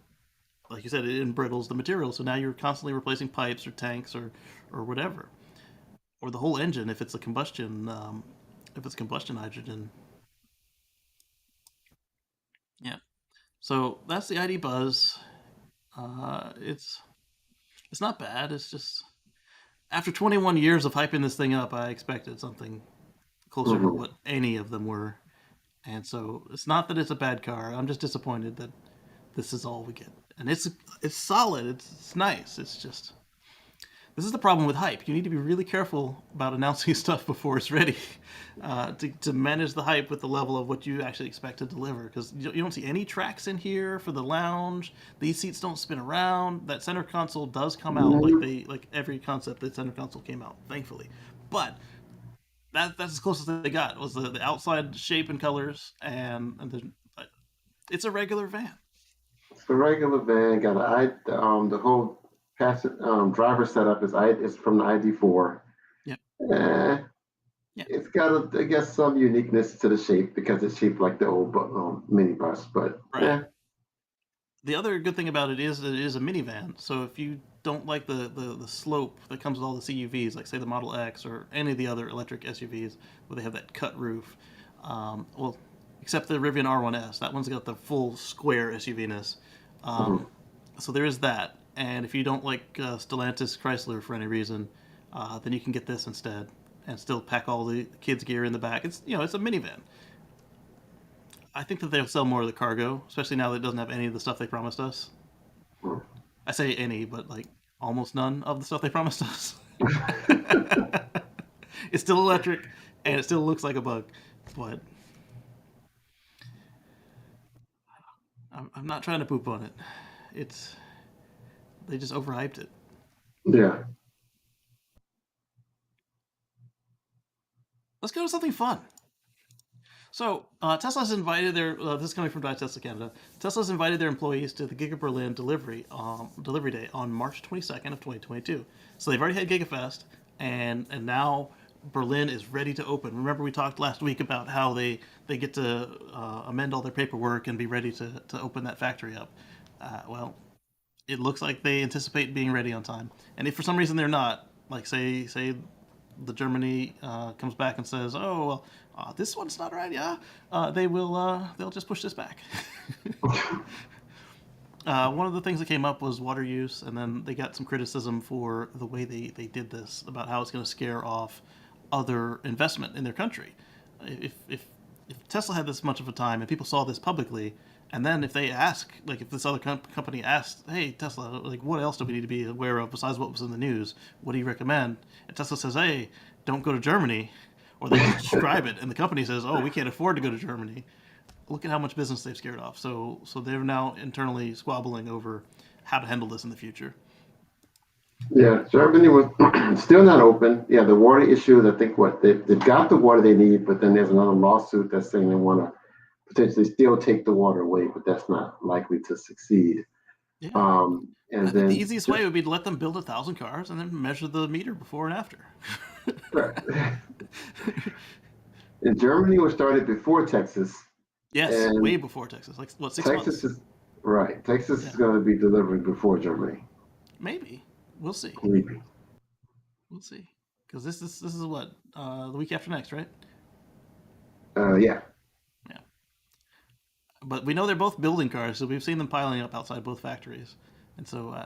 like you said, it embrittles the material. So now you're constantly replacing pipes or tanks or whatever, or the whole engine if it's a combustion hydrogen. Yeah. So that's the ID Buzz. It's not bad. It's just after 21 years of hyping this thing up, I expected something closer to what any of them were. And so it's not that it's a bad car. I'm just disappointed that this is all we get. And it's solid. It's nice. It's just, this is the problem with hype. You need to be really careful about announcing stuff before it's ready to manage the hype with the level of what you actually expect to deliver. Because you don't see any tracks in here for the lounge. These seats don't spin around. That center console does come out like every concept that center console came out, thankfully. But that's as close as they got, was the outside shape and colors, and it's a regular van. It's a regular van. Got the whole driver setup is from the ID4. Yeah. Yeah. It's got I guess some uniqueness to the shape because it's shaped like the old minibus, but right. The other good thing about it is that it is a minivan. So if you don't like the slope that comes with all the CUVs, like say the Model X or any of the other electric SUVs where they have that cut roof, well, except the Rivian R1S, that one's got the full square SUV-ness. So there is that. And if you don't like Stellantis Chrysler for any reason, then you can get this instead and still pack all the kids' gear in the back. It's it's a minivan. I think that they'll sell more of the cargo, especially now that it doesn't have any of the stuff they promised us. I say any, but like almost none of the stuff they promised us. It's still electric, and it still looks like a bug, but I'm not trying to poop on it. They just overhyped it. Yeah. Let's go to something fun. So Tesla's invited their this is coming from Tesla Canada. Tesla's invited their employees to the Giga Berlin delivery day on March 22nd of 2022. So they've already had GigaFest, and now Berlin is ready to open. Remember we talked last week about how they get to amend all their paperwork and be ready to open that factory up. Well, it looks like they anticipate being ready on time. And if for some reason they're not, like say the Germany comes back and says, "Oh, well, this one's not right," they'll just push this back. One of the things that came up was water use, and then they got some criticism for the way they did this, about how it's going to scare off other investment in their country. If Tesla had this much of a time and people saw this publicly, and then if they ask, like if this other company asked, "Hey, Tesla, like what else do we need to be aware of besides what was in the news? What do you recommend?" And Tesla says, "Hey, don't go to Germany," or they describe it, and the company says, "Oh, we can't afford to go to Germany." Look at how much business they've scared off. So they're now internally squabbling over how to handle this in the future. Yeah, Germany was still not open. Yeah, the water issues, I think they've got the water they need, but then there's another lawsuit that's saying they want to potentially still take the water away, but that's not likely to succeed. Yeah. And I think the easiest way would be to let them build 1,000 cars and then measure the meter before and after. And Germany was started before Texas. Yes, way before Texas. Like what, 6 months? Texas is going to be delivering before Germany. Maybe. We'll see. Maybe. We'll see. Because this is what, the week after next, right? Yeah. Yeah. But we know they're both building cars, so we've seen them piling up outside both factories. And so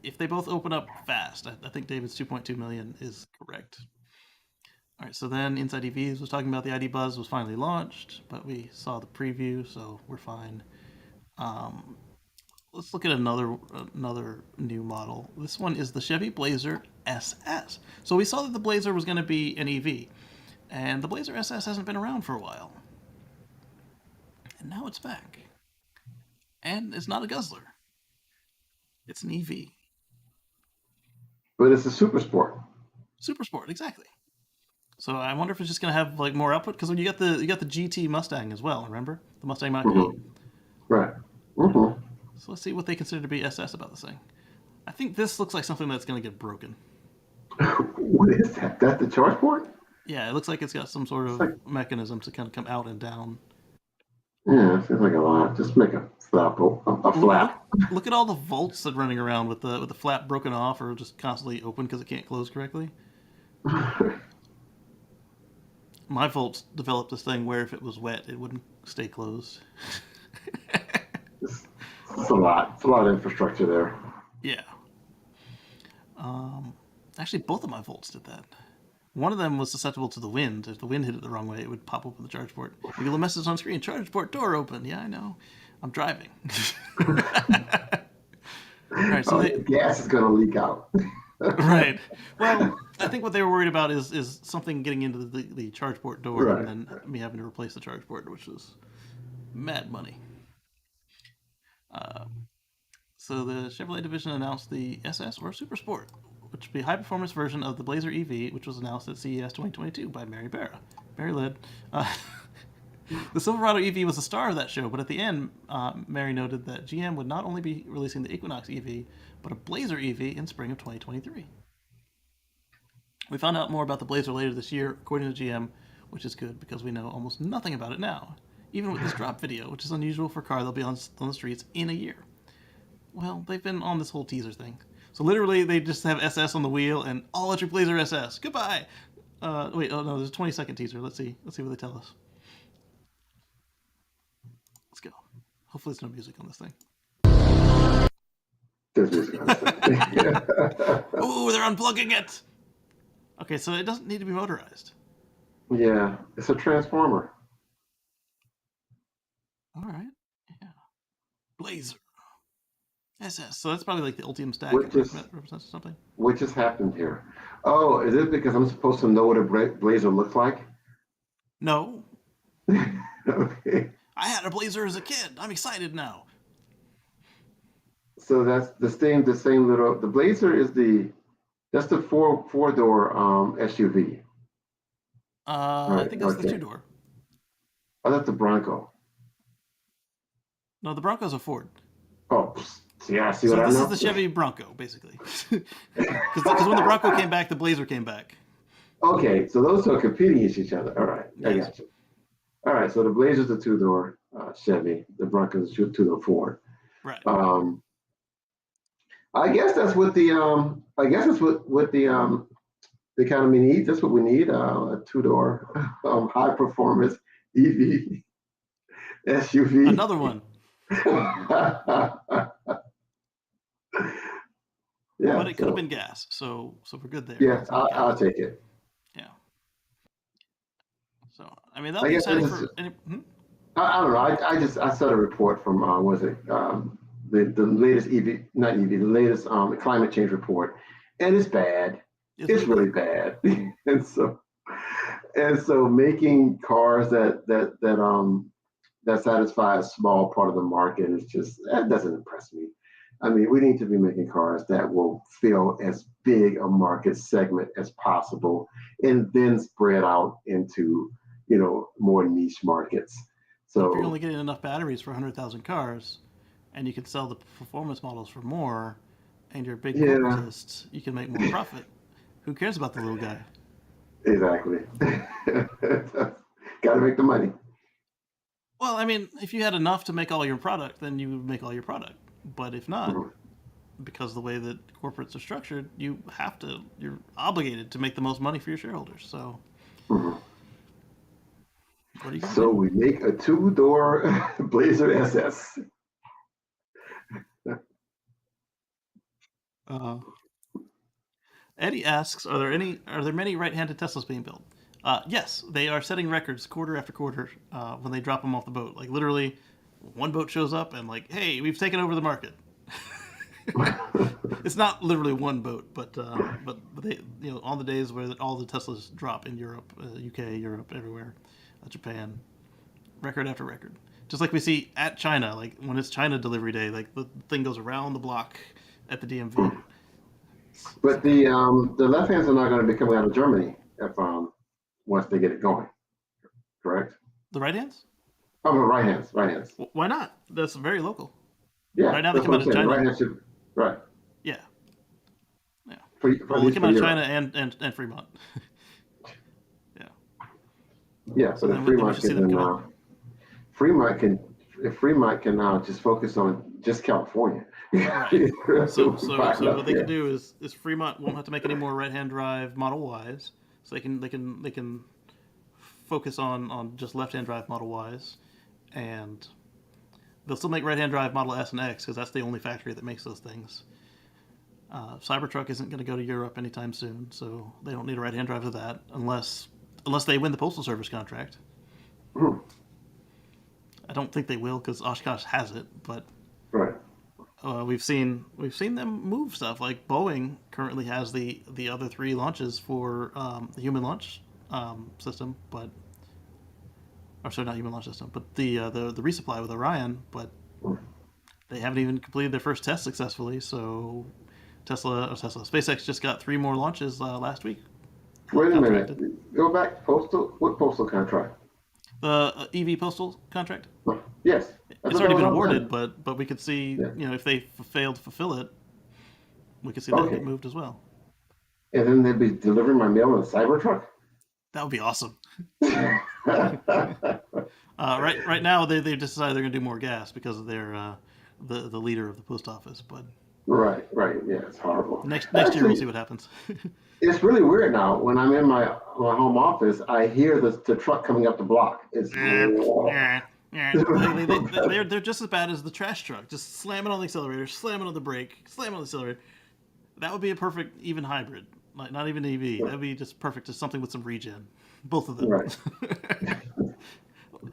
if they both open up fast, I think David's 2.2 million is correct. All right, so then Inside EVs was talking about the ID Buzz was finally launched, but we saw the preview, so we're fine. Let's look at another new model. This one is the Chevy Blazer SS. So we saw that the Blazer was going to be an EV, and the Blazer SS hasn't been around for a while. And now it's back. And it's not a guzzler. It's an EV. But it's a super sport. Super sport, exactly. So I wonder if it's just going to have like more output, because when you got the GT Mustang as well, remember? The Mustang Mach-E. Right. So let's see what they consider to be SS about this thing. I think this looks like something that's going to get broken. What is that? That's the charge port? Yeah, it looks like it's got some sort of mechanism to kind of come out and down. Yeah, it seems like a lot. Just make a flap. A flap. Look at all the volts that are running around with the flap broken off or just constantly open because it can't close correctly. My volts developed this thing where if it was wet, it wouldn't stay closed. It's a lot. It's a lot of infrastructure there. Yeah. Actually, both of my volts did that. One of them was susceptible to the wind. If the wind hit it the wrong way, it would pop open the charge port. You get a message on screen, charge port door open. Yeah, I know. I'm driving. All right, so gas is going to leak out. Right. Well, I think what they were worried about is something getting into the charge port door and then me having to replace the charge port, which was mad money. So the Chevrolet division announced the SS or Super Sport, which would be a high-performance version of the Blazer EV, which was announced at CES 2022 by Mary Barra. Mary led. The Silverado EV was the star of that show, but at the end, Mary noted that GM would not only be releasing the Equinox EV, but a Blazer EV in spring of 2023. We found out more about the Blazer later this year, according to GM, which is good because we know almost nothing about it now, even with this drop video, which is unusual for a car that'll be on the streets in a year. Well, they've been on this whole teaser thing. So literally, they just have SS on the wheel and all-electric Blazer SS. Goodbye! Wait, oh no, there's a 20-second teaser. Let's see what they tell us. Let's go. Hopefully there's no music on this thing. There's music on this thing. Ooh, they're unplugging it! Okay, so it doesn't need to be motorized. Yeah, it's a transformer. All right. Yeah. Blazer. SS. So that's probably like the Ultium stack. Represents something. What just happened here? Oh, is it because I'm supposed to know what a Blazer looks like? No. Okay. I had a Blazer as a kid. I'm excited now. So that's the same little. The Blazer is that's the four-door SUV. Right, I think that's the 2-door. Oh, that's the Bronco. No, the Bronco's a Ford. Oh, yeah. See so what I know? This is the Chevy Bronco, basically. Because when the Bronco came back, the Blazer came back. Okay, so those are competing against each other. All right, yes. I got you. All right, so the Blazer's a 2-door Chevy. The Bronco's a 2-door Ford. Right. I guess that's what the the economy needs. That's what we need. A 2-door high performance EV SUV. Another one. Yeah, but it could have been gas, so we're good there. Yeah, I'll take it. Yeah. So I mean that'll be exciting for any. I don't know. I saw a report from the latest EV, not EV, the latest climate change report, and it's bad. It's really bad. and so making cars that satisfy a small part of the market is just, that doesn't impress me. I mean, we need to be making cars that will fill as big a market segment as possible and then spread out into, more niche markets. So if you're only getting enough batteries for 100,000 cars and you can sell the performance models for more and you're a big corporatist, you can make more profit. Who cares about the little guy? Exactly. Got to make the money. Well, I mean, if you had enough to make all your product, then you would make all your product. But if not, because of the way that corporates are structured, you're obligated to make the most money for your shareholders. So, what are you gonna do? We make a 2-door Blazer SS. Eddie asks, are there many right-handed Teslas being built? Yes, they are setting records quarter after quarter when they drop them off the boat. Like literally, one boat shows up and like, hey, we've taken over the market. It's not literally one boat, but they, on the days where all the Teslas drop in Europe, UK, Europe, everywhere, Japan, record after record. Just like we see at China, like when it's China delivery day, like the thing goes around the block at the DMV. But the left hands are not going to be coming out of Germany if once they get it going, correct? The right hands? Oh, no, right hands. Why not? That's very local. Yeah, right now they that's come what out I'm of saying. China. Right. Yeah. Yeah. For Well, they come out of China and Fremont. Yeah. Yeah, So but then, if then we Fremont should see them come in. Fremont can now just focus on just California. Right. So Fine what enough, they yeah. can do is Fremont won't have to make any more right-hand drive Model Ys. So they can focus on just left-hand drive Model Ys, and they'll still make right-hand drive Model S and X because that's the only factory that makes those things. Cybertruck isn't going to go to Europe anytime soon, so they don't need a right-hand drive of that unless they win the Postal Service contract. Hmm. I don't think they will because Oshkosh has it, but Right. we've seen them move stuff. Like Boeing currently has the other 3 launches for the human launch system, but not human launch system, but the resupply with Orion, but they haven't even completed their first test successfully. So SpaceX just got 3 more launches last week. Wait a minute. Go back. What postal contract? The EV postal contract. Yes. It's already been awarded, but we could see, if they failed to fulfill it, we could see that get moved as well. And then they'd be delivering my mail in a Cybertruck? That would be awesome. Right now, they've decided they're going to do more gas because of their the leader of the post office. But right. Yeah, it's horrible. Next year, we'll see what happens. It's really weird now. When I'm in my home office, I hear the truck coming up the block. It's they're just as bad as the trash truck. Just slamming on the accelerator, slamming on the brake, slamming on the accelerator. That would be a perfect even hybrid, like not even EV. That'd be just perfect, just something with some regen. Both of them. Right.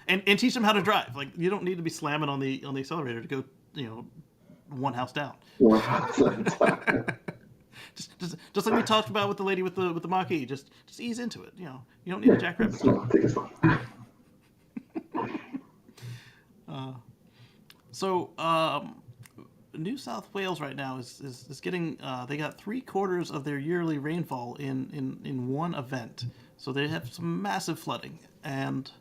and teach them how to drive. Like you don't need to be slamming on the accelerator to go, one house down. One house at a time. Just like we talked about with the lady with the Mach-E, just ease into it. You don't need a jackrabbit. New South Wales right now is getting they got 3/4 of their yearly rainfall in one event, so they have some massive flooding, and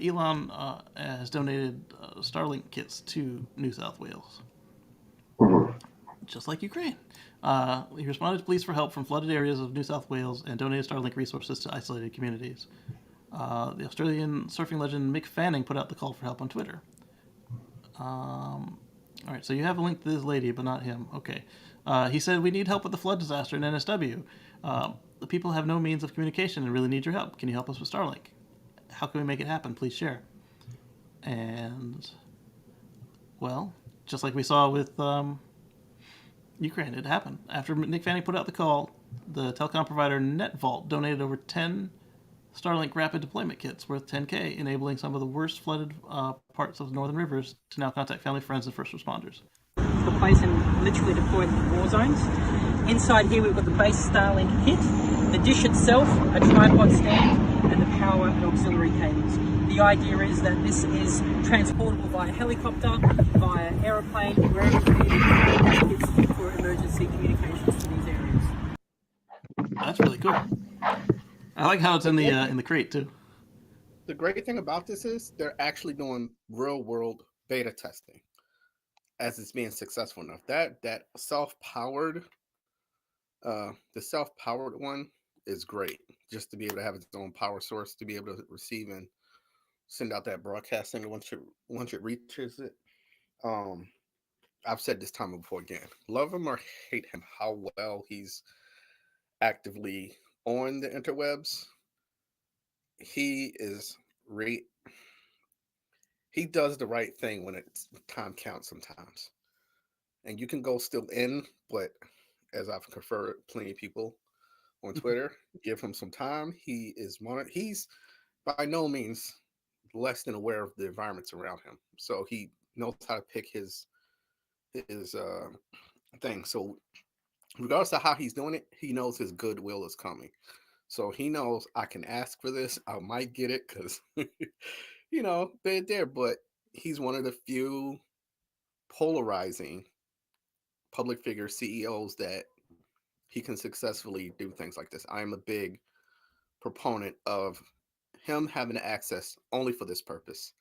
Elon has donated Starlink kits to New South Wales. Just like Ukraine. He responded to pleas for help from flooded areas of New South Wales and donated Starlink resources to isolated communities. The Australian surfing legend Mick Fanning put out the call for help on Twitter. All right, so you have a link to this lady, but not him. Okay. He said, we need help with the flood disaster in NSW. The people have no means of communication and really need your help. Can you help us with Starlink? How can we make it happen? Please share. And, well, just like we saw with Ukraine, it happened. After Nick Fanning put out the call, the telecom provider NetVault donated over 10 Starlink rapid deployment kits worth $10K, enabling some of the worst flooded parts of the northern rivers to now contact family, friends, and first responders. Place and literally deploy the war zones. Inside here we've got the base Starlink kit, the dish itself, a tripod stand, and the power and auxiliary cables. The idea is that this is transportable via helicopter, via aeroplane, wherever it's for emergency communications to these areas. That's really cool. I like how it's in the crate too. The great thing about this is they're actually doing real world beta testing as it's being successful enough. That self-powered, the self-powered one is great. Just to be able to have its own power source, to be able to receive and send out that broadcasting once it reaches it. I've said this time before again. Love him or hate him, how well he's actively on the interwebs. He does the right thing when it's time counts sometimes. And you can go still in, but as I've conferred plenty of people on Twitter, give him some time. He's by no means less than aware of the environments around him. So he knows how to pick his thing. So regardless of how he's doing it, he knows his goodwill is coming. So he knows I can ask for this. I might get it because, they're there. But he's one of the few polarizing public figure CEOs that he can successfully do things like this. I am a big proponent of him having access only for this purpose.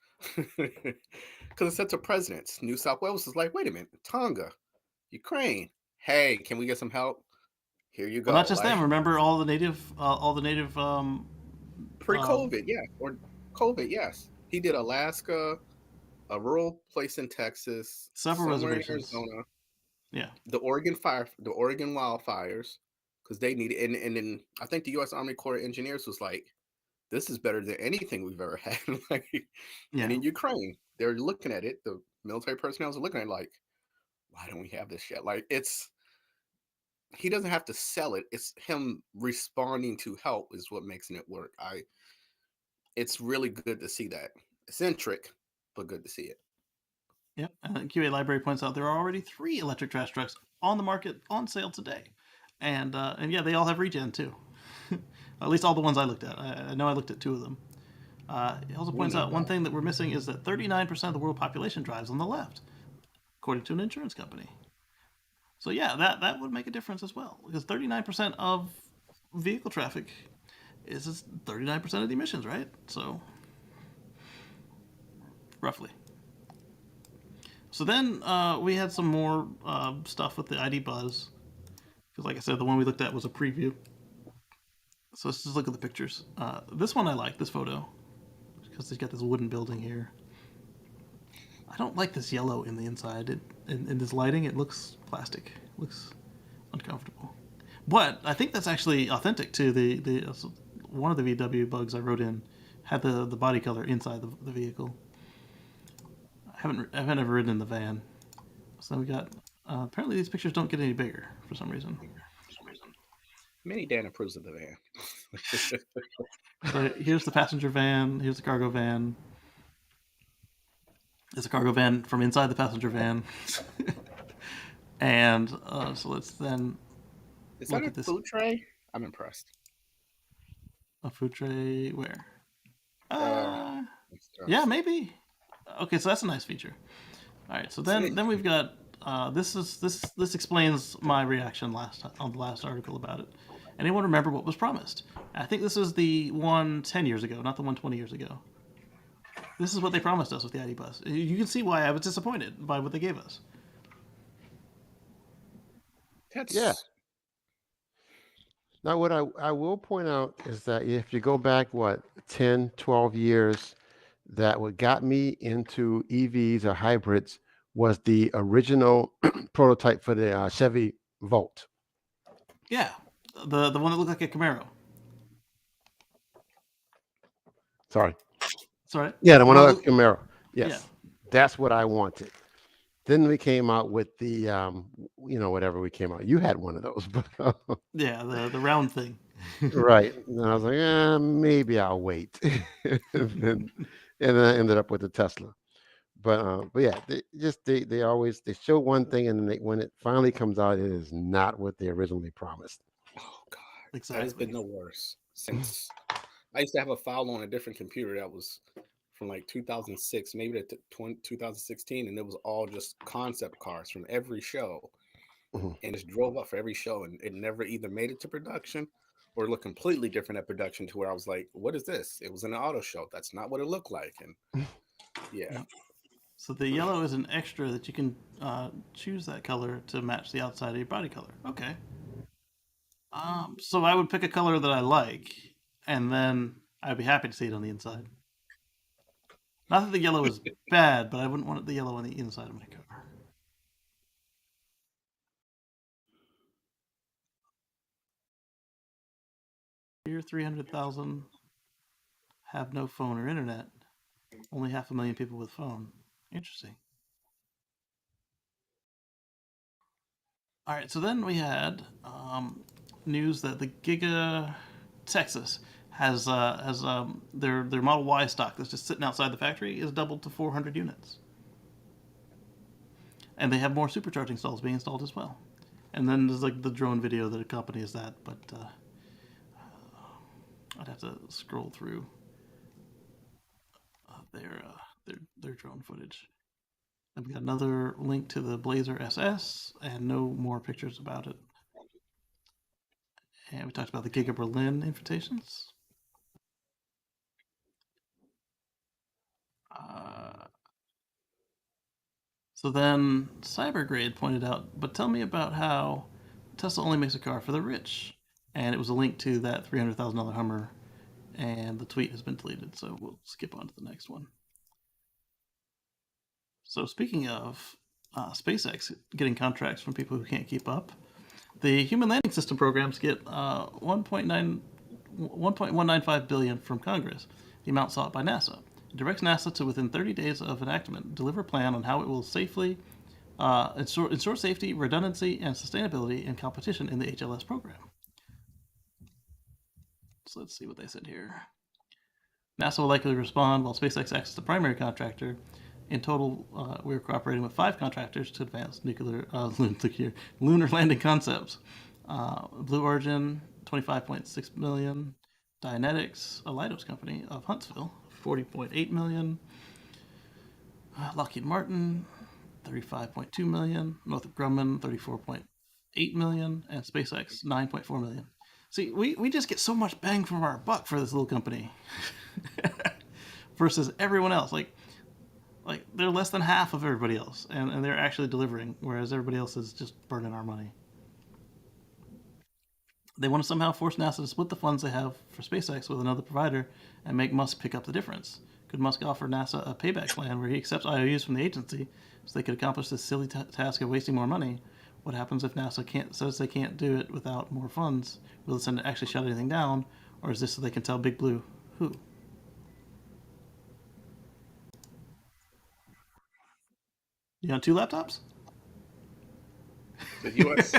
Because it said to presidents. New South Wales is like, wait a minute, Tonga, Ukraine. Hey, can we get some help? Here you go. Well, not just like, them. Remember all the native pre-COVID, yeah, or COVID, yes. He did Alaska, a rural place in Texas, several somewhere in reservations. Arizona. Yeah. The Oregon wildfires, because they need it. And then I think the U.S. Army Corps of Engineers was like, this is better than anything we've ever had. And in Ukraine, they're looking at it. The military personnel are looking at it like, why don't we have this yet? Like, he doesn't have to sell it. It's him responding to help is what makes it work. It's really good to see that. Eccentric, but good to see it. Yep. And QA Library points out there are already 3 electric trash trucks on the market on sale today, and yeah, they all have regen too. At least all the ones I looked at. I know I looked at 2 of them. He also points out one thing that we're missing is that 39% of the world population drives on the left, according to an insurance company. So yeah, that would make a difference as well, because 39% of vehicle traffic is 39% of the emissions, right? So roughly. So then we had some more stuff with the ID Buzz, because like I said, the one we looked at was a preview. So let's just look at the pictures. This one I like, this photo, because he's got this wooden building here. I don't like this yellow in the inside. In this lighting, it looks plastic. It looks uncomfortable. But I think that's actually authentic to the one of the VW bugs I wrote in had the body color inside the vehicle. I haven't ever ridden in the van. So then we got apparently these pictures don't get any bigger for some reason. Minidan approves of the van. So here's the passenger van. Here's the cargo van. There's a cargo van from inside the passenger van. And so let's then Is that a food tray? I'm impressed. A food tray where? Yeah, maybe. Okay, so that's a nice feature. All right, so then we've got this explains my reaction on the last article about it. Anyone remember what was promised? I think this is the one 10 years ago, not the one 20 years ago. This is what they promised us with the ID Bus. You can see why I was disappointed by what they gave us. Yeah. Now, what I will point out is that if you go back, 10, 12 years, that what got me into EVs or hybrids was the original prototype for the Chevy Volt. Yeah, the one that looked like a Camaro. Sorry. Sorry. Yeah, the one that looked like a Camaro. Yes, yeah. That's what I wanted. Then we came out with the, whatever we came out. You had one of those, but yeah, the round thing. Right. And I was like, maybe I'll wait, and then I ended up with the Tesla. But yeah, they always show one thing, and then when it finally comes out, it is not what they originally promised. Oh God, exactly. That has been the worst since I used to have a file on a different computer that was from like 2006, maybe to 2016, and it was all just concept cars from every show, and just drove up for every show, and it never either made it to production or looked completely different at production, to where I was like, what is this? It was in an auto show. That's not what it looked like. And yeah. So the yellow is an extra that you can choose that color to match the outside of your body color. Okay. So I would pick a color that I like, and then I'd be happy to see it on the inside. Not that the yellow is bad, but I wouldn't want the yellow on the inside of my car. Here, 300,000 have no phone or internet. Only 500,000 people with phone. Interesting. All right, so then we had news that the Giga Texas has their Model Y stock that's just sitting outside the factory is doubled to 400 units, and they have more supercharging stalls being installed as well. And then there's like the drone video that accompanies that, but I'd have to scroll through their drone footage. And we got another link to the Blazer SS, and no more pictures about it. And we talked about the Giga Berlin invitations. So then Cybergrade pointed out, but tell me about how Tesla only makes a car for the rich. And it was a link to that $300,000 Hummer, and the tweet has been deleted, so we'll skip on to the next one. So speaking of SpaceX getting contracts from people who can't keep up, the Human Landing System programs get 1.195 billion from Congress, the amount sought by NASA. It directs NASA to, within 30 days of enactment, deliver a plan on how it will safely ensure safety, redundancy, and sustainability in competition in the HLS program. So let's see what they said here. NASA will likely respond while SpaceX acts as the primary contractor. In total, we're cooperating with 5 contractors to advance lunar landing concepts. Blue Origin, $25.6 million. Dynetics, a Leidos company of Huntsville, $40.8 million. Lockheed Martin, $35.2 million. Northrop Grumman, $34.8 million. And SpaceX, $9.4 million. See, we just get so much bang for our buck for this little company versus everyone else. Like they're less than half of everybody else, and they're actually delivering, whereas everybody else is just burning our money. They want to somehow force NASA to split the funds they have for SpaceX with another provider and make Musk pick up the difference. Could Musk offer NASA a payback plan where he accepts IOUs from the agency so they could accomplish this silly task of wasting more money? What happens if NASA says they can't do it without more funds? Will it send actually shut anything down, or is this so they can tell Big Blue who? You got 2 laptops? The U.S.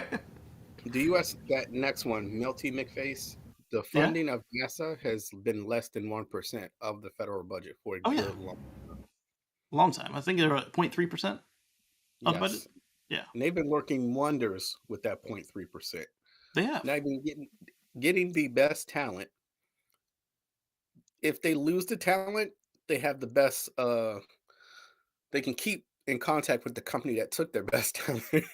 That next one, Melty McFace. The funding of NASA has been less than 1% of the federal budget for a good long time. I think they're at 0.3% of the budget. Yeah, and they've been working wonders with that 0.3%. They have not even getting the best talent. If they lose the talent, they have the best. They can keep in contact with the company that took their best talent. They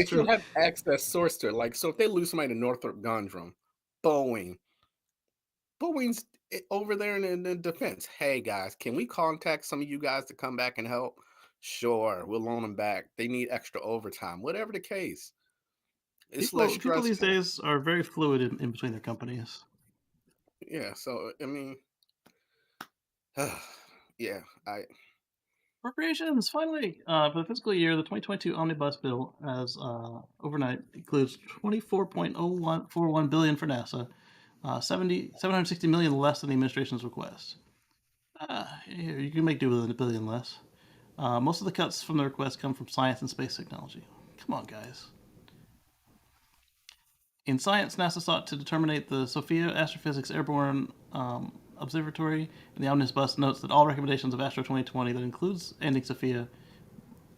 still have access source to it. Like, so if they lose somebody to Northrop Grumman, Boeing's over there in the defense. Hey guys, can we contact some of you guys to come back and help? Sure, we'll loan them back. They need extra overtime. Whatever the case. It's less stressful. People these days are very fluid in between their companies. Yeah, so I mean, Appropriations, finally! For the fiscal year, the 2022 Omnibus Bill, as overnight, includes $24.041 billion for NASA, $760 million less than the administration's request. You can make do with $1 billion less. Most of the cuts from the request come from science and space technology. Come on, guys. In science, NASA sought to determine the Sophia Astrophysics Airborne Observatory, and the Omnibus notes that all recommendations of Astro 2020 that includes ending Sophia,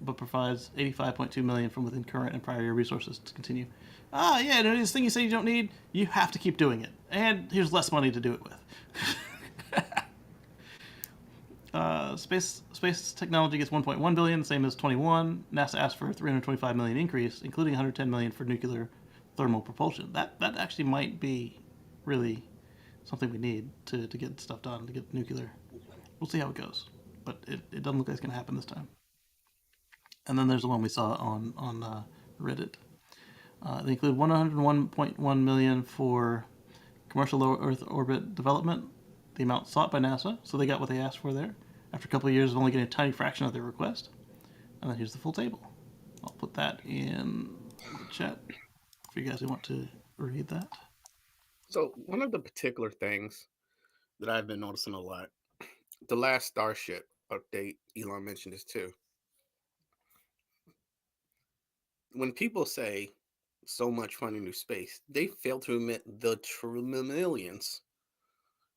but provides $85.2 million from within current and prior year resources to continue. This thing you say you don't need, you have to keep doing it, and here's less money to do it with. Space technology gets $1.1 billion, same as 21. NASA asked for a $325 million increase, including $110 million for nuclear thermal propulsion. That actually might be really something we need to get stuff done, to get nuclear. We'll see how it goes, but it doesn't look like it's going to happen this time. And then there's the one we saw on Reddit. They include $101.1 million for commercial low Earth orbit development, the amount sought by NASA, so they got what they asked for there, after a couple of years of only getting a tiny fraction of their request. And then here's the full table. I'll put that in the chat for you guys who want to read that. So one of the particular things that I've been noticing a lot, the last Starship update, Elon mentioned this too. When people say so much funding to space, they fail to admit the trillions,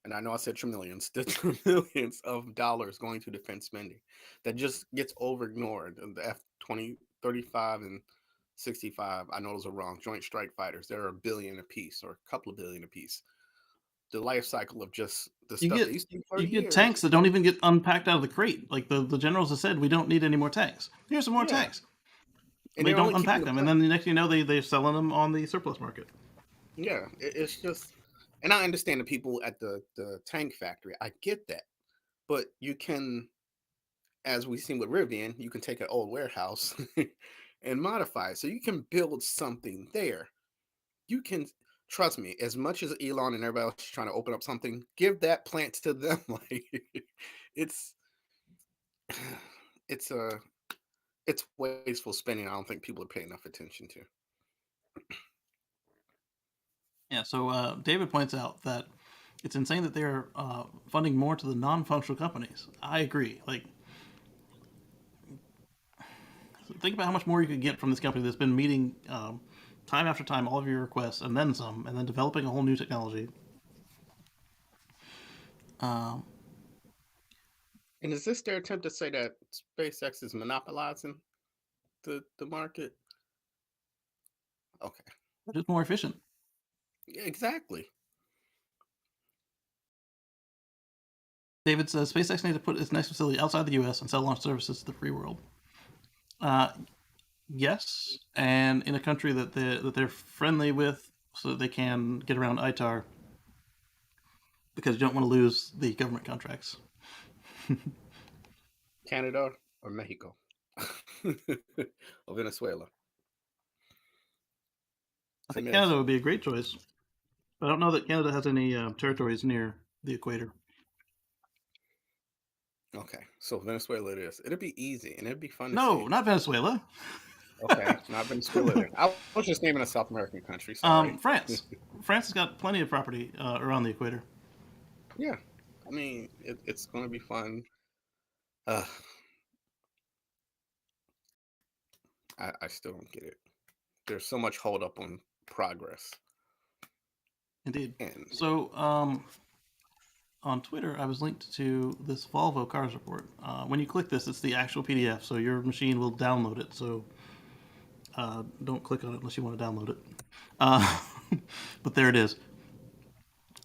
and I know I said trillions, the trillions of dollars going to defense spending that just gets ignored. The F-20, 35 and 65, I know those are wrong. Joint Strike Fighters, they're $1 billion a piece or a couple of billion a piece. The life cycle of just the stuff that used to be 30 you get years. Tanks that don't even get unpacked out of the crate. Like the generals have said, we don't need any more tanks. Here's some more tanks. And they don't unpack them, and then the next thing you know, they're selling them on the surplus market. Yeah, it's just, and I understand the people at the tank factory. I get that, but you can, as we've seen with Rivian, you can take an old warehouse and modify it. So you can build something there. You can, trust me, as much as Elon and everybody else is trying to open up something, give that plant to them. Like it's it's wasteful spending. I don't think people are paying enough attention to. Yeah, so David points out that it's insane that they're funding more to the non-functional companies. I agree. Like, think about how much more you could get from this company that's been meeting time after time all of your requests and then some, and then developing a whole new technology. And is this their attempt to say that SpaceX is monopolizing the market? Okay. Just more efficient. Yeah, exactly. David says SpaceX needs to put its next facility outside the U.S. and sell launch services to the free world. Yes, and in a country that they're friendly with, so that they can get around ITAR, because you don't want to lose the government contracts. Canada or Mexico or Venezuela. I think Canada would be a great choice. I don't know that Canada has any territories near the equator. Okay, so Venezuela it is. It'd be easy and it'd be fun. No, not Venezuela. Okay, not Venezuela. Then. I was just naming a South American country. Sorry. France. France has got plenty of property around the equator. Yeah, I mean it's going to be fun. I still don't get it. There's so much hold up on progress. Indeed. So on Twitter, I was linked to this Volvo cars report. When you click this, it's the actual PDF, so your machine will download it. So don't click on it unless you want to download it. But there it is.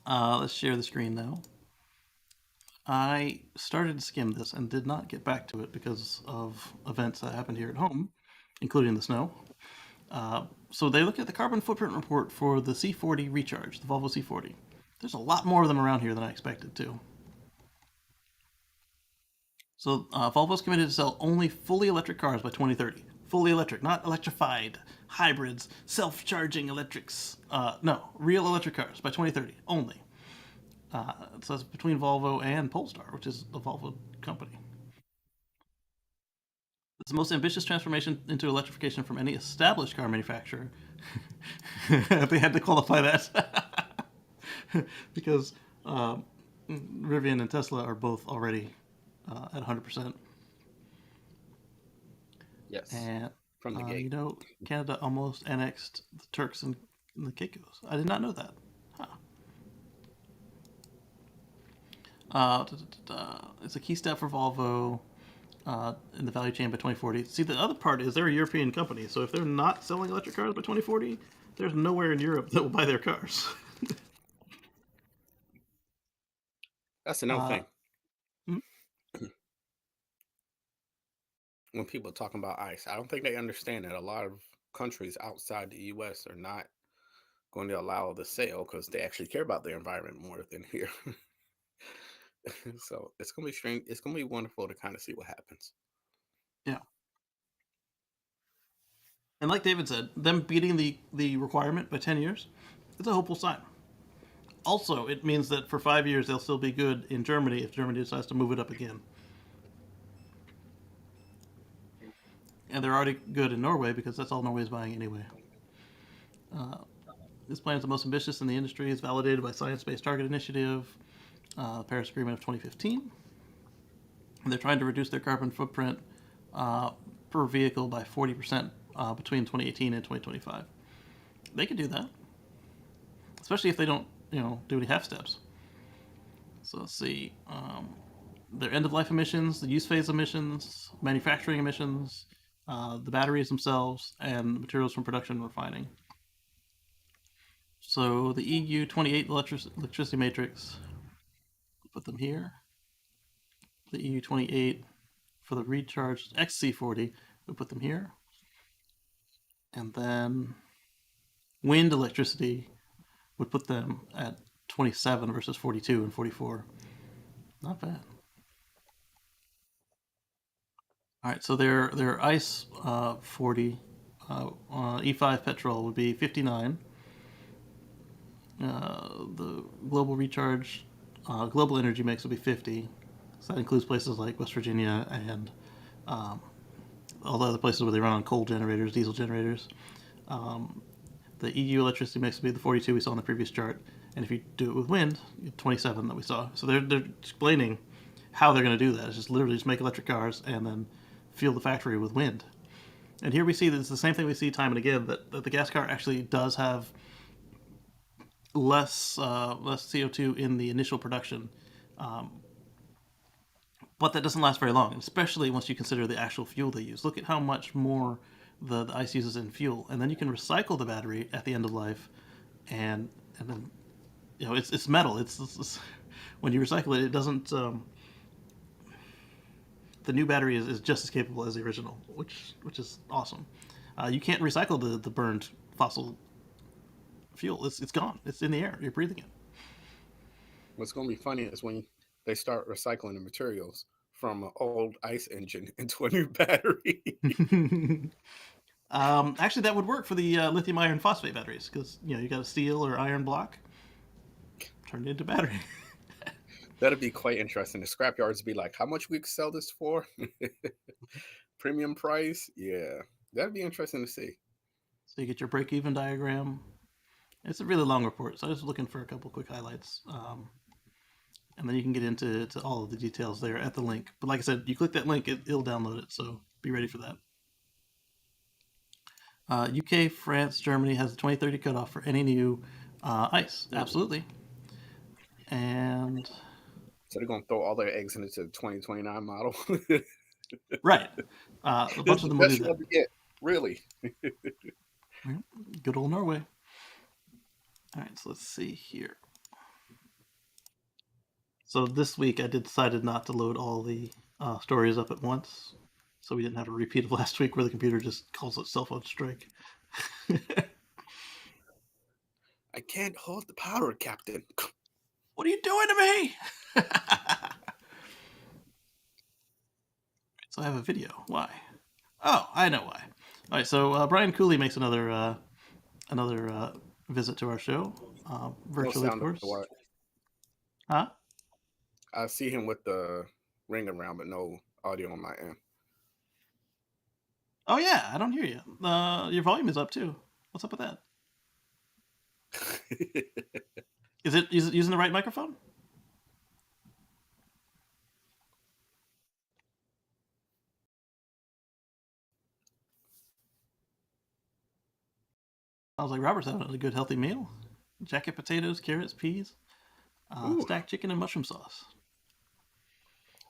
Let's share the screen now. I started to skim this and did not get back to it because of events that happened here at home, including the snow. So they look at the carbon footprint report for the C40 Recharge, the Volvo C40. There's a lot more of them around here than I expected to. So Volvo's committed to sell only fully electric cars by 2030. Fully electric, not electrified, hybrids, self-charging electrics. No, real electric cars by 2030 only. So that's between Volvo and Polestar, which is a Volvo company. It's the most ambitious transformation into electrification from any established car manufacturer. They had to qualify that because Rivian and Tesla are both already at 100%. Yes. And from the gate. You know, Canada almost annexed the Turks and the Caicos. I did not know that. It's a key step for Volvo in the value chain by 2040. See, the other part is they're a European company, so if they're not selling electric cars by 2040, there's nowhere in Europe that will buy their cars. That's another thing. When people are talking about ICE, I don't think they understand that a lot of countries outside the U.S. are not going to allow the sale because they actually care about their environment more than here. So it's going to be strange. It's going to be wonderful to kind of see what happens. Yeah. And like David said, them beating the requirement by 10 years, it's a hopeful sign. Also, it means that for 5 years, they'll still be good in Germany if Germany decides to move it up again. And they're already good in Norway because that's all Norway's buying anyway. This plan is the most ambitious in the industry. It's validated by Science-Based Target Initiative, the Paris Agreement of 2015. And they're trying to reduce their carbon footprint per vehicle by 40% between 2018 and 2025. They could do that, especially if they don't, do any half steps. So let's see. Their end-of-life emissions, the use phase emissions, manufacturing emissions, the batteries themselves, and the materials from production and refining. So the EU 28 electricity matrix, put them here. The EU 28 for the recharged XC40, we put them here. And then wind electricity would put them at 27 versus 42 and 44. Not bad. All right, so their ICE 40 E5 petrol would be 59. The global recharge, global energy mix would be 50. So that includes places like West Virginia and all the other places where they run on coal generators, diesel generators. The EU electricity mix would be the 42 we saw in the previous chart. And if you do it with wind, 27 that we saw. So they're explaining how they're going to do that. It's just literally just make electric cars and then fuel the factory with wind. And here we see that it's the same thing we see time and again, that the gas car actually does have less CO2 in the initial production. But that doesn't last very long, especially once you consider the actual fuel they use. Look at how much more the ICE uses in fuel. And then you can recycle the battery at the end of life. And then, it's metal. It's when you recycle it, it doesn't... the new battery is just as capable as the original, which is awesome. You can't recycle the burned fossil fuel. It's gone. It's in the air. You're breathing it. What's going to be funny is when they start recycling the materials from an old ICE engine into a new battery. Actually, that would work for the lithium iron phosphate batteries because you got a steel or iron block turned into battery. That'd be quite interesting. The scrapyards would be like, how much we could sell this for? Premium price? Yeah, that'd be interesting to see. So you get your break-even diagram. It's a really long report, so I was looking for a couple quick highlights. And then you can get into all of the details there at the link. But like I said, you click that link, it'll download it, so be ready for that. UK, France, Germany has the 2030 cutoff for any new ICE. Absolutely. And... so they're going to throw all their eggs into the 2029 model? Right. A bunch of them will do that. Get, really. Good old Norway. All right, so let's see here. So this week I decided not to load all the stories up at once, so we didn't have a repeat of last week where the computer just calls itself on strike. I can't hold the power, Captain. What are you doing to me? So I have a video. Why? Oh, I know why. All right, so Brian Cooley makes another visit to our show, virtually, of course. Huh? I see him with the ring around, but no audio on my end. Oh yeah, I don't hear you. Your volume is up too. What's up with that? Is it using the right microphone? Sounds like Robert's having a good healthy meal. Jacket potatoes, carrots, peas, stacked chicken, and mushroom sauce.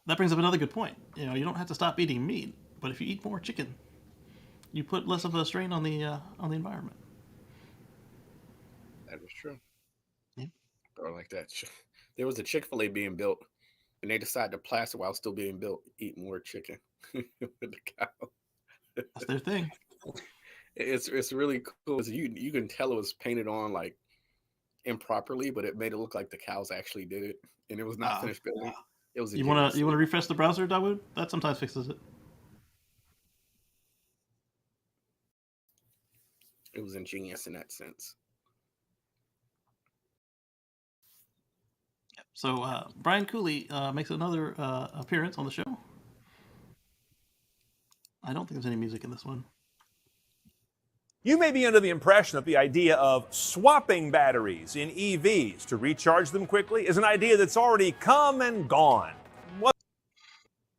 That brings up another good point. You don't have to stop eating meat, but if you eat more chicken, you put less of a strain on the environment. That is true. Yeah. Or like that. There was a Chick-fil-A being built, and they decided to plaster while still being built, eat more chicken with the cow. That's their thing. It's really cool. You can tell it was painted on like improperly, but it made it look like the cows actually did it, and it was not finished building. It was. You want to refresh the browser, Dawood? That sometimes fixes it. It was ingenious in that sense. So Brian Cooley makes another appearance on the show. I don't think there's any music in this one. You may be under the impression that the idea of swapping batteries in EVs to recharge them quickly is an idea that's already come and gone.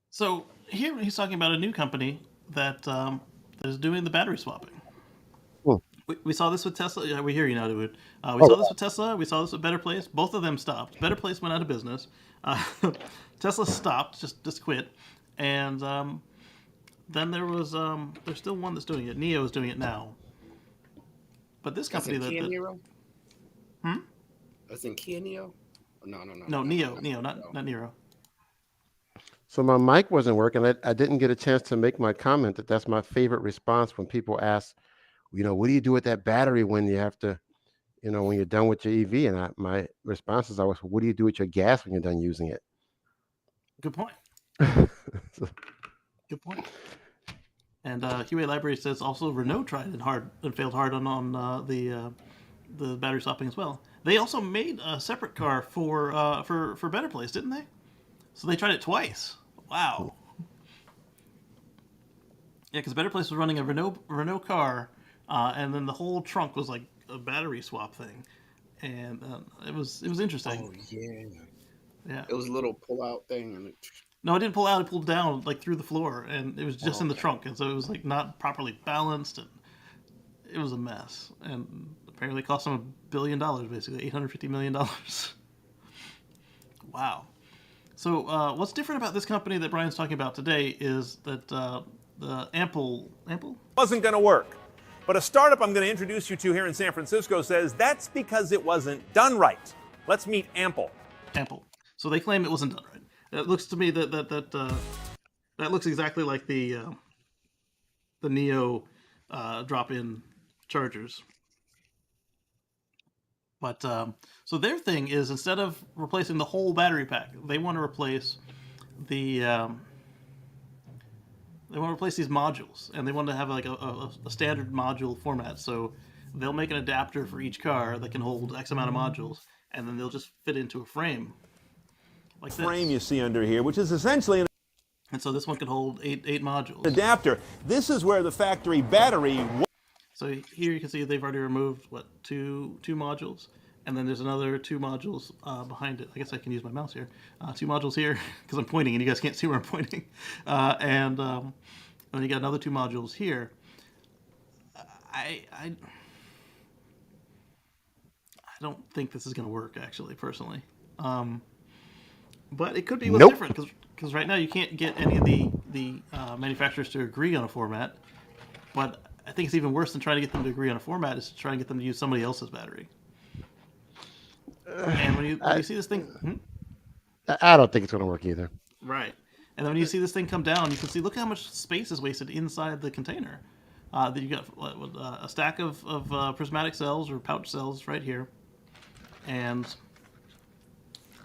So here he's talking about a new company that is doing the battery swapping. Cool. We saw this with Tesla. Yeah, we hear you now, dude. We saw this with Tesla. We saw this with Better Place. Both of them stopped. Better Place went out of business. Tesla stopped, just quit. And then there was there's still one that's doing it. NIO is doing it now. But this company That's in Kia Niro? That's in Kia Niro? No, NIO, not Niro. So my mic wasn't working. I didn't get a chance to make my comment that's my favorite response when people ask, what do you do with that battery when you have to, when you're done with your EV? And my response is always, what do you do with your gas when you're done using it? Good point. Good point. And QA Library says also Renault tried and failed hard on the battery swapping as well. They also made a separate car for Better Place, didn't they? So they tried it twice. Wow. Yeah, because Better Place was running a Renault car, and then the whole trunk was like a battery swap thing, and it was interesting. Oh yeah. Yeah. It was a little pull-out thing, and No, it didn't pull out. It pulled down like through the floor, and it was just in the trunk, and so it was like not properly balanced, and it was a mess. And apparently, cost them $1 billion, basically $850 million. Wow. So, what's different about this company that Brian's talking about today is that the Ample wasn't going to work. But a startup I'm going to introduce you to here in San Francisco says that's because it wasn't done right. Let's meet Ample. Ample. So they claim it wasn't done right. It looks to me that looks exactly like the Neo drop-in chargers. But so their thing is, instead of replacing the whole battery pack, they want to replace these modules, and they want to have like a standard module format. So they'll make an adapter for each car that can hold X amount of modules, and then they'll just fit into a frame. Like this. Frame you see under here, which is essentially and so this one can hold eight modules. Adapter. This is where the factory battery. So here you can see they've already removed two modules, and then there's another 2 modules behind it. I guess I can use my mouse here. 2 modules here because I'm pointing, and you guys can't see where I'm pointing. And then you got another 2 modules here. I don't think this is going to work, actually, personally. But it could be what's different, because right now you can't get any of the manufacturers to agree on a format. But I think it's even worse than trying to get them to agree on a format is to try and get them to use somebody else's battery. And when you see this thing... I don't think it's going to work either. Right. And then when you see this thing come down, you can see, look how much space is wasted inside the container. That you got a stack of prismatic cells or pouch cells right here. And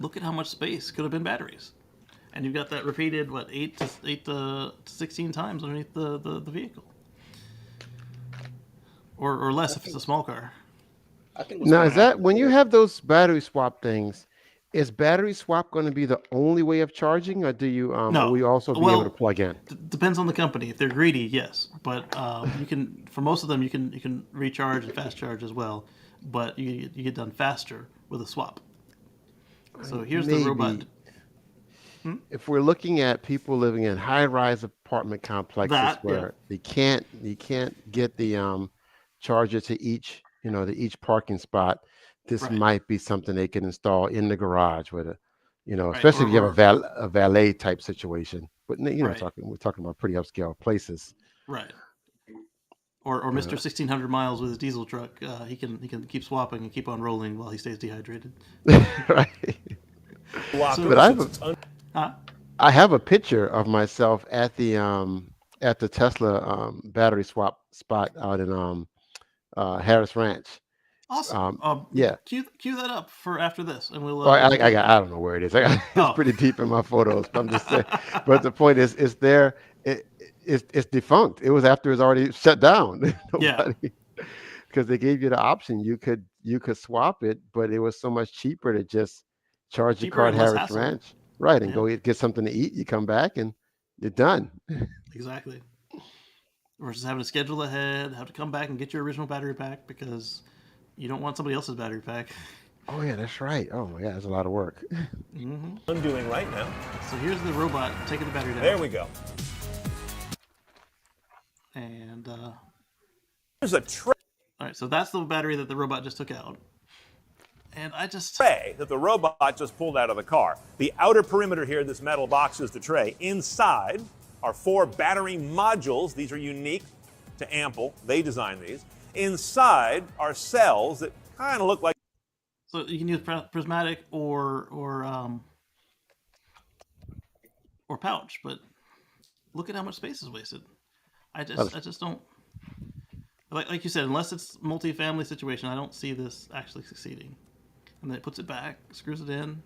look at how much space could have been batteries. And you've got that repeated, 8 to 16 times underneath the vehicle. Or less if it's a small car. I think now, is that when you have those battery swap things, is battery swap going to be the only way of charging, or do you no. will you also be able to plug in? Depends on the company. If they're greedy, yes. But you can, for most of them, you can recharge and fast charge as well. But you get done faster with a swap. So here's the robot. If we're looking at people living in high-rise apartment complexes where you can't get the charger to each parking spot, this might be something they can install in the garage with especially if you have a valet type situation. But we're talking about pretty upscale places. Right. Or Mr. 1,600 miles with his diesel truck, he can keep swapping and keep on rolling while he stays dehydrated. Right. So, but I have a picture of myself at the Tesla battery swap spot out in Harris Ranch. Awesome. Yeah. Cue that up for after this, and we'll. I don't know where it is. It's pretty deep in my photos. But I'm just saying. But the point is, it's there. It's defunct. It was after it's already shut down. Because they gave you the option. You could swap it, but it was so much cheaper to just charge your car at Harris Ranch, right, and go get something to eat. You come back and you're done. Exactly. Versus having to schedule ahead, have to come back and get your original battery pack because you don't want somebody else's battery pack. Oh yeah, that's right. Oh my God, that's a lot of work. I'm doing right now. So here's the robot taking the battery down. There we go. And there's a tray. All right, so that's the battery that the robot just took out. And tray that the robot just pulled out of the car. The outer perimeter here, this metal box is the tray. Inside are 4 battery modules. These are unique to Ample. They designed these. Inside are cells that kind of look like. So you can use prismatic or pouch, but look at how much space is wasted. I just don't like you said, unless it's multi-family situation, I don't see this actually succeeding. And then it puts it back, screws it in.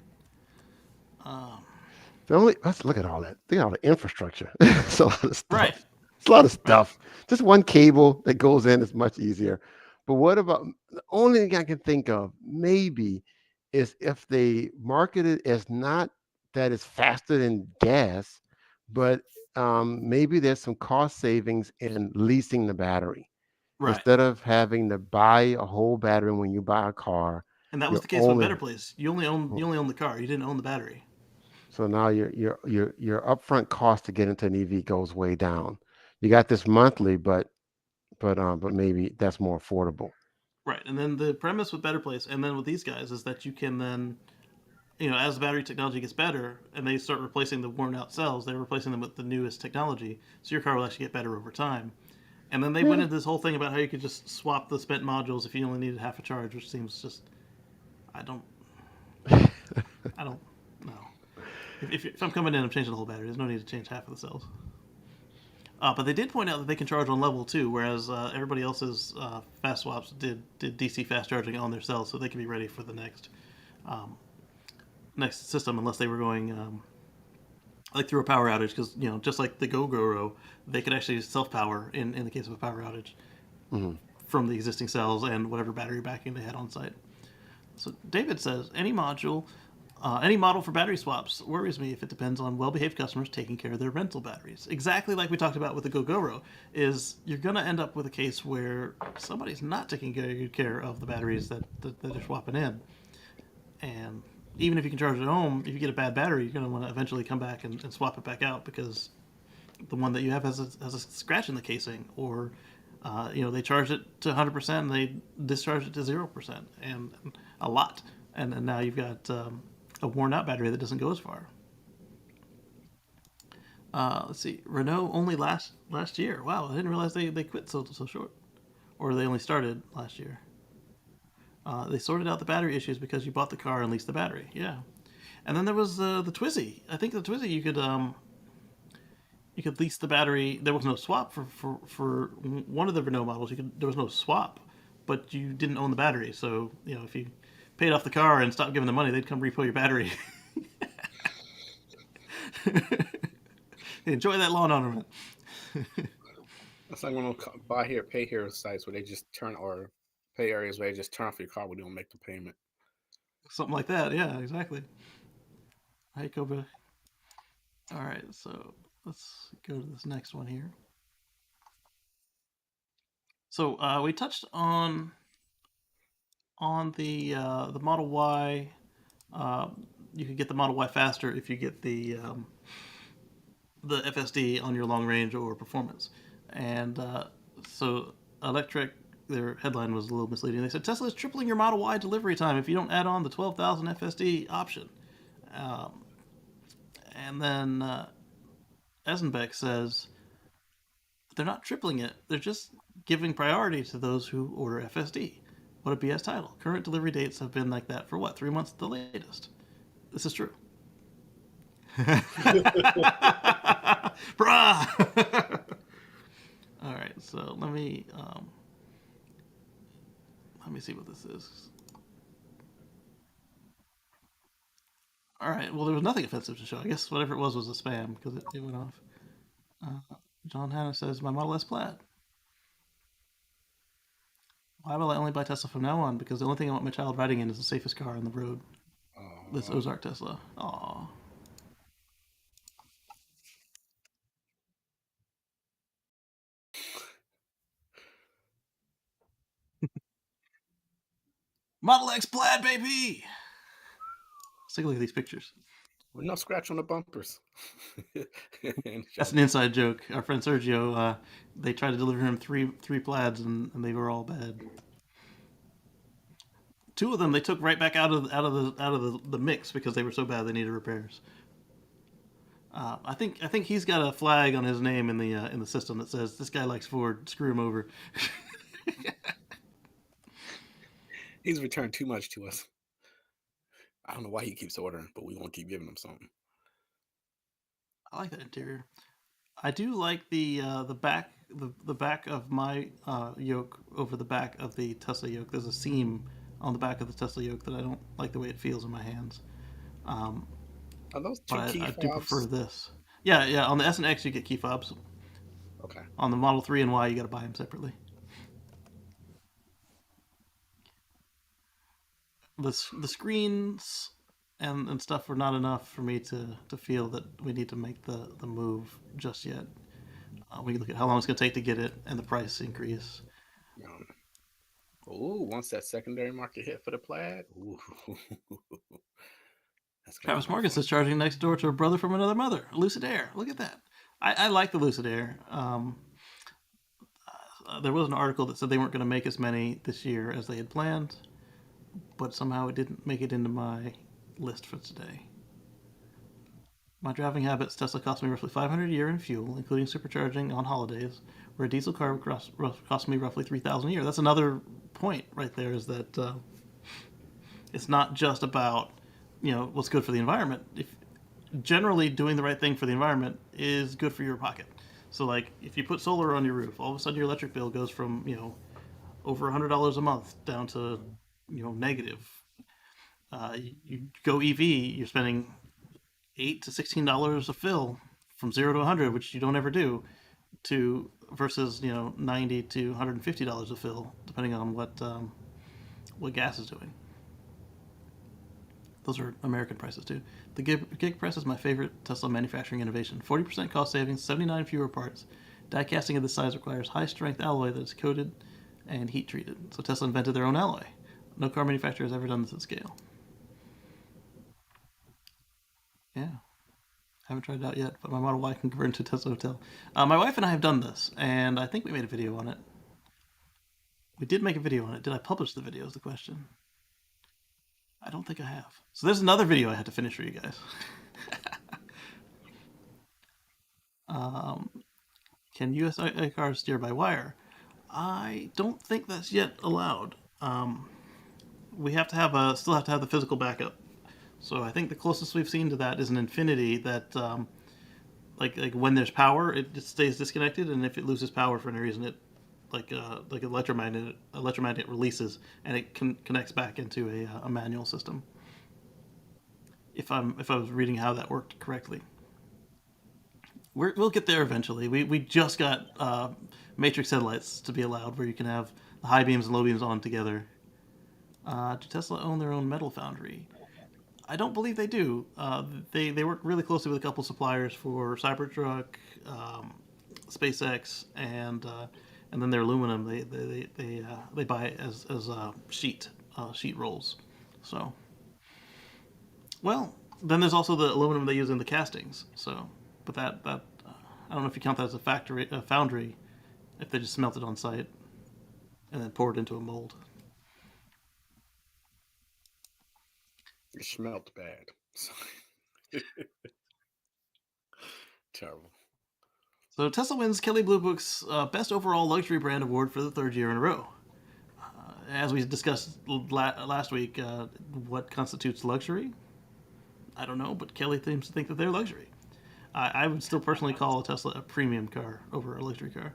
Let's look at all that. Think of all the infrastructure. It's a lot of stuff. Right. It's a lot of stuff. Just one cable that goes in is much easier. But what about the only thing I can think of maybe is if they market it as not that it's faster than gas, but maybe there's some cost savings in leasing the battery. Right. Instead of having to buy a whole battery when you buy a car. And that was the case with Better Place. You only own the car. You didn't own the battery. So now your upfront cost to get into an EV goes way down. You got this monthly, but maybe that's more affordable. Right. And then the premise with Better Place and then with these guys is that you can then, as the battery technology gets better and they start replacing the worn out cells, they're replacing them with the newest technology. So your car will actually get better over time. And then they went into this whole thing about how you could just swap the spent modules if you only needed half a charge, which seems just, I don't know. If I'm coming in, I'm changing the whole battery. There's no need to change half of the cells. But they did point out that they can charge on level 2, whereas everybody else's fast swaps did DC fast charging on their cells, so they can be ready for the next system, unless they were going like through a power outage, because just like the GoGoRo, they could actually self-power in the case of a power outage from the existing cells and whatever battery backing they had on site. So David says, any model for battery swaps worries me if it depends on well-behaved customers taking care of their rental batteries. Exactly like we talked about with the GoGoRo, is you're going to end up with a case where somebody's not taking good care of the batteries that they're swapping in. And even if you can charge it at home, if you get a bad battery, you're going to want to eventually come back and swap it back out because the one that you have has a scratch in the casing, or they charge it to 100% and they discharge it to 0%, and a lot. And now you've got a worn out battery that doesn't go as far. Let's see. Renault only last year. Wow, I didn't realize they quit so short. Or they only started last year. They sorted out the battery issues because you bought the car and leased the battery. Yeah. And then there was the Twizy. I think the Twizy you could lease the battery. There was no swap for one of the Renault models. There was no swap, but you didn't own the battery. So, if you paid off the car and stopped giving them money, they'd come repo your battery. Enjoy that lawn ornament. That's like one of those buy here, pay here sites where they just turn, or pay areas where they just turn off your car when you don't make the payment. Something like that, yeah, exactly. Hi, Kobe. All right, so let's go to this next one here. So we touched on the Model Y. You could get the Model Y faster if you get the FSD on your long range or performance. And so Electrek, their headline was a little misleading. They said Tesla is tripling your Model Y delivery time if you don't add on the 12,000 FSD option. And then Eisenbeck says they're not tripling it. They're just giving priority to those who order FSD. What a BS title. Current delivery dates have been like that for 3 months at the latest. This is true. Brah! All right, so let me see what this is. All right, well, there was nothing offensive to show. I guess whatever it was a spam because it went off. John Hanna says, my Model S Plaid. Why will I only buy Tesla from now on? Because the only thing I want my child riding in is the safest car on the road. This Ozark Tesla. Aww. Model X Plaid, baby! Let's take a look at these pictures. With no scratch on the bumpers. That's an inside joke. Our friend Sergio, they tried to deliver him three plaids, and they were all bad. 2 of them they took right back out of the mix because they were so bad they needed repairs. I think he's got a flag on his name in the system that says this guy likes Ford. Screw him over. He's returned too much to us. I don't know why he keeps ordering, but we won't keep giving him something. I like that interior. I do like the back of my yoke over the back of the Tesla yoke. There's a seam on the back of the Tesla yoke that I don't like the way it feels in my hands. Are those two but key I do prefer fobs? this. Yeah. On the S and X, you get key fobs. Okay. On the Model 3 and Y, you got to buy them separately. The screens and stuff were not enough for me to feel that we need to make the move just yet. We look at how long it's going to take to get it and the price increase. Ooh, once that secondary market hit for the Plaid. Ooh. Travis Morgan says charging next door to a brother from another mother. Lucid Air. Look at that. I like the Lucid Air. There was an article that said they weren't going to make as many this year as they had planned, but somehow it didn't make it into my list for today. My driving habits, Tesla cost me roughly $500 a year in fuel, including supercharging on holidays, where a diesel car would cost me roughly $3,000 a year. That's another point right there, is that it's not just about what's good for the environment. If generally doing the right thing for the environment is good for your pocket. So like if you put solar on your roof, all of a sudden your electric bill goes from over $100 a month down to negative. You go EV, you're spending $8 to $16 a fill from 0 to 100, which you don't ever do, to versus $90 to $150 a fill, depending on what gas is doing. Those are American prices too. The gig press is my favorite Tesla manufacturing innovation. 40% cost savings, 79 fewer parts. Die casting of this size requires high strength alloy that is coated and heat treated. So Tesla invented their own alloy. No car manufacturer has ever done this at scale. Yeah. Haven't tried it out yet, but my Model Y can convert into a Tesla Hotel. My wife and I have done this, and I think we made a video on it. We did make a video on it. Did I publish the video is the question. I don't think I have. So there's another video I had to finish for you guys. Can USI cars steer by wire? I don't think that's yet allowed. We have to still have to have the physical backup. So I think the closest we've seen to that is an Infinity that, like when there's power, it just stays disconnected, and if it loses power for any reason, it like electromagnet releases, and it connects back into a manual system. If I was reading how that worked correctly, we'll get there eventually. We just got matrix headlights to be allowed, where you can have the high beams and low beams on together. Do Tesla own their own metal foundry? I don't believe they do. They work really closely with a couple suppliers for Cybertruck, SpaceX, and then their aluminum they buy as sheet rolls. So, well, then there's also the aluminum they use in the castings. So, but that I don't know if you count that as a foundry, if they just smelt it on site and then pour it into a mold. It smelled bad. Terrible. So Tesla wins Kelley Blue Book's Best Overall Luxury Brand Award for the third year in a row. As we discussed last week, what constitutes luxury? I don't know, but Kelley seems to think that they're luxury. I would still personally call a Tesla a premium car over a luxury car.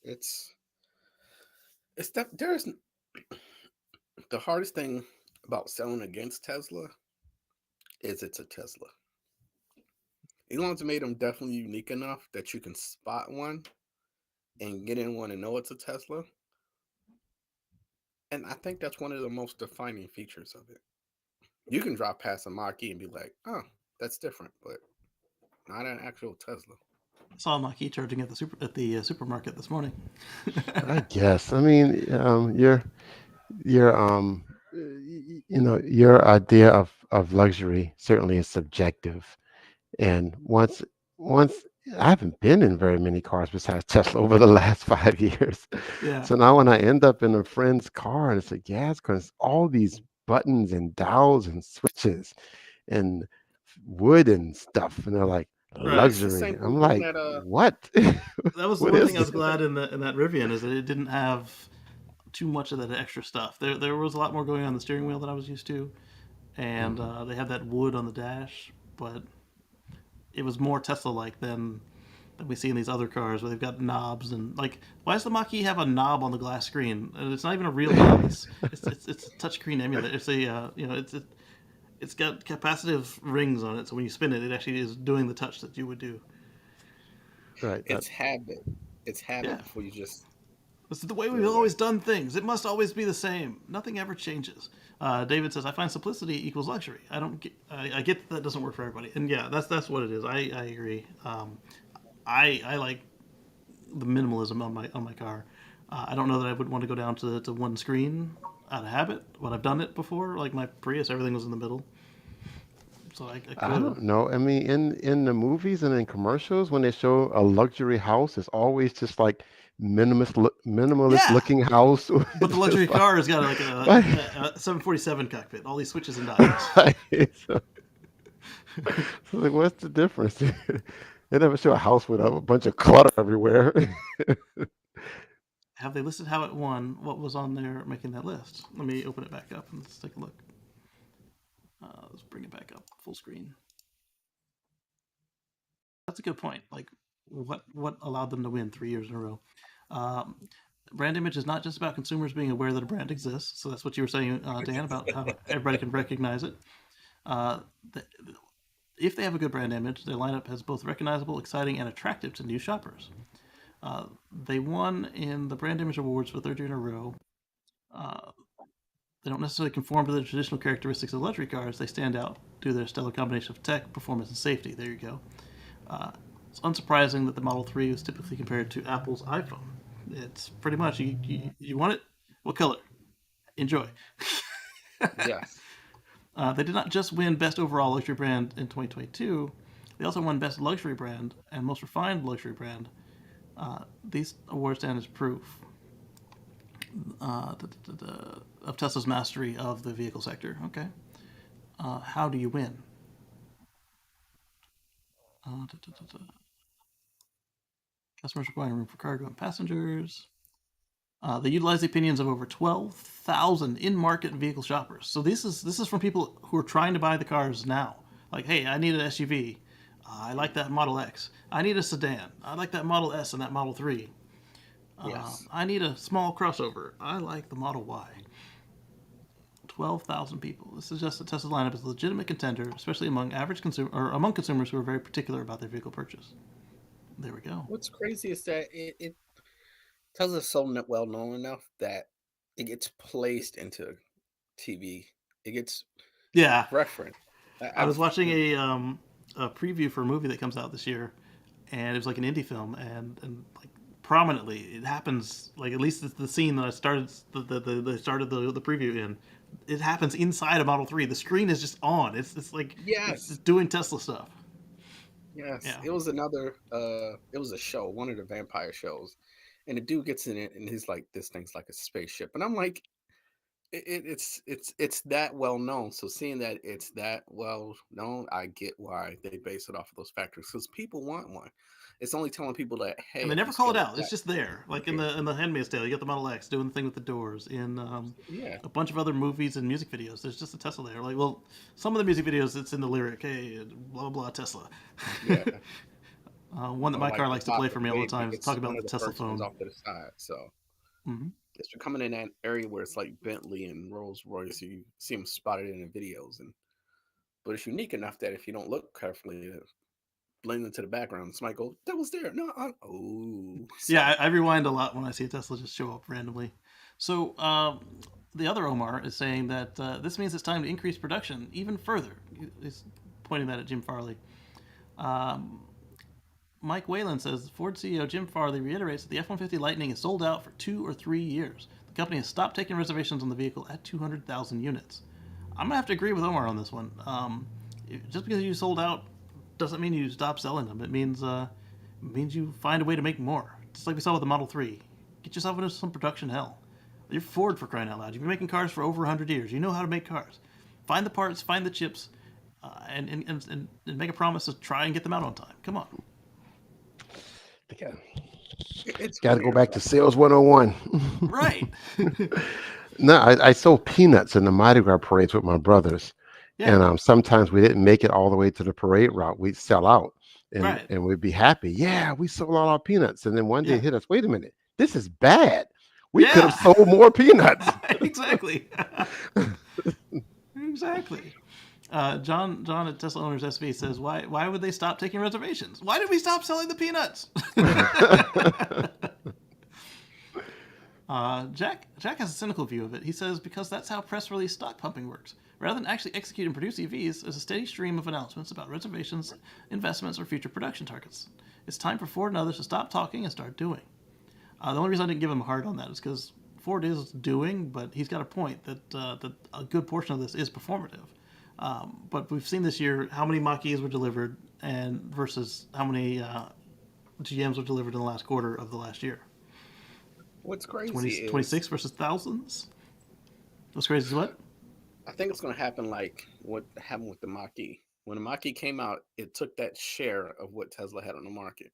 It's that there's the hardest thing about selling against Tesla is it's a Tesla. Elon's made them definitely unique enough that you can spot one and get in one and know it's a Tesla. And I think that's one of the most defining features of it. You can drive past a Mach-E and be like, oh, that's different, but not an actual Tesla. I saw a Mach-E charging at the supermarket this morning. I guess. I mean, your idea of luxury certainly is subjective. And once I haven't been in very many cars besides Tesla over the last 5 years. Yeah. So now when I end up in a friend's car and it's a gas car, it's all these buttons and dials and switches and wood and stuff, and they're like luxury. I'm like, what? That was the one thing I was glad in that Rivian is that it didn't have too much of that extra stuff. There was a lot more going on the steering wheel than I was used to, and they had that wood on the dash, but it was more Tesla-like than we see in these other cars where they've got knobs and like. Why does the Mach-E have a knob on the glass screen? And it's not even a real knob. It's a touchscreen emulator. It's a It's got capacitive rings on it, so when you spin it, it actually is doing the touch that you would do. Right. It's habit. It's habit before you just. This is the way we've always done things. It must always be the same. Nothing ever changes. David says, "I find simplicity equals luxury." I get that doesn't work for everybody, and yeah, that's what it is. I agree. I like the minimalism on my car. I don't know that I would want to go down to one screen out of habit. When I've done it before, like my Prius, everything was in the middle. So I don't know. I mean, in the movies and in commercials, when they show a luxury house, it's always just like minimalist looking house. But the luxury car has got like a 747 cockpit, all these switches and dials. So like, what's the difference? They never show a house with a bunch of clutter everywhere. Have they listed how it won? What was on there making that list? Let me open it back up and let's take a look. Let's bring it back up full screen. That's a good point. Like, what allowed them to win 3 years in a row? Brand image is not just about consumers being aware that a brand exists. So that's what you were saying, Dan, about how everybody can recognize it. If they have a good brand image, their lineup has both recognizable, exciting, and attractive to new shoppers. They won in the Brand Image Awards for 3rd year in a row. They don't necessarily conform to the traditional characteristics of luxury cars. They stand out due to their stellar combination of tech, performance, and safety. There you go. It's unsurprising that the Model 3 is typically compared to Apple's iPhone. It's pretty much, you want it? What color? Enjoy. Yes. They did not just win Best Overall Luxury Brand in 2022. They also won Best Luxury Brand and Most Refined Luxury Brand. These awards stand as proof of Tesla's mastery of the vehicle sector. Okay. How do you win? Customers requiring room for cargo and passengers. They utilize the opinions of over 12,000 in-market vehicle shoppers. So this is from people who are trying to buy the cars now. Like, hey, I need an SUV. I like that Model X. I need a sedan. I like that Model S and that Model 3. Yes. I need a small crossover. I like the Model Y. 12,000 people. This suggests that Tesla's lineup is a legitimate contender, especially among among consumers who are very particular about their vehicle purchase. There we go. What's crazy is that it Tesla's so well known enough that it gets placed into TV. It gets referenced. I was watching a preview for a movie that comes out this year, and it was like an indie film, and like prominently it happens, like at least it's the scene that I started the preview in. It happens inside a Model 3. The screen is just on. It's like it's doing Tesla stuff. Yes. Yeah. It was another it was a show, one of the vampire shows. And the dude gets in it and he's like, this thing's like a spaceship. And I'm like, it's that well known. So seeing that it's that well known, I get why they base it off of those factors. Because people want one. It's only telling people that, hey, and they never call it out. It's just there. Like in the Handmaid's Tale, you got the Model X doing the thing with the doors. In a bunch of other movies and music videos, there's just a Tesla there. Like, well, some of the music videos, it's in the lyric, hey, blah blah blah Tesla. Yeah. One that my car likes to play for me all the time is talk about the Tesla phone. Off to the side, so if you're coming in that area where it's like Bentley and Rolls Royce, you see them spotted in the videos, but it's unique enough that if you don't look carefully, it blends into the background. Somebody goes, "That was there." No, yeah, I rewind a lot when I see a Tesla just show up randomly. So the other Omar is saying that this means it's time to increase production even further. He's pointing that at Jim Farley. Mike Whalen says Ford CEO Jim Farley reiterates that the F-150 Lightning is sold out for 2 or 3 years. The company has stopped taking reservations on the vehicle at 200,000 units. I'm gonna have to agree with Omar on this one. Just because you sold out doesn't mean you stop selling them. It means you find a way to make more. Just like we saw with the Model 3. Get yourself into some production hell. You're Ford, for crying out loud. You've been making cars for over 100 years. You know how to make cars. Find the parts, find the chips, and make a promise to try and get them out on time. Come on. It's got to go back to sales 101. Right. No, I sold peanuts in the Mardi Gras parades with my brothers. Yeah. And sometimes we didn't make it all the way to the parade route. We'd sell out and we'd be happy. Yeah, we sold all our peanuts. And then one day it hit us, wait a minute, this is bad. We could have sold more peanuts. Exactly. Exactly. John at Tesla Owners SV says, why would they stop taking reservations? Why did we stop selling the peanuts? Jack has a cynical view of it. He says, because that's how press release stock pumping works. Rather than actually execute and produce EVs, there's a steady stream of announcements about reservations, investments, or future production targets. It's time for Ford and others to stop talking and start doing. The only reason I didn't give him a hard on that is because Ford is doing, but he's got a point that a good portion of this is performative. But we've seen this year how many Mach-E's were delivered and versus how many GMs were delivered in the last quarter of the last year. What's crazy is 26 versus thousands. What's crazy is what? I think it's going to happen like what happened with the Mach-E. When the Mach-E came out, it took that share of what Tesla had on the market.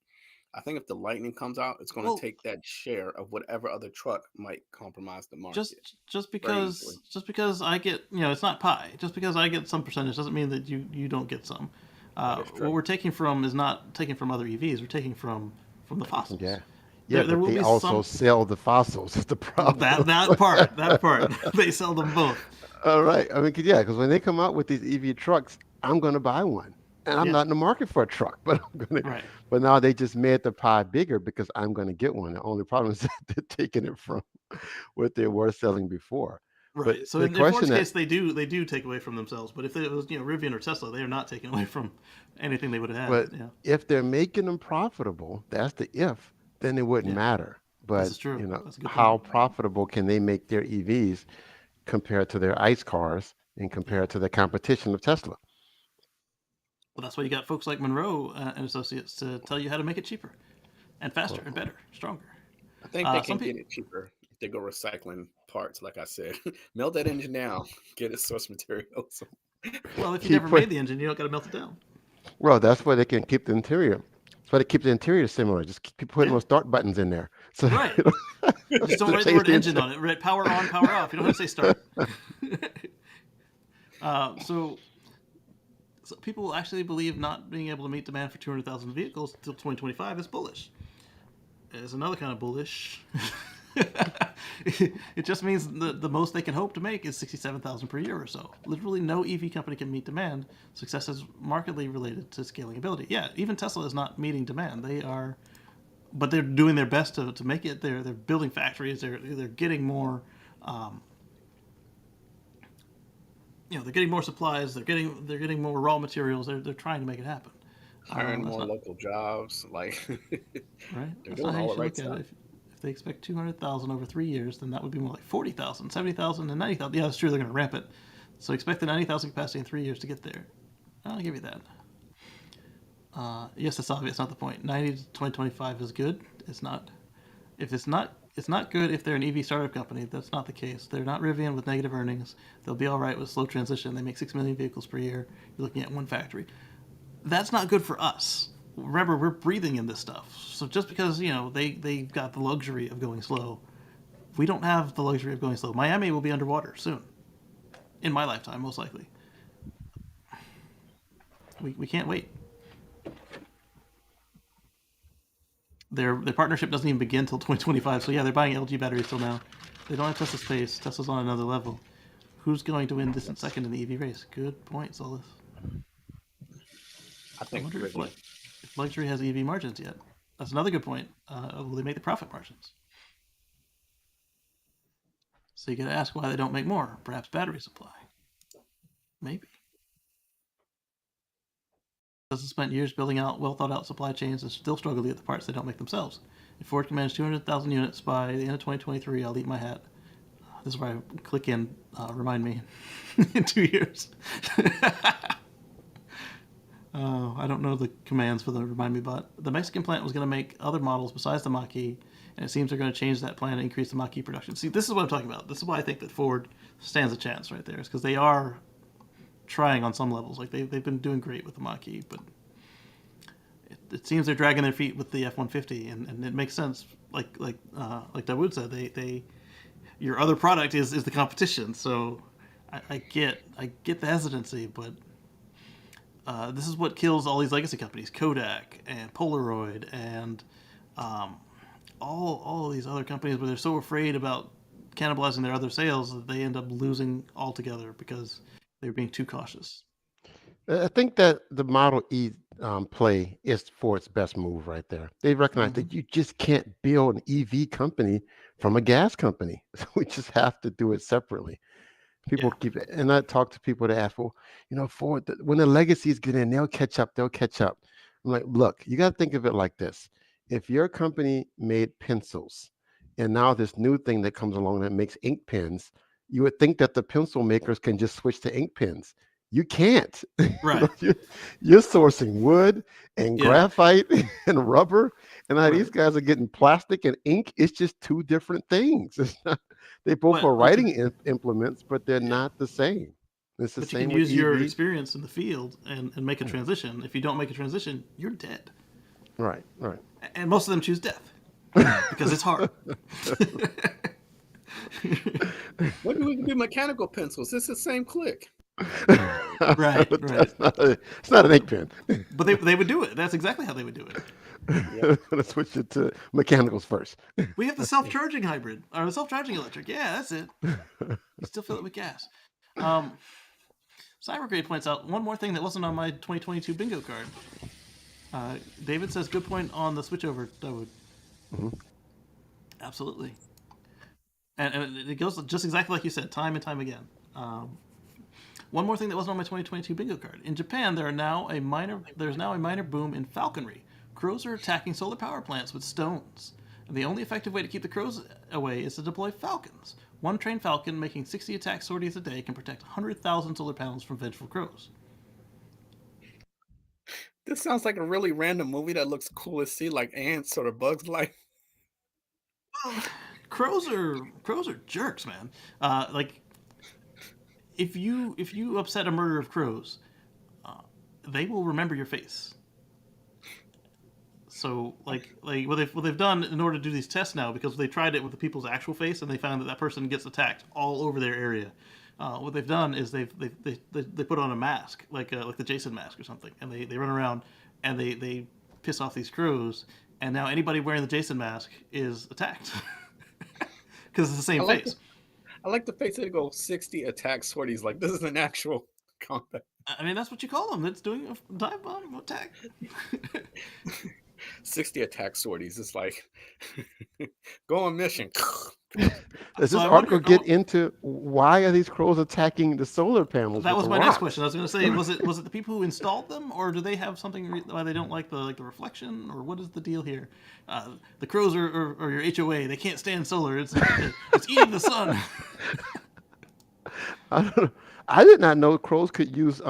I think if the Lightning comes out, it's going to take that share of whatever other truck might compromise the market. Just because I get, it's not pie. Just because I get some percentage doesn't mean that you don't get some. What we're taking from is not taking from other EVs. We're taking from the fossils. Yeah. Yeah, but they also sell the fossils. Is the problem? That part. They sell them both. All right. I mean, because when they come out with these EV trucks, I'm going to buy one. And I'm not in the market for a truck, but I'm going to. Right. But now they just made the pie bigger because I'm going to get one. The only problem is that they're taking it from what they were selling before. Right. But So in Ford's case, they do take away from themselves. But if it was Rivian or Tesla, they are not taking away from anything they would have had. But if they're making them profitable, that's the if. Then it wouldn't matter. But how profitable can they make their EVs compared to their ICE cars and compared to the competition of Tesla? Well, that's why you got folks like Monroe and Associates to tell you how to make it cheaper and faster and better, stronger. I think they can get it cheaper if they go recycling parts, like I said. Melt that engine down, get its source materials. Well, if you never made the engine, you don't got to melt it down. Well, that's why they can keep the interior. That's why they keep the interior similar. Just keep putting those start buttons in there. So, right. Just don't write the word engine on it. Right, power on, power off. You don't have to say start. So people actually believe not being able to meet demand for 200,000 vehicles until 2025 is bullish. There's another kind of bullish. It just means the most they can hope to make is 67,000 per year or so. Literally no EV company can meet demand. Success is markedly related to scaling ability. Yeah, even Tesla is not meeting demand. But they're doing their best to make it. They're building factories. They're getting more. They're getting more supplies. They're getting more raw materials. They're trying to make it happen. Hiring more local jobs, like right. They're doing all the right stuff. If they expect 200,000 over 3 years, then that would be more like 40,000, 70,000, and 90,000. Yeah, that's true. They're going to ramp it. So expect the 90,000 capacity in 3 years to get there. I'll give you that. Yes, that's obvious. Not the point. 90 to 2025 is good. It's not. If it's not good if they're an EV startup company. That's not the case. They're not Rivian with negative earnings. They'll be all right with slow transition. They make 6 million vehicles per year. You're looking at one factory. That's not good for us. Remember, we're breathing in this stuff. So just because, they've got the luxury of going slow, we don't have the luxury of going slow. Miami will be underwater soon. In my lifetime, most likely. We can't wait. Their partnership doesn't even begin until 2025. So yeah, they're buying LG batteries till now. They don't have Tesla space. Tesla's on another level. Who's going to win distant second in the EV race? Good point, Solus. I wonder if luxury has EV margins yet. That's another good point. Will they make the profit margins? So you got to ask why they don't make more. Perhaps battery supply. Maybe. Tesla spent years building out well thought out supply chains and still struggle to get the parts they don't make themselves. If Ford can manage 200,000 units by the end of 2023, I'll eat my hat. This is where I click in, remind me, in 2 years. I don't know the commands for the Remind Me bot. The Mexican plant was going to make other models besides the Mach-E, and it seems they're going to change that plan and increase the Mach-E production. See, this is what I'm talking about. This is why I think that Ford stands a chance right there. Is because they are trying on some levels. Like they've been doing great with the Mach-E, but it seems they're dragging their feet with the F-150, and it makes sense. Like Dawood said, your other product is the competition. So I get the hesitancy, but this is what kills all these legacy companies, Kodak and Polaroid and all of these other companies where they're so afraid about cannibalizing their other sales that they end up losing altogether because they're being too cautious. I think that the Model E play is for its best move right there. They recognize that you just can't build an EV company from a gas company. So we just have to do it separately. People keep it, and I talk to people that ask, well, Ford, when the legacies get in, they'll catch up. They'll catch up. I'm like, look, you got to think of it like this. If your company made pencils, and now this new thing that comes along that makes ink pens, you would think that the pencil makers can just switch to ink pens. You can't. Right. You're sourcing wood and graphite and rubber, and now these guys are getting plastic and ink. It's just two different things. It's not, they both are writing implements, but they're not the same. It's the But same you can with use your EV. experience in the field and make a transition. If you don't make a transition, you're dead. Right. And most of them choose death because it's hard. What do we do mechanical pencils? It's the same click. Right. It's not an ink pen. But they would do it. That's exactly how they would do it. Let's switch it to mechanicals first. We have the self-charging hybrid or the self-charging electric. Yeah, that's it. You still fill it with gas. Cybergrade points out one more thing that wasn't on my 2022 bingo card. David says, good point on the switchover diode. Absolutely. And it goes just exactly like you said, time and time again. One more thing that wasn't on my 2022 bingo card. In Japan, there's now a minor boom in falconry. Crows are attacking solar power plants with stones. And the only effective way to keep the crows away is to deploy falcons. One trained falcon making 60 attack sorties a day can protect 100,000 solar panels from vengeful crows. This sounds like a really random movie that looks cool to see, like Ants or Bugs Life. Well, crows are jerks, man. Like if you upset a murder of crows, they will remember your face. So like what they've done in order to do these tests now, because they tried it with the people's actual face and they found that person gets attacked all over their area. What they've done is they put on a mask like the Jason mask or something, and they run around and they piss off these crows, and now anybody wearing the Jason mask is attacked because it's the same face. I like the face that go 60 attack sorties. Like this is an actual combat. I mean, that's what you call them. It's doing a dive bomb attack. 60 attack sorties. It's like go on mission. Does this article get into why are these crows attacking the solar panels? That was my next question. I was going to say, was it the people who installed them, or do they have something why they don't like the reflection, or what is the deal here? The crows are your HOA. They can't stand solar. It's eating the sun. I don't know. I did not know crows could use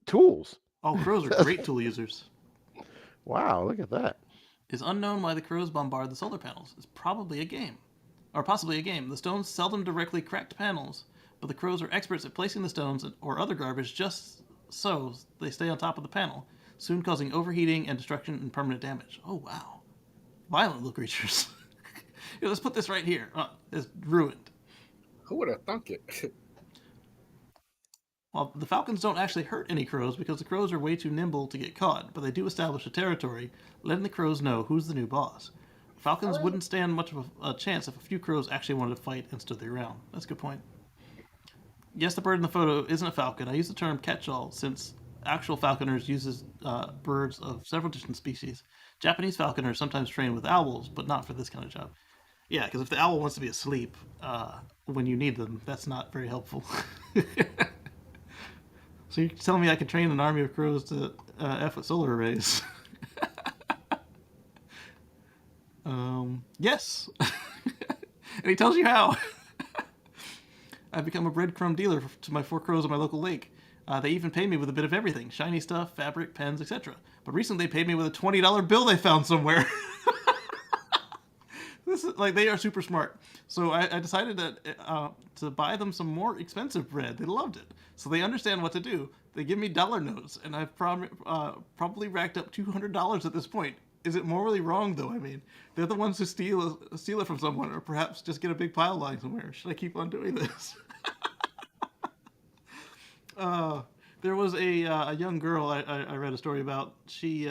tools. Oh, crows are great tool users. Wow, look at that. It's unknown why the crows bombard the solar panels. It's probably a game. Or possibly a game. The stones seldom directly cracked panels, but the crows are experts at placing the stones or other garbage just so they stay on top of the panel, soon causing overheating and destruction and permanent damage. Oh, wow. Violent little creatures. Let's put this right here. It's ruined. Who would have thunk it? Well, the falcons don't actually hurt any crows because the crows are way too nimble to get caught, but they do establish a territory, letting the crows know who's the new boss. Falcons wouldn't stand much of a chance if a few crows actually wanted to fight and stood their ground. That's a good point. Yes, the bird in the photo isn't a falcon. I use the term catch-all since actual falconers uses birds of several different species. Japanese falconers sometimes train with owls, but not for this kind of job. Yeah, because if the owl wants to be asleep when you need them, that's not very helpful. So you're telling me I could train an army of crows to F with solar arrays? Yes. And he tells you how. I've become a breadcrumb dealer to my 4 crows on my local lake. They even pay me with a bit of everything. Shiny stuff, fabric, pens, etc. But recently they paid me with a $20 bill they found somewhere. This is like, they are super smart. So I decided that to buy them some more expensive bread. They loved it. So they understand what to do. They give me dollar notes, and I've probably racked up $200 at this point. Is it morally wrong, though? I mean, they're the ones who steal it from someone, or perhaps just get a big pile lying somewhere. Should I keep on doing this? There was a young girl I read a story about. She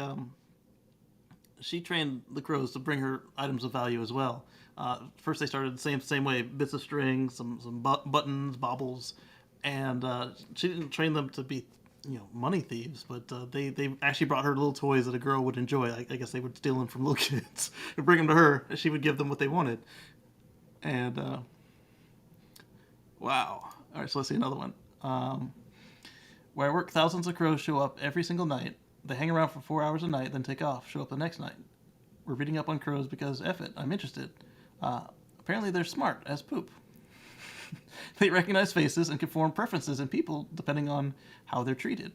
trained the crows to bring her items of value as well. First, they started the same way: bits of string, some buttons, baubles, and she didn't train them to be money thieves, but they actually brought her little toys that a girl would enjoy. I guess they would steal them from little kids and bring them to her, and she would give them what they wanted. And wow. All right, so let's see another one. Where I work, thousands of crows show up every single night. They hang around for 4 hours a night, then take off, show up the next night. We're reading up on crows because F it, I'm interested. Apparently they're smart as poop. They recognize faces and can form preferences in people depending on how they're treated.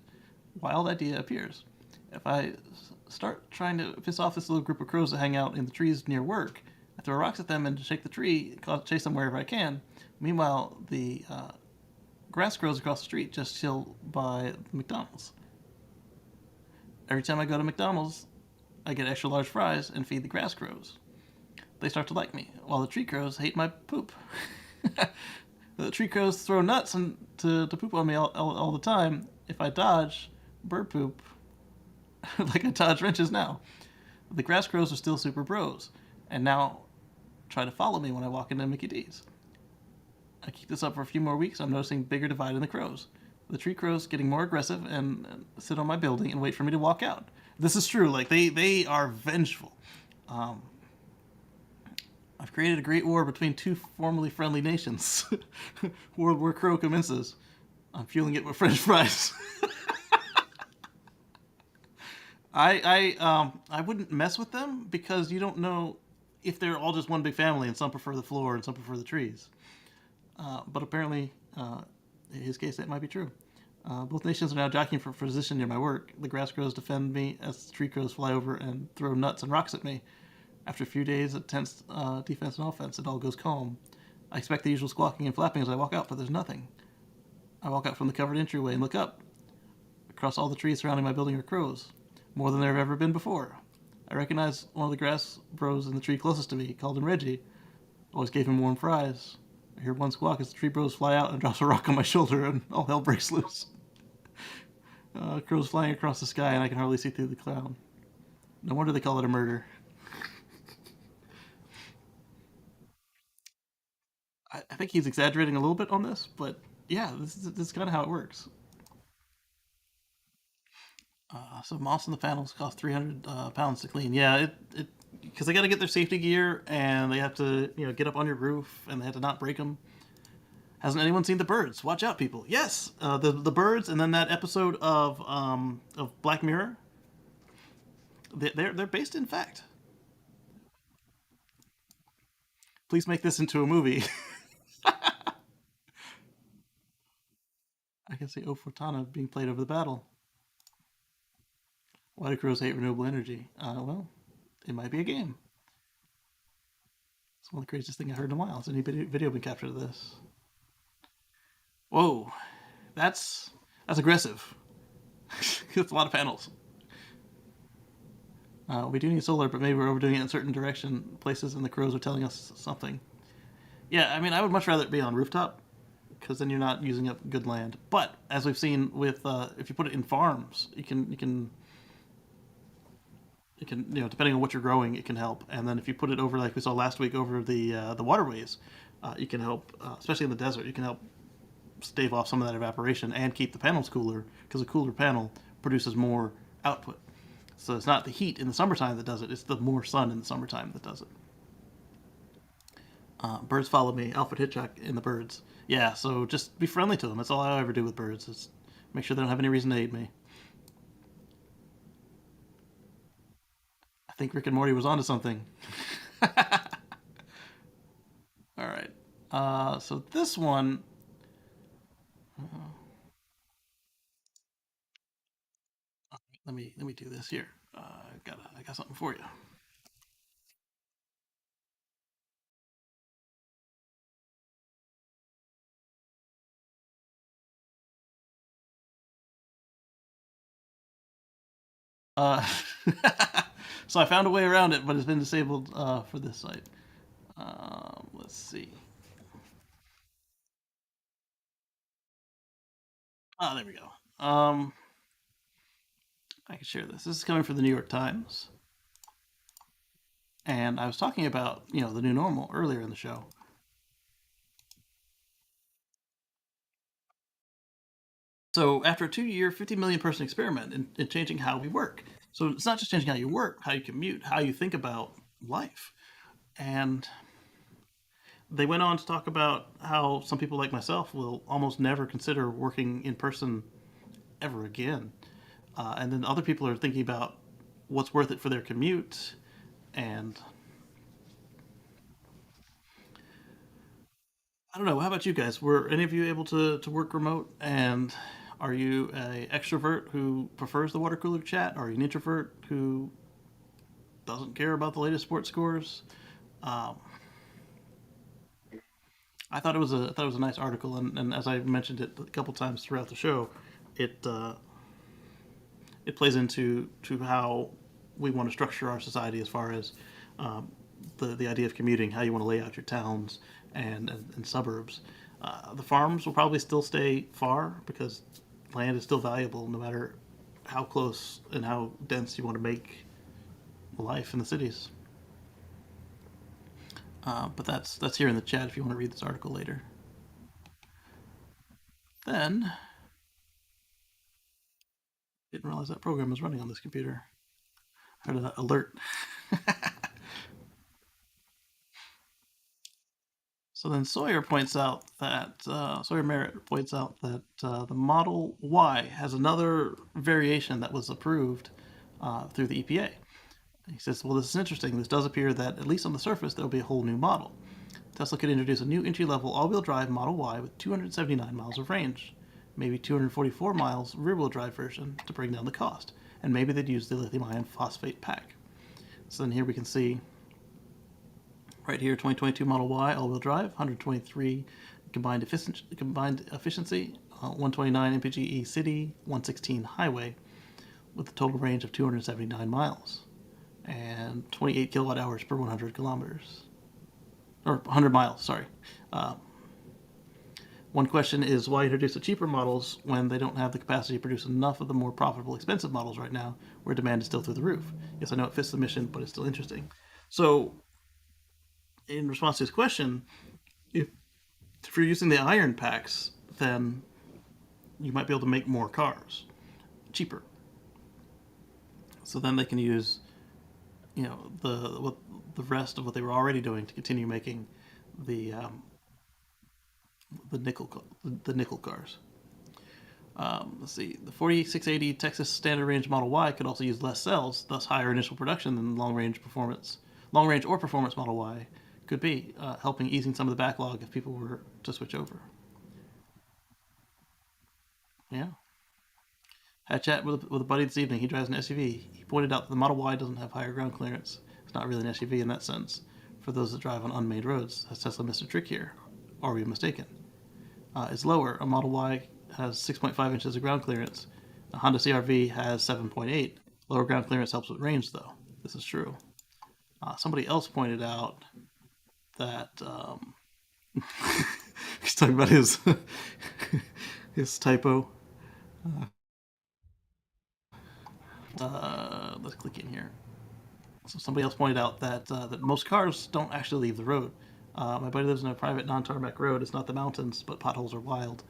Wild idea appears. If I start trying to piss off this little group of crows that hang out in the trees near work, I throw rocks at them and shake the tree, chase them wherever I can. Meanwhile, the grass crows across the street just chill by the McDonald's. Every time I go to McDonald's, I get extra large fries and feed the grass crows. They start to like me, while the tree crows hate my poop. The tree crows throw nuts to poop on me all the time. If I dodge bird poop, like I dodge wrenches now. The grass crows are still super bros, and now try to follow me when I walk into Mickey D's. I keep this up for a few more weeks. I'm noticing bigger divide in the crows. The tree crows getting more aggressive and sit on my building and wait for me to walk out. This is true. Like they are vengeful. I've created a great war between two formerly friendly nations. World War Crow commences. I'm fueling it with French fries. I wouldn't mess with them because you don't know if they're all just one big family and some prefer the floor and some prefer the trees. But apparently, in his case, that might be true. Both nations are now jockeying for position near my work. The grass crows defend me as the tree crows fly over and throw nuts and rocks at me. After a few days of tense defense and offense, it all goes calm. I expect the usual squawking and flapping as I walk out, but there's nothing. I walk out from the covered entryway and look up. Across all the trees surrounding my building are crows, more than there have ever been before. I recognize one of the grass bros in the tree closest to me, called him Reggie. Always gave him warm fries. I hear one squawk as the tree bros fly out and drops a rock on my shoulder, and all hell breaks loose. Crows flying across the sky, and I can hardly see through the cloud. No wonder they call it a murder. I think he's exaggerating a little bit on this, but yeah, this is kind of how it works. So moss in the panels cost 300 pounds to clean. Yeah, it because they got to get their safety gear and they have to get up on your roof and they have to not break them. Hasn't anyone seen The Birds? Watch out, people! Yes, the Birds, and then that episode of Black Mirror. They're based in fact. Please make this into a movie. I can see O Fortana being played over the battle. Why do crows hate renewable energy? Well, it might be a game. It's one of the craziest things I heard in a while. Has any video been captured of this? Whoa, that's aggressive. That's a lot of panels. We do need solar, but maybe we're overdoing it in certain places, and the crows are telling us something. Yeah, I mean, I would much rather it be on rooftop, because then you're not using up good land. But as we've seen with, if you put it in farms, you can depending on what you're growing, it can help. And then if you put it over, like we saw last week, over the waterways, you can help, especially in the desert. You can help stave off some of that evaporation and keep the panels cooler, because a cooler panel produces more output. So it's not the heat in the summertime that does it; it's the more sun in the summertime that does it. Birds follow me. Alfred Hitchcock in The Birds. Yeah, so just be friendly to them. That's all I ever do with birds. Is make sure they don't have any reason to hate me. I think Rick and Morty was onto something. All right. So this one. Let me do this here. I got something for you. So I found a way around it, but it's been disabled for this site. Let's see. There we go. I can share this. This is coming from the New York Times. And I was talking about, the new normal earlier in the show. So after a 2-year, 50 million person experiment in changing how we work. So it's not just changing how you work, how you commute, how you think about life. And they went on to talk about how some people like myself will almost never consider working in person ever again. And then other people are thinking about what's worth it for their commute. And I don't know, how about you guys? Were any of you able to work remote? And are you an extrovert who prefers the water cooler chat? Or are you an introvert who doesn't care about the latest sports scores? I thought it was a nice article, and as I mentioned it a couple times throughout the show, it plays into how we want to structure our society as far as the idea of commuting, how you want to lay out your towns and suburbs. The farms will probably still stay far because land is still valuable no matter how close and how dense you want to make life in the cities. But that's here in the chat if you want to read this article later. Then, didn't realize that program was running on this computer. I heard an alert. So then Sawyer points out that, Sawyer Merritt points out that the Model Y has another variation that was approved through the EPA. He says, well, this is interesting. This does appear that, at least on the surface, there will be a whole new model. Tesla could introduce a new entry-level all-wheel drive Model Y with 279 miles of range, maybe 244 miles rear-wheel drive version to bring down the cost, and maybe they'd use the lithium iron phosphate pack. So then here we can see, right here, 2022 Model Y all-wheel drive, 123 combined efficiency, 129 mpg city, 116 highway, with a total range of 279 miles. And 28 kilowatt hours per 100 kilometers. Or 100 miles, sorry. One question is why introduce the cheaper models when they don't have the capacity to produce enough of the more profitable, expensive models right now, where demand is still through the roof? Yes, I know it fits the mission, but it's still interesting. So, in response to his question, if you're using the iron packs, then you might be able to make more cars cheaper. So then they can use, the rest of what they were already doing to continue making the nickel cars. Let's see, the 4680 Texas Standard Range Model Y could also use less cells, thus higher initial production than long range or performance Model Y could be, helping easing some of the backlog if people were to switch over. Yeah. I had a chat with a buddy this evening. He drives an SUV. He pointed out that the Model Y doesn't have higher ground clearance. It's not really an SUV in that sense. For those that drive on unmade roads, has Tesla missed a trick here? Or are we mistaken? It's lower. A Model Y has 6.5 inches of ground clearance. A Honda CR-V has 7.8. Lower ground clearance helps with range, though. This is true. Somebody else pointed out that he's talking about his his typo. Let's click in here. So somebody else pointed out that that most cars don't actually leave the road. My buddy lives in a private non-tarmac road. It's not the mountains, but potholes are wild.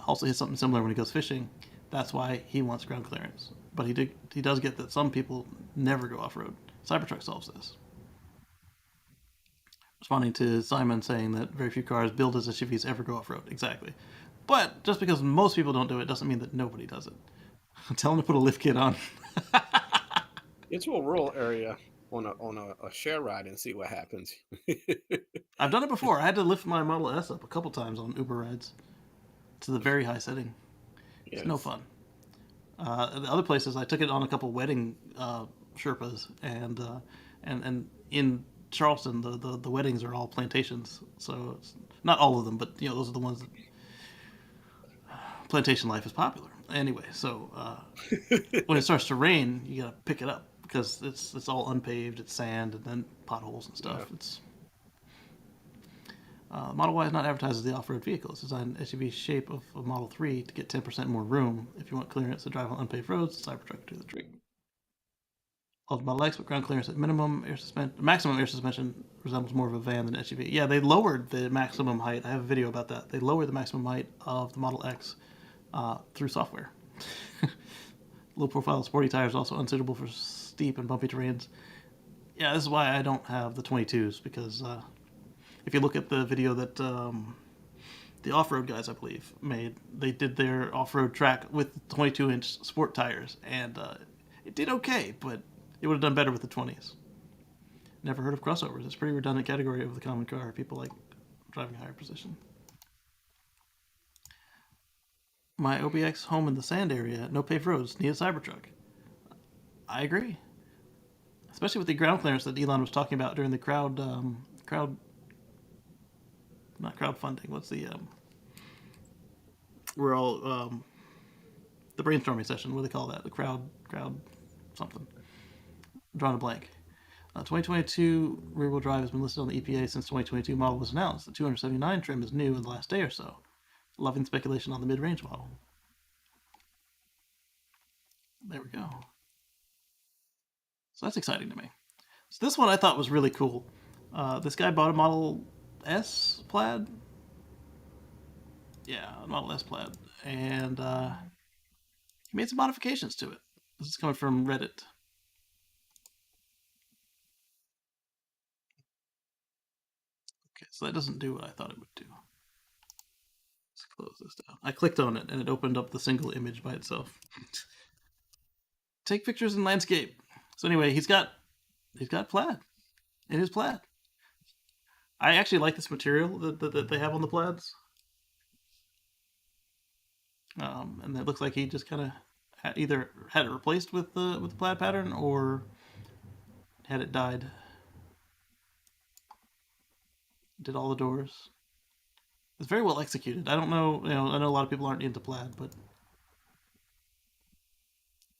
Also, hits something similar when he goes fishing. That's why he wants ground clearance. But he does get that some people never go off-road. Cybertruck solves this. Responding to Simon saying that very few cars built as SUVs ever go off-road. Exactly. But just because most people don't do it doesn't mean that nobody does it. Tell them to put a lift kit on. Get to a rural area on a share ride and see what happens. I've done it before. I had to lift my Model S up a couple times on Uber rides to the very high setting. It's no fun. The other places, I took it on a couple wedding Sherpas, and in Charleston, the weddings are all plantations. So it's not all of them, but those are the ones that plantation life is popular. Anyway, so when it starts to rain, you gotta pick it up because it's all unpaved, it's sand, and then potholes and stuff. Yeah. It's Model Y is not advertised as the off-road vehicle. It's designed SUV shape of a Model 3 to get 10% more room. If you want clearance to drive on unpaved roads, the Cybertruck do the trick. All the Model X with ground clearance at maximum air suspension resembles more of a van than an SUV. Yeah, they lowered the maximum height. I have a video about that. They lowered the maximum height of the Model X through software. Low profile sporty tires also unsuitable for steep and bumpy terrains. Yeah, this is why I don't have the 22s, because if you look at the video that the off-road guys, I believe, made, they did their off-road track with 22-inch sport tires, and it did okay, but it would have done better with the 20s. Never heard of crossovers. It's a pretty redundant category of the common car. People like driving higher position. My OBX home in the sand area, no paved roads, need a Cybertruck. I agree. Especially with the ground clearance that Elon was talking about during the not crowdfunding, what's the, we're all, the brainstorming session, what do they call that? The crowd something. I'm drawing a blank. 2022 rear-wheel drive has been listed on the EPA since 2022 model was announced. The 279 trim is new in the last day or so. Loving speculation on the mid-range model. There we go. So that's exciting to me. So this one I thought was really cool. This guy bought a Model S Plaid. Yeah, a Model S Plaid. And he made some modifications to it. This is coming from Reddit. Okay, so that doesn't do what I thought it would do. Let's close this down. I clicked on it and it opened up the single image by itself. Take pictures in landscape. So anyway, he's got plaid. It is plaid. I actually like this material that they have on the plaids. And it looks like he just kind of either had it replaced with the plaid pattern or had it dyed. Did all the doors. It's very well executed. I don't know, I know a lot of people aren't into plaid, but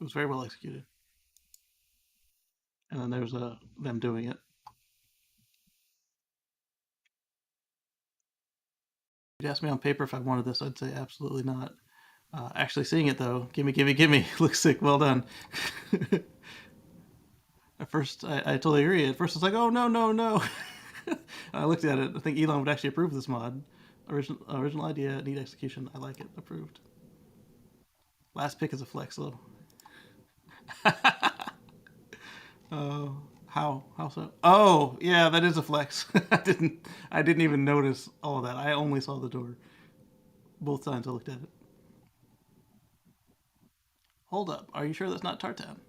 it was very well executed. And then there's them doing it. If you'd ask me on paper if I wanted this, I'd say absolutely not. Actually seeing it though, gimme. Looks sick, well done. At first, I totally agree. At first, it's like, oh, no. I looked at it. I think Elon would actually approve this mod. Original idea, neat execution. I like it. Approved. Last pick is a flex, though. How so? Oh, yeah, that is a flex. I didn't even notice all of that. I only saw the door. Both times I looked at it. Hold up. Are you sure that's not tartan?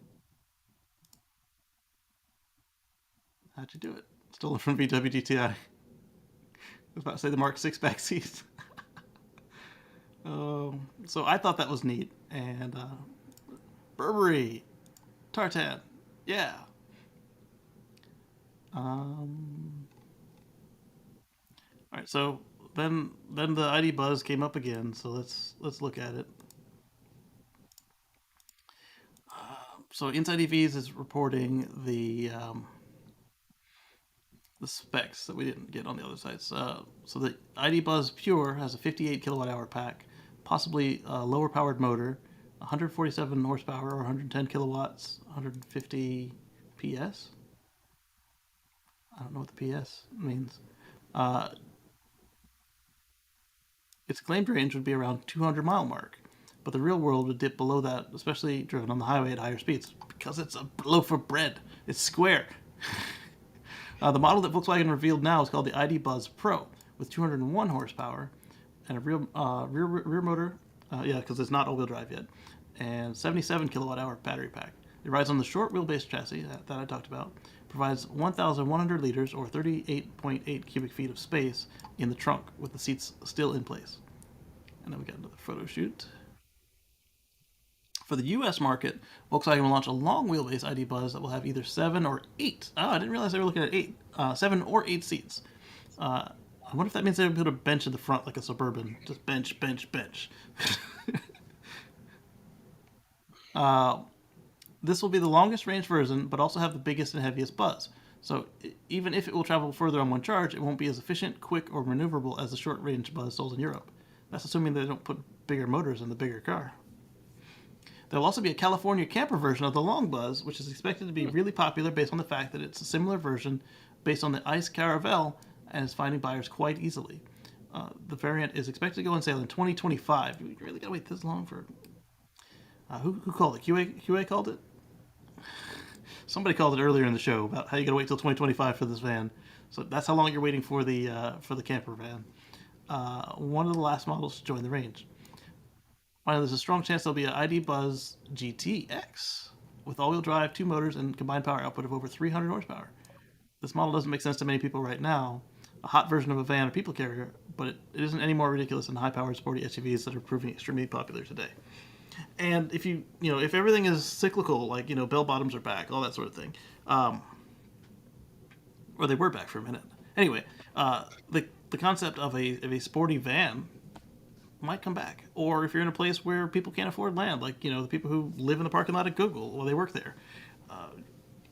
How'd you do it? Stolen from VW GTI. I was about to say the Mark 6 back seats. So I thought that was neat. And Burberry. Tartan. Yeah. Alright, so then the ID buzz came up again, so let's look at it. So Inside EVs is reporting the specs that we didn't get on the other sites. So the ID Buzz Pure has a 58 kilowatt hour pack, possibly a lower powered motor, 147 horsepower or 110 kilowatts, 150 PS. I don't know what the PS means. Its claimed range would be around 200 mile mark, but the real world would dip below that, especially driven on the highway at higher speeds, because it's a loaf of bread. It's square. The model that Volkswagen revealed now is called the ID Buzz Pro, with 201 horsepower and a rear motor, because it's not all-wheel drive yet, and 77 kilowatt-hour battery pack. It rides on the short wheelbase chassis that I talked about, provides 1,100 liters or 38.8 cubic feet of space in the trunk, with the seats still in place. And then we got another photo shoot. For the U.S. market, Volkswagen will launch a long wheelbase ID Buzz that will have either 7 or 8. Oh, I didn't realize they were looking at 8. 7 or 8 seats. I wonder if that means they would put a bench in the front like a Suburban. Just bench. This will be the longest range version, but also have the biggest and heaviest buzz. So even if it will travel further on one charge, it won't be as efficient, quick, or maneuverable as the short-range Buzz sold in Europe. That's assuming they don't put bigger motors in the bigger car. There will also be a California camper version of the Long Buzz, which is expected to be really popular based on the fact that it's a similar version based on the ICE Caravelle and is finding buyers quite easily. The variant is expected to go on sale in 2025. You really got to wait this long for... who called it? QA called it? Somebody called it earlier in the show about how you got to wait till 2025 for this van. So that's how long you're waiting for the camper van. One of the last models to join the range. Finally, there's a strong chance there'll be an ID Buzz GTX with all-wheel drive, 2 motors, and combined power output of over 300 horsepower. This model doesn't make sense to many people right now, a hot version of a van or people carrier, but it isn't any more ridiculous than high-powered sporty SUVs that are proving extremely popular today. And if if everything is cyclical, like, bell bottoms are back, all that sort of thing, or they were back for a minute. Anyway, the concept of a sporty van might come back. Or if you're in a place where people can't afford land, like, the people who live in the parking lot at Google while they work there,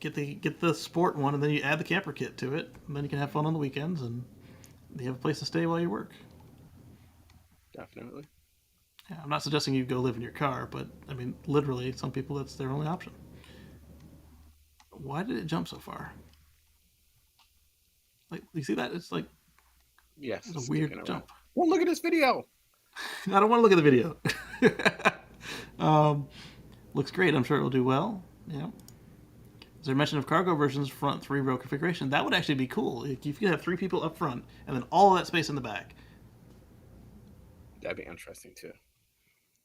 get the sport one, and then you add the camper kit to it, and then you can have fun on the weekends, and you have a place to stay while you work. Definitely. Yeah, I'm not suggesting you go live in your car, but I mean, literally, some people that's their only option. Why did it jump so far? Like, you see that? It's like, yes, it's a weird jump. Well, look at this video. I don't want to look at the video. Looks great. I'm sure it will do well. Yeah. Is there mention of cargo versions front 3-row configuration? That would actually be cool. If you could have 3 people up front and then all of that space in the back. That'd be interesting too.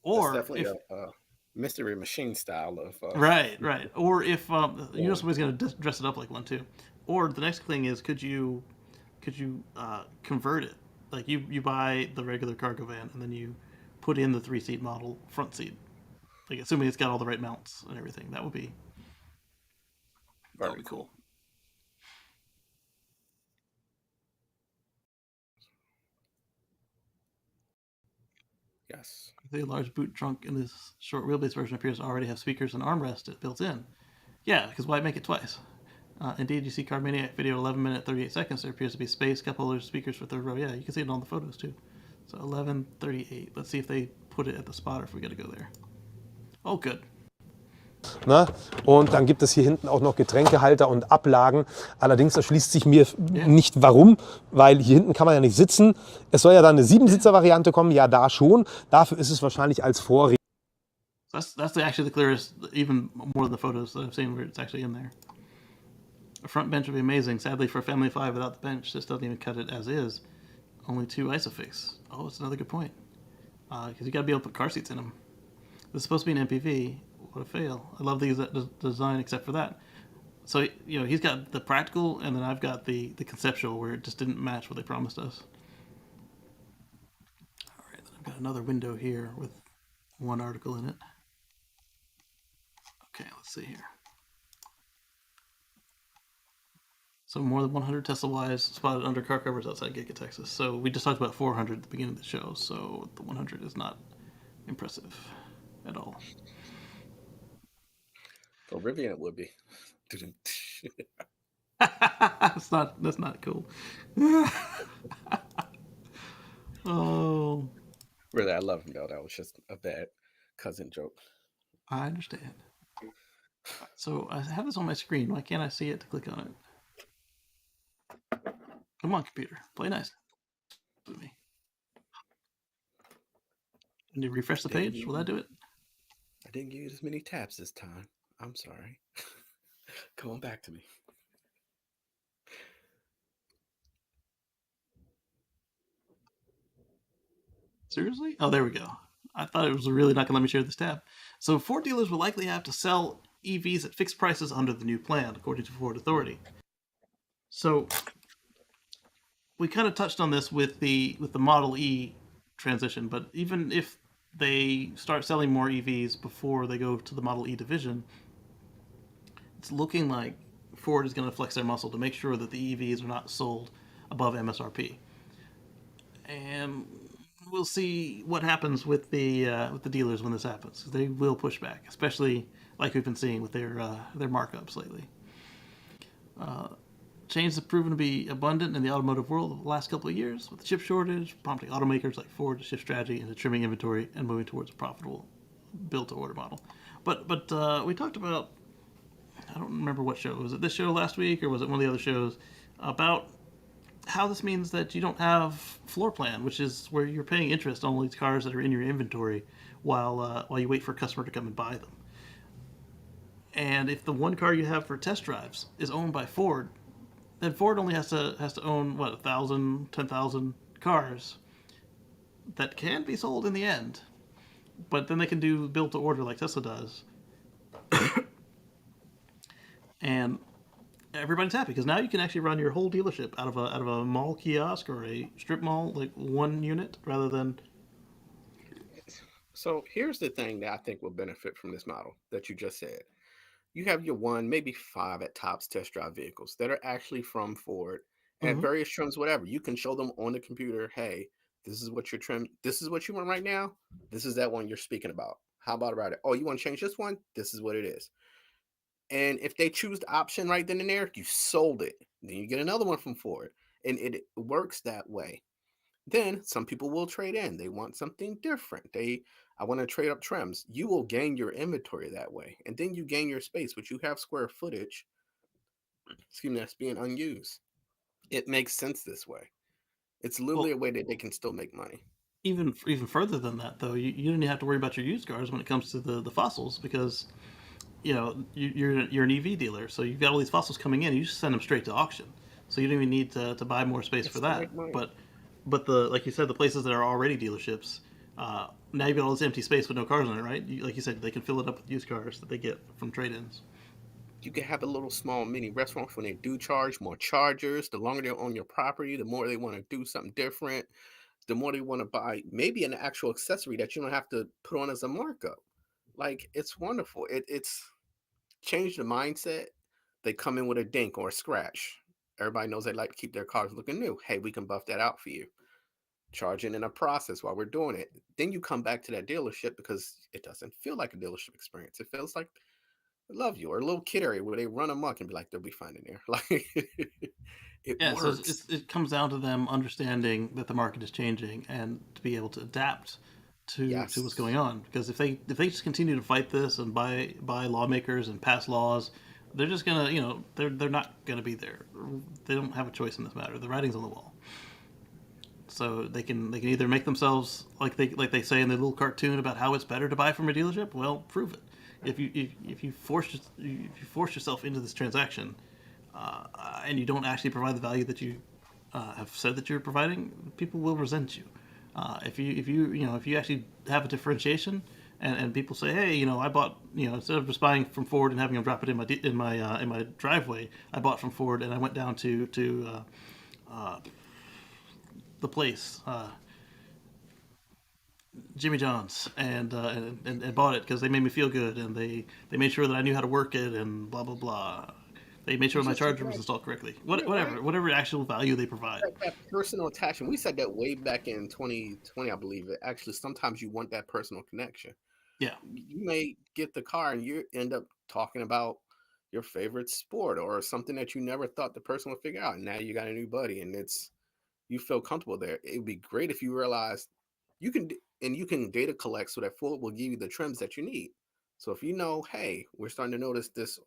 Or that's definitely a mystery machine style of right. Or if somebody's going to dress it up like one too. Or the next thing is, could you convert it? Like you buy the regular cargo van and then you put in the 3-seat model front seat. Like, assuming it's got all the right mounts and everything. That would be cool. Yes. The large boot trunk in this short wheelbase version appears to already have speakers and armrest built in. Yeah, because why make it twice? Indeed, you see Car Maniac video 11 minutes 38 seconds. There appears to be space, cup holders, speakers for 3rd row. Yeah, you can see it on the photos too. So 11:38. Let's see if they put it at the spotter if we got to go there. Oh, good. Na? Und dann gibt es hier hinten auch noch Getränkehalter und Ablagen. Allerdings erschließt sich mir nicht warum, weil hier hinten kann man ja nicht sitzen. Es soll ja dann eine 7-Sitzer-Variante kommen, ja da schon. Dafür ist es wahrscheinlich als Vorrichtung. That's actually the clearest, even more than the photos that I've seen where it's actually in there. A front bench would be amazing. Sadly, for a family of 5 without the bench, this doesn't even cut it as is. Only 2 Isofix. Oh, that's another good point. Because you got to be able to put car seats in them. This is supposed to be an MPV. What a fail. I love the design except for that. So, he's got the practical, and then I've got the conceptual, where it just didn't match what they promised us. All right, then I've got another window here with one article in it. Okay, let's see here. So more than 100 Tesla Ys spotted under car covers outside Giga, Texas. So we just talked about 400 at the beginning of the show, so the 100 is not impressive at all. For Rivian, it would be. That's not cool. Oh. Really, I love him though. That was just a bad cousin joke. I understand. So I have this on my screen. Why can't I see it to click on it? Come on, computer. Play nice with me. Can you refresh the page? Will that do it? I didn't give you as many tabs this time. I'm sorry. Come on back to me. Seriously? Oh, there we go. I thought it was really not going to let me share this tab. So Ford dealers will likely have to sell EVs at fixed prices under the new plan, according to Ford Authority. So we kind of touched on this with the Model E transition, but even if they start selling more EVs before they go to the Model E division, it's looking like Ford is going to flex their muscle to make sure that the EVs are not sold above MSRP. And we'll see what happens with the dealers when this happens. They will push back, especially like we've been seeing with their markups lately. Changes have proven to be abundant in the automotive world over the last couple of years, with the chip shortage prompting automakers like Ford to shift strategy into trimming inventory and moving towards a profitable build-to-order model. But we talked about, I don't remember what show, was it this show last week or was it one of the other shows, about how this means that you don't have floor plan, which is where you're paying interest on all these cars that are in your inventory while you wait for a customer to come and buy them. And if the one car you have for test drives is owned by Ford, then Ford only has to own 1,000, 10,000 cars that can be sold in the end, but then they can do build to order like Tesla does, and everybody's happy because now you can actually run your whole dealership out of a mall kiosk or a strip mall, like one unit rather than. So here's the thing that I think will benefit from this model that you just said. You have your 1, maybe 5 at tops test drive vehicles that are actually from Ford at various trims, whatever. You can show them on the computer, hey, this is what your trim, this is what you want right now. This is that one you're speaking about. How about it? Oh, you want to change this one? This is what it is. And if they choose the option right then and there, you sold it. Then you get another one from Ford. And it works that way. Then some people will trade in. They want something different. I want to trade up trims. You will gain your inventory that way. And then you gain your space, which you have square footage, that's being unused. It makes sense this way. It's literally a way that they can still make money. Even further than that, though, you don't have to worry about your used cars when it comes to the fossils because, you're an EV dealer, so you've got all these fossils coming in. You just send them straight to auction, so you don't even need to buy more space for that. But the like you said, the places that are already dealerships, now you've got all this empty space with no cars on it, right? Like you said, they can fill it up with used cars that they get from trade-ins. You can have a little small mini restaurant when they do charge more chargers. The longer they're on your property, the more they want to do something different. The more they want to buy maybe an actual accessory that you don't have to put on as a markup. Like, it's wonderful. It's changed the mindset. They come in with a dink or a scratch. Everybody knows they like to keep their cars looking new. Hey, we can buff that out for you. Charging in a process while we're doing it. Then you come back to that dealership because it doesn't feel like a dealership experience. It feels like I love you, or a little kid area where they run amok and be like, they'll be fine in there. Like, it works. So it comes down to them understanding that the market is changing and to be able to adapt to what's going on. Because if they just continue to fight this and buy lawmakers and pass laws, they're just gonna they're not gonna be there. They don't have a choice in this matter. The writing's on the wall. So they can either make themselves like they say in the little cartoon about how it's better to buy from a dealership. Well, prove it. If you force yourself into this transaction, and you don't actually provide the value that you have said that you're providing, people will resent you. If you actually have a differentiation, and people say, hey, I bought, instead of just buying from Ford and having them drop it in my driveway, I bought from Ford and I went down to the place. Jimmy John's and bought it because they made me feel good and they made sure that I knew how to work it and blah blah blah. They made sure my charger was installed correctly. Whatever actual value they provide. That personal attachment. We said that way back in 2020, I believe. It actually sometimes you want that personal connection. Yeah. You may get the car and you end up talking about your favorite sport or something that you never thought the person would figure out. And now you got a new buddy and you feel comfortable there. It would be great if you realized you can data collect so that Ford will give you the trims that you need. So if hey, we're starting to notice this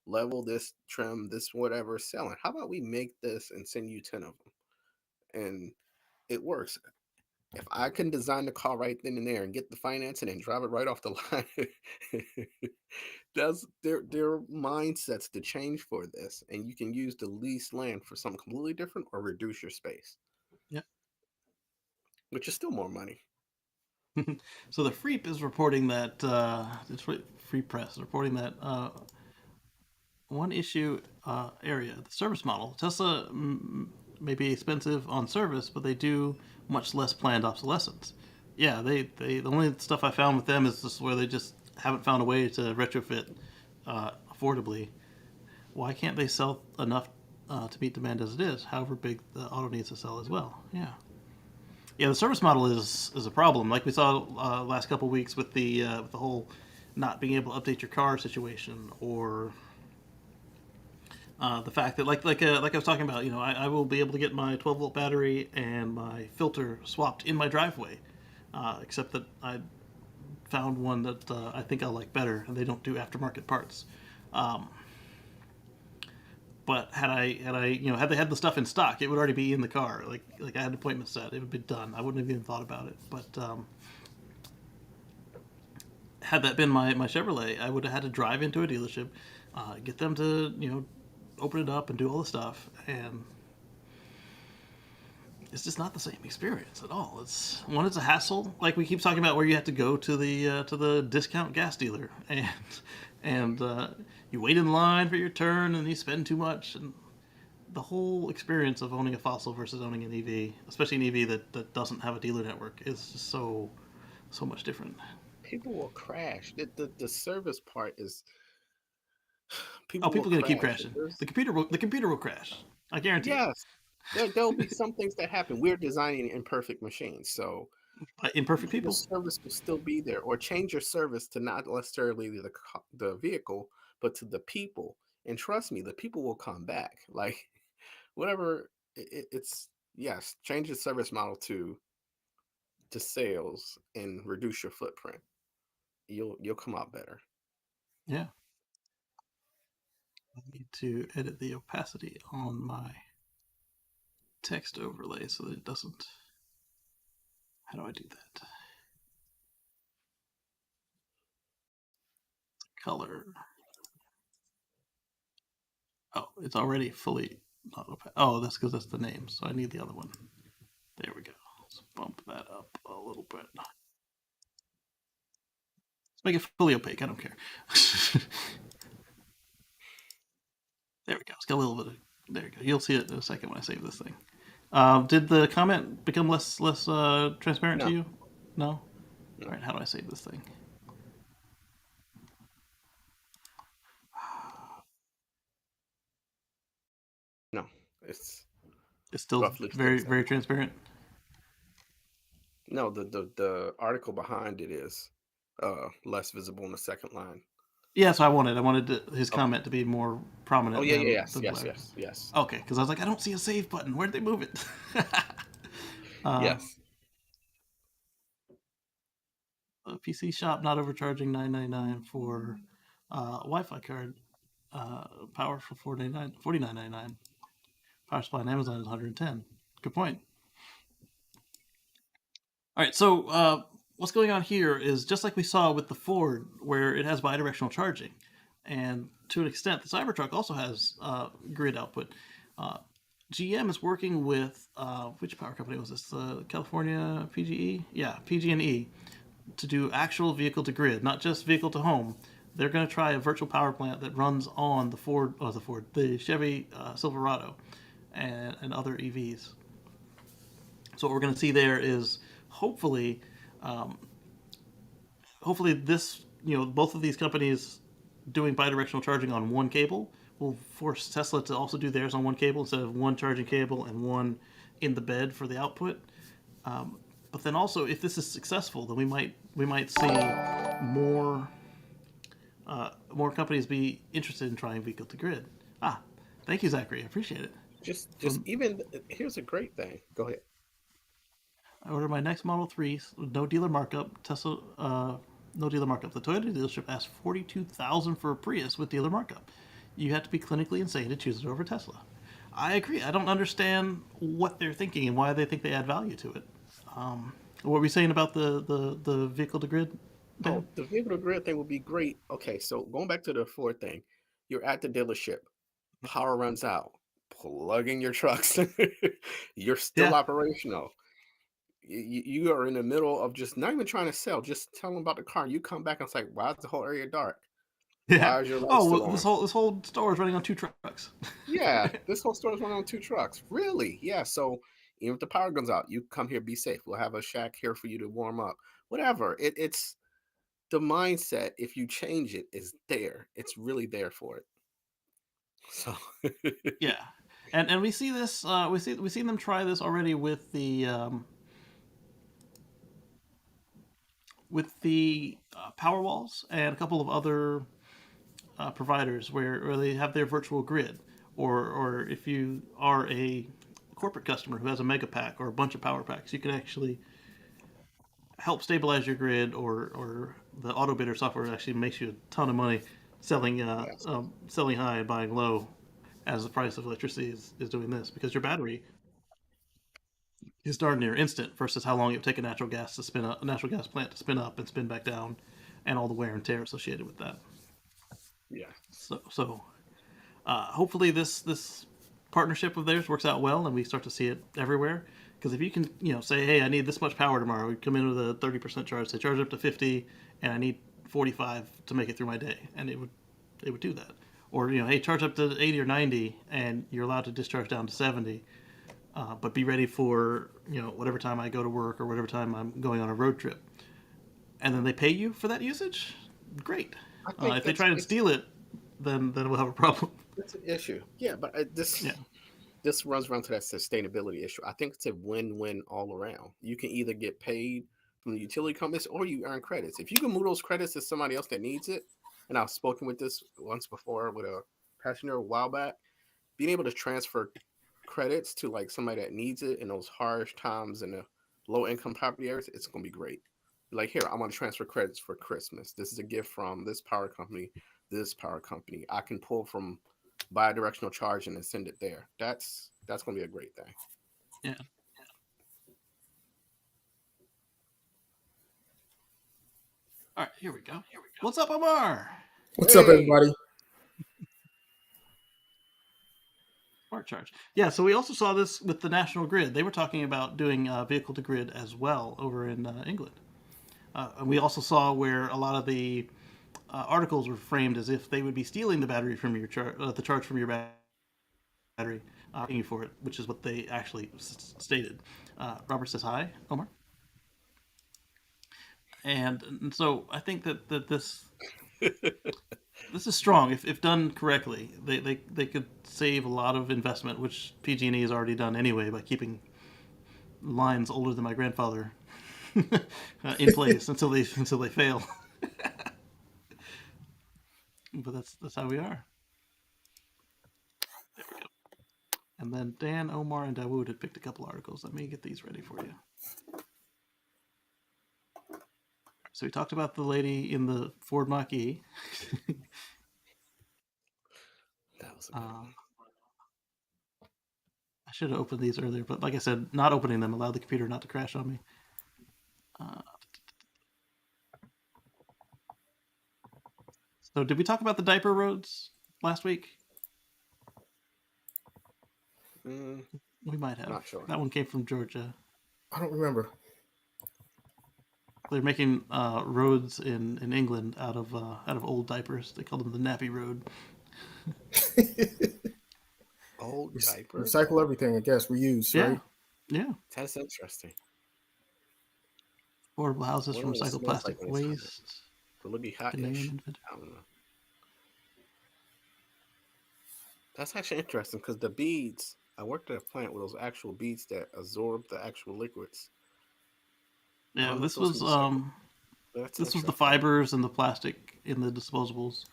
level, this trim, this whatever is selling, how about we make this and send you 10 of them? And it works. If I can design the car right then and there and get the financing and drive it right off the line, that's their mindsets to change for this. And you can use the leased land for something completely different or reduce your space. Yeah. Which is still more money. So the Freep is reporting that Free Press is reporting that one issue area, the service model. Tesla may be expensive on service, but they do much less planned obsolescence. Yeah, the only stuff I found with them is just where they just haven't found a way to retrofit affordably. Why can't they sell enough to meet demand as it is, however big the auto needs to sell as well? Yeah, the service model is a problem. Like we saw last couple of weeks with the whole not being able to update your car situation, or the fact that like I was talking about, I will be able to get my 12-volt battery and my filter swapped in my driveway, except that I found one that I think I'll like better, and they don't do aftermarket parts. But had they had the stuff in stock, it would already be in the car. Like I had an appointment set, it would be done. I wouldn't have even thought about it. But had that been my Chevrolet, I would have had to drive into a dealership, get them to open it up and do all the stuff, and it's just not the same experience at all. It's a hassle. Like we keep talking about, where you have to go to the discount gas dealer, and you wait in line for your turn, and you spend too much, and the whole experience of owning a fossil versus owning an EV, especially an EV that doesn't have a dealer network, is just so much different. People will crash. The service part is people are going to keep crashing. The computer will crash. I guarantee. Yes. There'll be some things that happen. We're designing imperfect machines, so imperfect people. The service will still be there, or change your service to not necessarily the vehicle, but to the people. And trust me, the people will come back. Like whatever it's yes, change the service model to sales and reduce your footprint. You'll come out better. Yeah. I need to edit the opacity on my text overlay so that it doesn't. How do I do that? Color. Oh, it's already fully not opaque. Oh, that's because that's the name. So I need the other one. There we go. Let's bump that up a little bit. Let's make it fully opaque. I don't care. There we go. It's got a little bit of. There we go. You'll see it in a second when I save this thing. Did the comment become less transparent to you? No? All right, how do I save this thing? No, it's still very transparent. No, the article behind it is less visible in the second line. Yeah, so I wanted his comment to be more prominent. Oh yeah, yes. Okay, because I was like, I don't see a save button. Where'd they move it? Yes. A PC shop not overcharging $9.99 for Wi-Fi card. Power for $49.99. Power supply on Amazon is $110. Good point. All right, so what's going on here is just like we saw with the Ford, where it has bidirectional charging, and to an extent, the Cybertruck also has grid output. GM is working with which power company was this? California PGE? Yeah, PG&E, to do actual vehicle to grid, not just vehicle to home. They're going to try a virtual power plant that runs on the Chevy Silverado and other EVs. So what we're going to see there is hopefully this, both of these companies doing bidirectional charging on one cable will force Tesla to also do theirs on one cable instead of one charging cable and one in the bed for the output. But then also, if this is successful, then we might see more companies be interested in trying vehicle to grid. Thank you, Zachary. I appreciate it. Here's a great thing. Go ahead. I ordered my next Model 3 with no dealer markup. Tesla, no dealer markup. The Toyota dealership asked $42,000 for a Prius with dealer markup. You have to be clinically insane to choose it over Tesla. I agree. I don't understand what they're thinking and why they think they add value to it. What were we saying about the vehicle to grid? Oh, the vehicle to grid thing would be great. Okay, so going back to the Ford thing, you're at the dealership, power runs out, plug in your trucks, you're still operational. You are in the middle of just not even trying to sell, just tell them about the car. You come back and it's like, why is the whole area dark? Yeah. Why is your lights still on? This whole store is running on 2 trucks. Yeah, this whole store is running on 2 trucks. Really? Yeah. So even if the power goes out, you come here, be safe. We'll have a shack here for you to warm up. Whatever. It's the mindset. If you change it, is there. It's really there for it. So yeah, and we see this. We see them try this already with the power walls and a couple of other providers where they have their virtual grid, or if you are a corporate customer who has a mega pack or a bunch of power packs, you can actually help stabilize your grid, or the auto bidder software actually makes you a ton of money selling high and buying low, as the price of electricity is doing this, because your battery is darn near instant versus how long it would take a natural gas plant to spin up and spin back down, and all the wear and tear associated with that. Yeah. So hopefully this partnership of theirs works out well, and we start to see it everywhere. Because if you can, say, hey, I need this much power tomorrow, we come in with a 30% charge, they charge up to 50, and I need 45 to make it through my day, and it would do that. Or hey, charge up to 80 or 90, and you're allowed to discharge down to 70, but be ready for whatever time I go to work or whatever time I'm going on a road trip, and then they pay you for that usage. Great. If they try to steal it, then we'll have a problem. That's an issue. Yeah, but this runs around to that sustainability issue. I think it's a win-win all around. You can either get paid from the utility companies or you earn credits. If you can move those credits to somebody else that needs it, and I've spoken with this once before with a passenger a while back, being able to transfer credits to like somebody that needs it in those harsh times in the low-income poverty areas, it's going to be great. Like, here, I'm going to transfer credits for Christmas. This is a gift from this power company, this power company. I can pull from bi-directional charging and send it there. That's going to be a great thing. Yeah. All right, here we go. What's up, Omar? What's up, everybody? Smart charge. Yeah, so we also saw this with the National Grid. They were talking about doing vehicle to grid as well over in England. And we also saw where a lot of the articles were framed as if they would be stealing the battery from your the charge from your battery, paying you for it, which is what they actually stated. Robert says hi, Omar. And so I think that this this is strong. If done correctly, they could save a lot of investment, which PG&E has already done anyway by keeping lines older than my grandfather in place until they fail. But that's how we are. There we go. And then Dan, Omar, and Dawood had picked a couple articles. Let me get these ready for you. So we talked about the lady in the Ford Mach-E. That was a good one. I should have opened these earlier, but like I said, not opening them allowed the computer not to crash on me. So did we talk about the diaper roads last week? We might have. Not sure. That one came from Georgia. I don't remember. They're making roads in England out of old diapers. They call them the nappy road. Old diapers. Recycle everything, I guess. Reuse, right? Yeah. That's interesting. Affordable houses from recycled plastic waste. Will it be hot-ish? I don't know. That's actually interesting because the beads, I worked at a plant with those actual beads that absorb the actual liquids. Yeah, this was the fibers and the plastic in the disposables.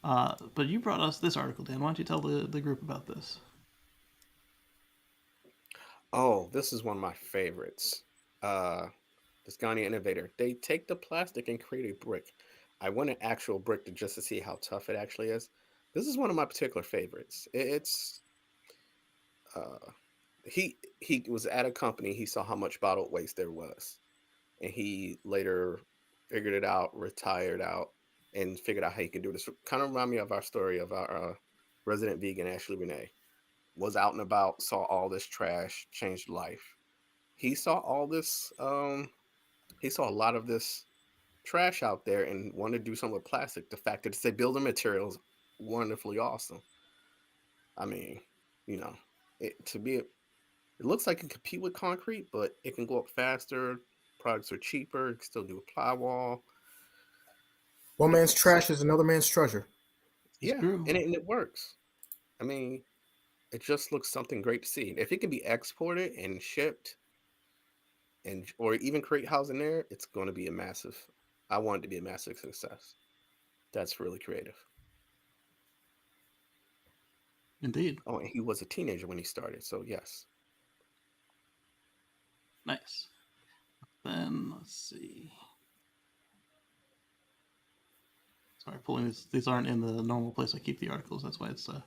But you brought us this article, Dan. Why don't you tell the group about this? Oh, this is one of my favorites. This Ghanaian innovator. They take the plastic and create a brick. I want an actual brick just to see how tough it actually is. This is one of my particular favorites. It's he was at a company. He saw how much bottled waste there was, and he later figured it out, retired out, and figured out how he could do this. Kind of remind me of our story of our resident vegan Ashley Renee. Was out and about, saw all this trash, changed life. He saw all this. He saw a lot of this trash out there and wanted to do something with plastic. The fact that it's a building material is wonderfully awesome. I mean, it looks like it can compete with concrete, but it can go up faster. Products are cheaper. It can still do a plywall. One man's trash is another man's treasure. Yeah, and it works. I mean, it just looks something great to see. If it can be exported and shipped, or even create housing there, it's going to be I want it to be a massive success. That's really creative. Indeed. Oh, and he was a teenager when he started, so yes. Nice. Then let's see. Sorry, pulling these aren't in the normal place I keep the articles. That's why it's a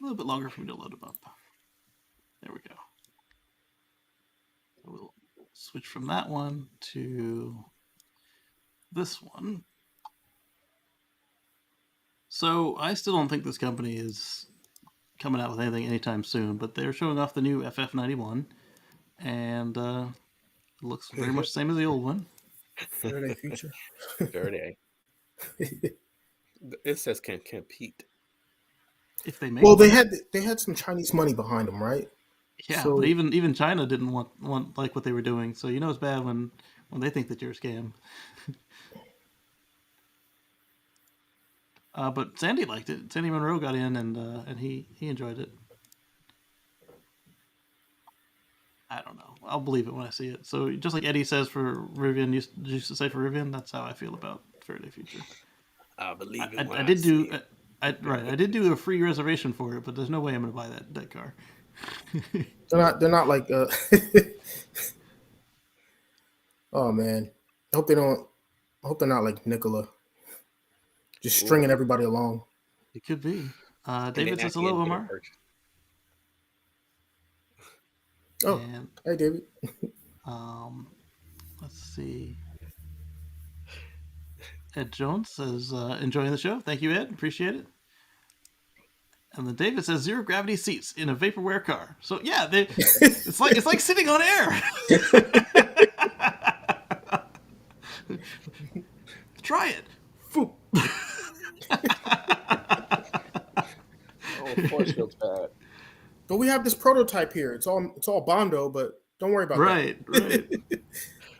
little bit longer for me to load them up. There we go. We'll switch from that one to this one. So I still don't think this company is coming out with anything anytime soon, but they're showing off the new FF91, and it looks very much the same as the old one. Fair day future. Fair day. It says can compete. If they make well, they had some Chinese money behind them, right? Yeah, so, but even China didn't want like what they were doing, so you know it's bad when they think that you're a scam. But Sandy liked it. Sandy Monroe got in and he enjoyed it. I don't know. I'll believe it when I see it. So just like Eddie says for Rivian, used to say for Rivian, that's how I feel about Faraday Future. I believe it. I did do it. I did do a free reservation for it, but there's no way I'm going to buy that car. They're not like. Oh man, I hope they're not like Nikola. Just stringing everybody along. It could be. David says hello, Omar. Oh, and, hey, David. Let's see. Ed Jones says, enjoying the show. Thank you, Ed. Appreciate it. And then David says, zero gravity seats in a vaporware car. So yeah, it's like sitting on air. Try it. Force feels bad. But we have this prototype here. It's all Bondo, but don't worry about that. Right.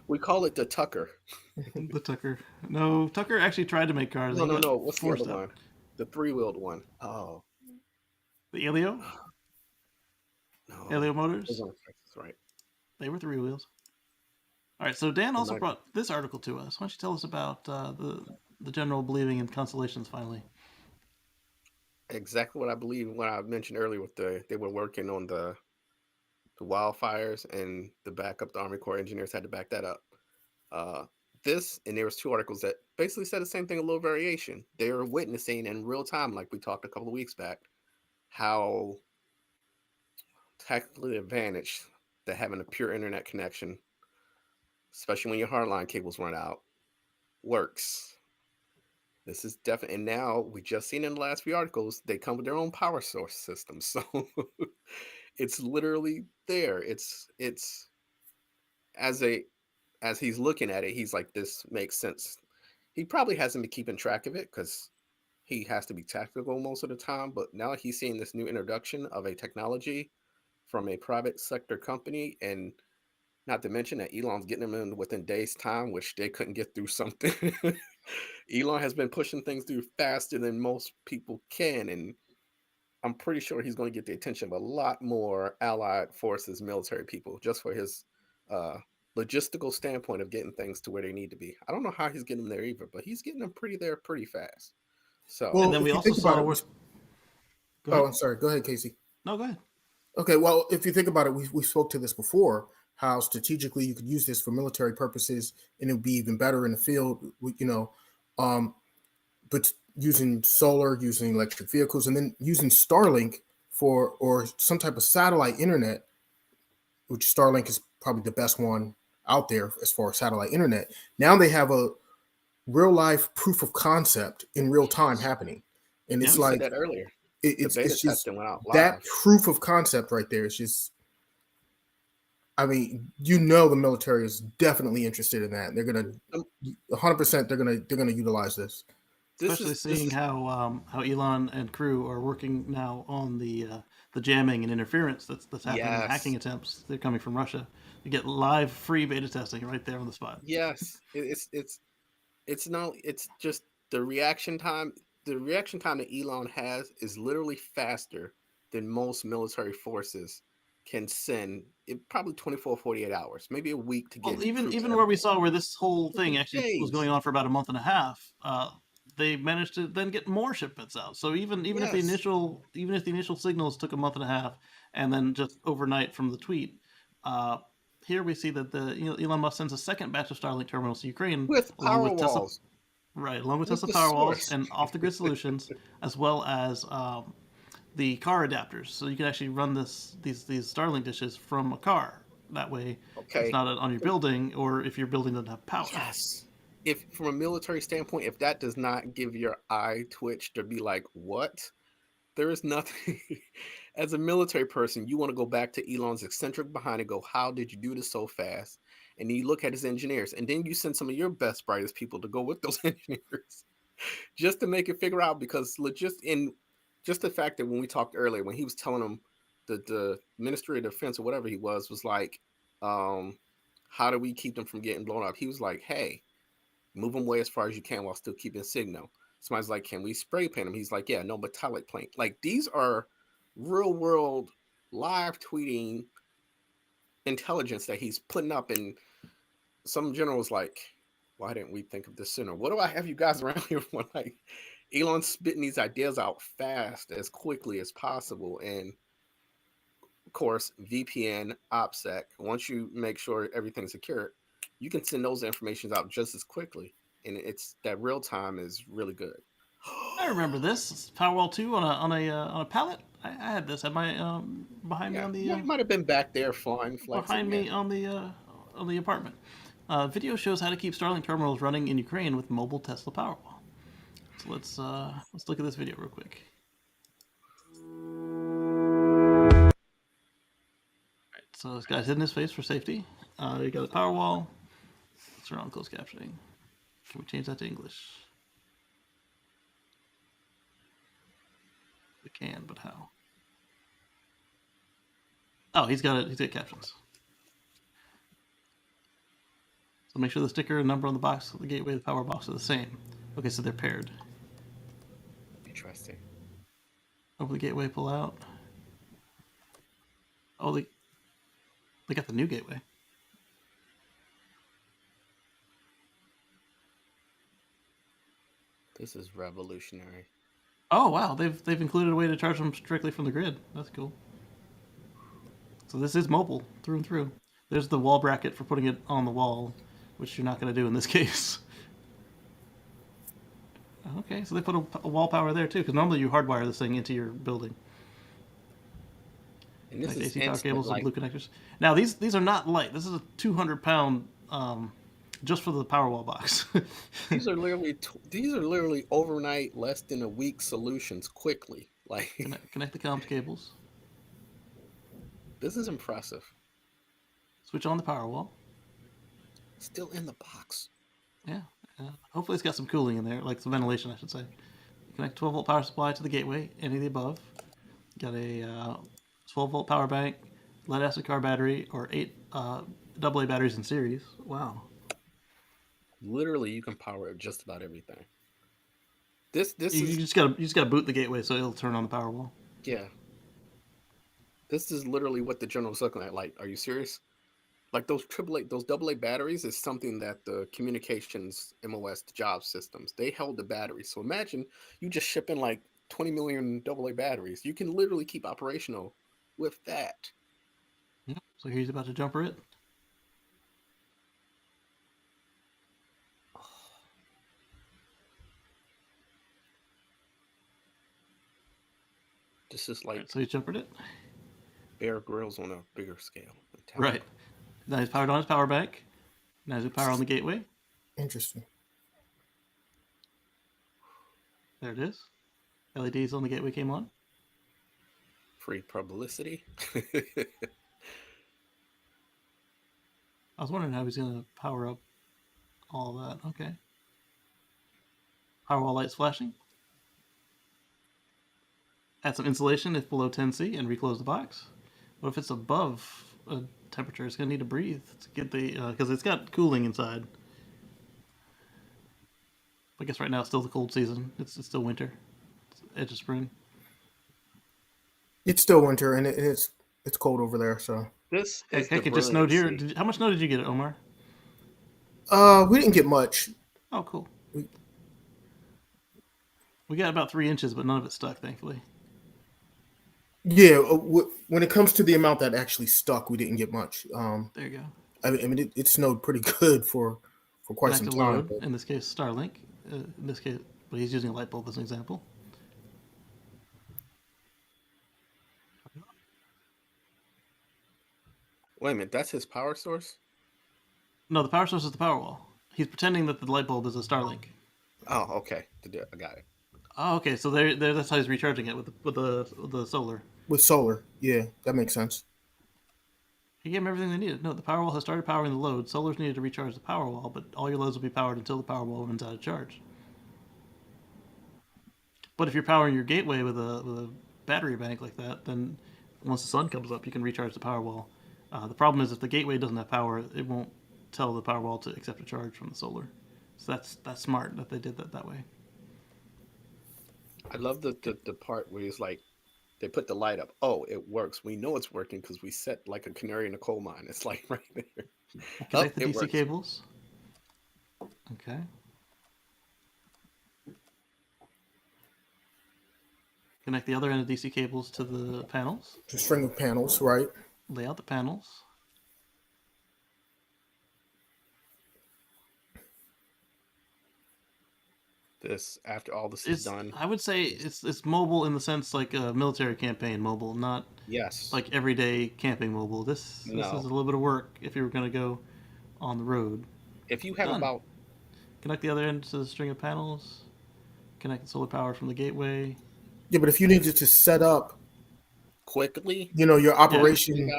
We call it the Tucker. The Tucker. No, Tucker actually tried to make cars. No. What's the other one? The 3-wheeled one. Oh. The Elio? No. Elio Motors? That's right. They were 3 wheels. All right, so Dan also brought this article to us. Why don't you tell us about the general believing in constellations finally? Exactly what I believe. What I mentioned earlier with they were working on the wildfires and the backup. The Army Corps engineers had to back that up. And there was 2 articles that basically said the same thing, a little variation. They were witnessing in real time, like we talked a couple of weeks back, how technically advantaged that having a pure internet connection, especially when your hardline cables run out, works. This is definitely, and now we just seen in the last few articles, they come with their own power source system. So it's literally there. It's as he's looking at it, he's like, this makes sense. He probably hasn't been keeping track of it because he has to be tactical most of the time. But now he's seeing this new introduction of a technology from a private sector company, and not to mention that Elon's getting them in within days' time, which they couldn't get through something. Elon has been pushing things through faster than most people can, and I'm pretty sure he's going to get the attention of a lot more allied forces, military people, just for his logistical standpoint of getting things to where they need to be. I don't know how he's getting them there either, but he's getting them pretty fast. So, well, and then we also saw. I'm sorry. Go ahead, Casey. No, go ahead. Okay. Well, if you think about it, we spoke to this before. How strategically you could use this for military purposes, and it would be even better in the field. But using solar, using electric vehicles, and then using Starlink or some type of satellite internet, which Starlink is probably the best one out there as far as satellite internet. Now they have a real life proof of concept in real time happening, and it's like said that earlier. It's just that proof of concept right there. It's just. I mean, the military is definitely interested in that. They're gonna 100%. They're gonna utilize this. Especially seeing how Elon and crew are working now on the jamming and interference that's happening. Yes. Hacking attempts. They're coming from Russia. You get live free beta testing right there on the spot. Yes, it's just the reaction time. The reaction time that Elon has is literally faster than most military forces can send. It probably 24, 48 hours, maybe a week to get. Well, even where we saw where this whole thing actually was going on for about a month and a half, they managed to then get more shipments out. So even if the initial signals took a month and a half, and then just overnight from the tweet, here we see that Elon Musk sends a second batch of Starlink terminals to Ukraine with Powerwalls. Right, along with Tesla Powerwalls and off the grid solutions, as well as the car adapters, so you can actually run these Starlink dishes from a car. That way, it's not on your building, or if your building doesn't have power. Yes. If from a military standpoint, if that does not give your eye twitch to be like, what? There is nothing. As a military person, you want to go back to Elon's eccentric behind and go, how did you do this so fast? And then you look at his engineers, and then you send some of your best, brightest people to go with those engineers just to make it figure out. Because just the fact that when we talked earlier, when he was telling them the Ministry of Defense or whatever he was like, how do we keep them from getting blown up? He was like, hey, move them away as far as you can while still keeping signal. Somebody's like, can we spray paint them? He's like, yeah, no metallic paint. Like, these are real world live tweeting intelligence that he's putting up. And some general's like, why didn't we think of this sooner? What do I have you guys around here for? Like, Elon's spitting these ideas out fast, as quickly as possible. And of course, VPN, OPSEC, once you make sure everything's secure, you can send those informations out just as quickly. And it's that real time is really good. I remember this. It's Powerwall 2 on a pallet. I had this at my behind me on the. It might have been back there flying, flexing. Behind me on the apartment. Video shows how to keep Starlink terminals running in Ukraine with mobile Tesla Powerwall. So let's look at this video real quick. All right, so this guy's hidden his face for safety. You got a Powerwall. Let's turn on closed captioning. Can we change that to English? We can, but how? Oh, he's got captions. So make sure the sticker and number on the box, the gateway, the power box are the same. Okay, so they're paired. Interesting. Open the gateway, pull out. Oh, they got the new gateway. This is revolutionary. Oh wow, they've included a way to charge them strictly from the grid. That's cool. So this is mobile through and through. There's the wall bracket for putting it on the wall, which you're not going to do in this case. Okay, so they put a wall power there too, because normally you hardwire this thing into your building. And this is AC power cables and blue connectors. Now these are not light. This is a 200-pound just for the Powerwall box. These are literally overnight, less than a week solutions quickly. Like connect the comms cables. This is impressive. Switch on the Powerwall. Still in the box. Yeah. Hopefully it's got some cooling in there, like some ventilation, I should say. Connect 12-volt power supply to the gateway, any of the above. Got a 12-volt power bank, lead-acid car battery, or 8 AA batteries in series. Wow. Literally, you can power it just about everything. You just gotta boot the gateway so it'll turn on the Powerwall. Yeah. This is literally what the general was looking at. Like, are you serious? Like those AA batteries is something that the communications MOS job systems, they held the batteries. So imagine you just ship in like 20 million AA batteries. You can literally keep operational with that. Yeah. So he's about to jumper it. This is like so he jumpered it. Bear Grylls on a bigger scale. Right. Now he's powered on his power bank. Now he's power on the gateway. Interesting. There it is. LEDs on the gateway came on. Free publicity. I was wondering how he's going to power up all that. Okay. Powerwall lights flashing. Add some insulation if below 10C and reclose the box. What if it's above a temperature? It's going to need to breathe to get the, because it's got cooling inside. I guess right now it's still the cold season. It's still winter. It's edge of spring. It's still winter and it's cold over there. So this is heck, it just snowed here. How much snow did you get, Omar? We didn't get much. Oh, cool. We got about 3 inches, but none of it stuck, thankfully. Yeah, when it comes to the amount that actually stuck, we didn't get much. There you go. I mean, it snowed pretty good for quite some time. In this case, Starlink. In this case, but he's using a light bulb as an example. Wait a minute, that's his power source? No, the power source is the Powerwall. He's pretending that the light bulb is a Starlink. Oh, okay. I got it. Oh, okay. So that's how he's recharging it with the solar. With solar, yeah, that makes sense. He gave them everything they needed. No, the Powerwall has started powering the load. Solar's needed to recharge the Powerwall, but all your loads will be powered until the Powerwall runs out of charge. But if you're powering your gateway with a battery bank like that, then once the sun comes up, you can recharge the Powerwall. The problem is if the gateway doesn't have power, it won't tell the Powerwall to accept a charge from the solar. So that's smart that they did that way. I love the part where he's like, they put the light up. Oh, it works. We know it's working because we set like a canary in a coal mine. It's like right there. Connect the DC cables. Okay. Connect the other end of DC cables to the panels. The string of panels, right? Lay out the panels. After all this is done, I would say it's mobile in the sense like a military campaign mobile, not like everyday camping mobile. This is a little bit of work if you were going to go on the road. If you have about connect the other end to the string of panels, connect the solar power from the gateway. Yeah, but if you needed to set up quickly, your operation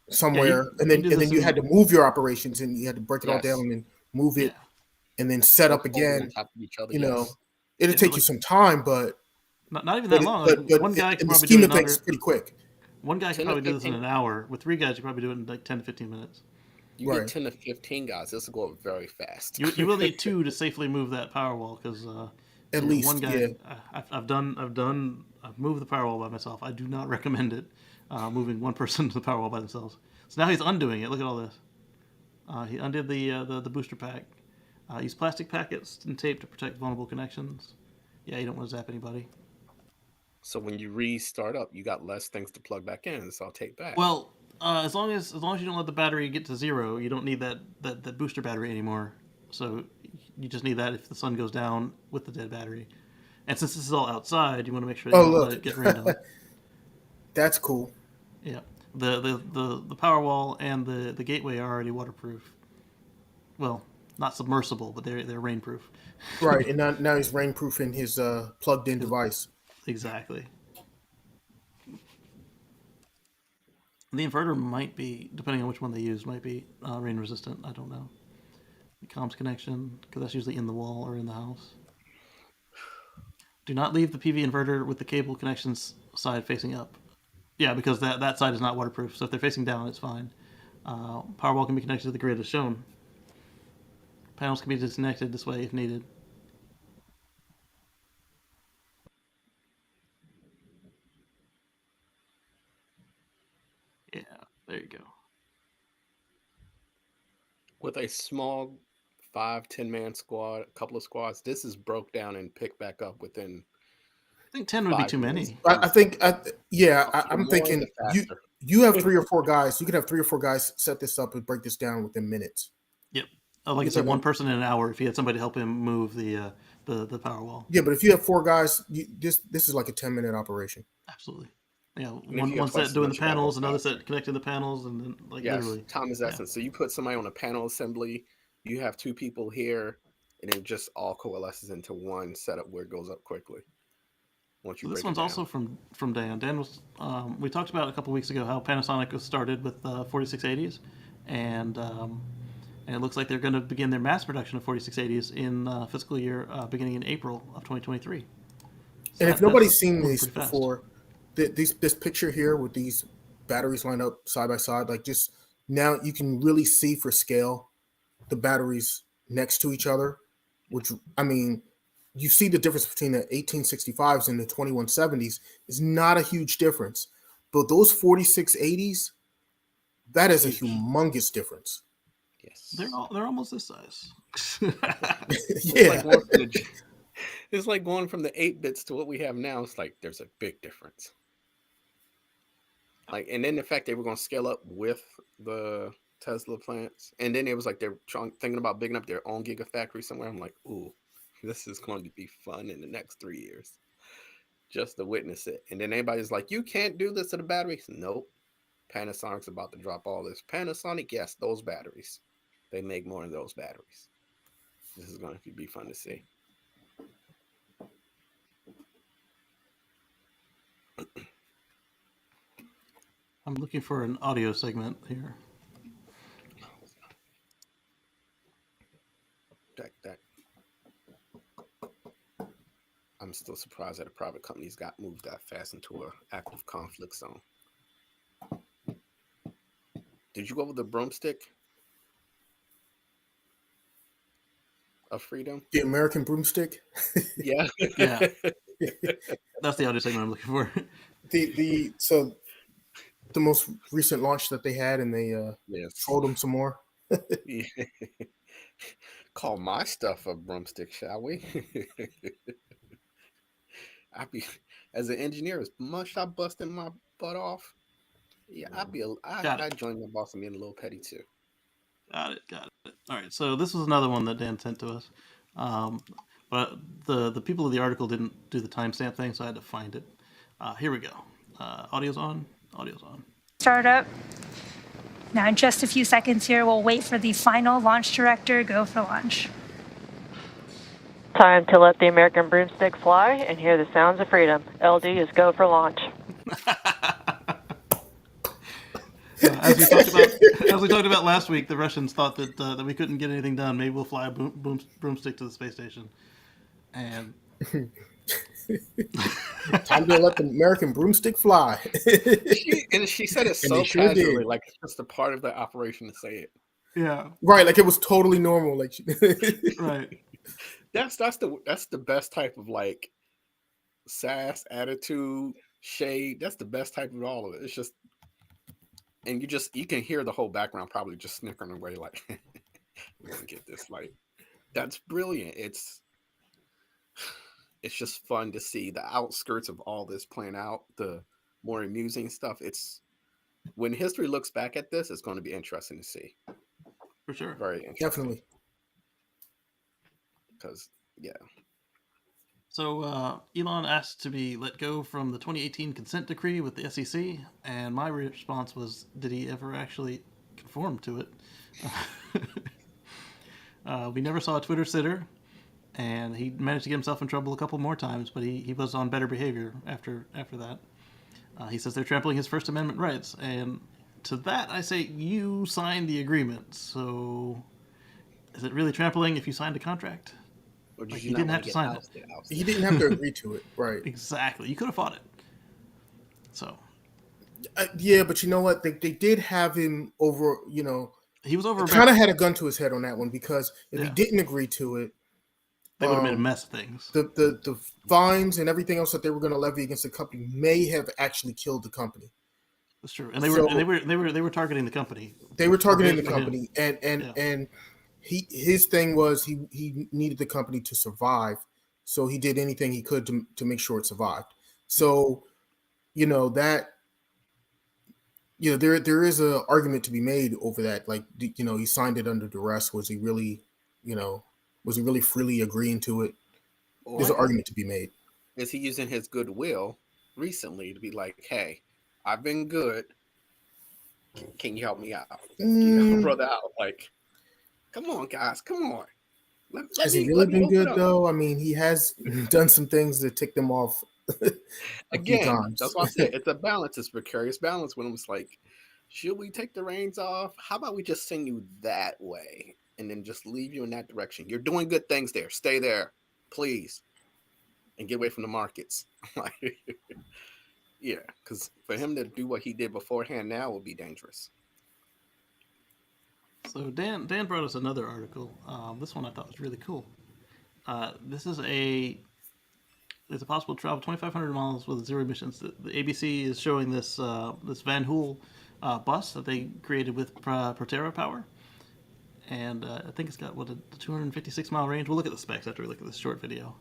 somewhere, and then you had to move your operations and you had to break it all down and move it. And then set up again. It'll take you some time, but not even that long. But one guy can probably do it things pretty quick. One guy can probably do this in an hour. With 3 guys, you probably do it in like 10 to 15 minutes. You get 10 to 15 guys. This will go very fast. You will need 2 to safely move that Powerwall because at least one guy. Yeah. I've moved the Powerwall by myself. I do not recommend it. Moving one person to the Powerwall by themselves. So now he's undoing it. Look at all this. He undid the booster pack. Use plastic packets and tape to protect vulnerable connections. Yeah, you don't want to zap anybody. So when you restart up, you got less things to plug back in. So I'll take back. Well, as long as you don't let the battery get to 0, you don't need that booster battery anymore. So you just need that if the sun goes down with the dead battery. And since this is all outside, you want to make sure that you don't let it get rained on. That's cool. Yeah, the Powerwall and the gateway are already waterproof. Well, not submersible, but they're rainproof. Right, and now he's rainproofing his plugged-in device. Exactly. The inverter might be, depending on which one they use, might be rain resistant. I don't know. The comms connection, because that's usually in the wall or in the house. Do not leave the PV inverter with the cable connections side facing up. Yeah, because that side is not waterproof. So if they're facing down, it's fine. Powerwall can be connected to the grid as shown. Panels can be disconnected this way if needed. Yeah, there you go. With a small 5-10 man squad, a couple of squads, this is broke down and picked back up within. I think 10 would be too many. I'm thinking you have 3 or 4 guys. You could have 3 or 4 guys set this up and break this down within minutes. Yep. Like I said, one person in an hour if you had somebody to help him move the Powerwall. Yeah, but if you have 4 guys, this is like a 10-minute operation. Absolutely. Yeah, one set doing the panels, another set connecting the panels, and then literally. Time is essence. So you put somebody on a panel assembly, you have 2 people here, and it just all coalesces into one setup where it goes up quickly. Once you this one's also from Dan. Dan was we talked about a couple weeks ago how Panasonic was started with 4680s, and it looks like they're going to begin their mass production of 4680s in fiscal year beginning in April of 2023. So and if nobody's seen this before, this picture here with these batteries lined up side by side, like just now you can really see for scale the batteries next to each other, which, I mean, you see the difference between the 1865s and the 2170s is not a huge difference. But those 4680s, that is a humongous difference. Yes. They're almost this size. Yeah. It's like going from the 8 bits to what we have now. It's like there's a big difference. Like, and then the fact they were going to scale up with the Tesla plants, and then it was like they're thinking about bigging up their own gigafactory somewhere. I'm like, ooh, this is going to be fun in the next 3 years, just to witness it. And then everybody's like, you can't do this to the batteries. Nope. Panasonic's about to drop all this. Panasonic, yes, those batteries. They make more of those batteries. This is going to be fun to see. I'm looking for an audio segment here. That. I'm still surprised that a private company's got moved that fast into an active conflict zone. Did you go with the broomstick of freedom? The American broomstick? Yeah. Yeah. That's the audio segment I'm looking for. So the most recent launch that they had, and they trolled them some more. Yeah. Call my stuff a broomstick, shall we? As an engineer, as much I busting my butt off. Yeah, I'd join my boss and being a little petty too. Got it. All right, so this was another one that Dan sent to us, but the people of the article didn't do the timestamp thing, so I had to find it. Here we go. Audio's on. Startup. Now, in just a few seconds here, we'll wait for the final launch director go for launch. Time to let the American broomstick fly and hear the sounds of freedom. LD is go for launch. As we talked about last week, the Russians thought that we couldn't get anything done. Maybe we'll fly a broomstick to the space station. And time to let the American broomstick fly. she said it so casually, like it's just a part of the operation to say it. Yeah. Right, like it was totally normal. Like right. That's the best type of like sass, attitude, shade. That's the best type of all of it. It's just, and you can hear the whole background probably just snickering away like, we didn't get this. Like, that's brilliant. It's just fun to see the outskirts of all this playing out, the more amusing stuff. It's when history looks back at this, it's going to be interesting to see. For sure. Very interesting. Definitely. Because, yeah. So Elon asked to be let go from the 2018 consent decree with the SEC, and my response was, did he ever actually conform to it? We never saw a Twitter sitter, and he managed to get himself in trouble a couple more times, but he was on better behavior after that. He says they're trampling his First Amendment rights, and to that I say, you signed the agreement, so is it really trampling if you signed a contract? Or did you didn't have to sign it. He didn't have to agree to it, right? Exactly. You could have fought it. So. Yeah, but you know what? They did have him over. You know, he was over. Kind of had a gun to his head on that one, because if he didn't agree to it, they would have made a mess of things. The fines and everything else that they were going to levy against the company may have actually killed the company. That's true, and they were targeting the company. They were targeting the company, and his thing was he needed the company to survive, so he did anything he could to make sure it survived. So, there is a argument to be made over that. Like, he signed it under duress. Was he really freely agreeing to it? There's an argument to be made. Is he using his goodwill recently to be like, hey, I've been good. Can you help me out? Can you help a brother out? Like, come on, guys. Come on. Has he really been good, though? I mean, he has done some things that tick them off. Again, that's why I said it's a balance. It's a precarious balance when it's like, should we take the reins off? How about we just send you that way and then just leave you in that direction? You're doing good things there. Stay there, please, and get away from the markets. Yeah, because for him to do what he did beforehand now would be dangerous. So Dan brought us another article. This one I thought was really cool. This is it's a possible travel 2,500 miles with zero emissions. The ABC is showing this Van Hool bus that they created with Proterra power, and I think it's got a 256 mile range. We'll look at the specs after we look at this short video.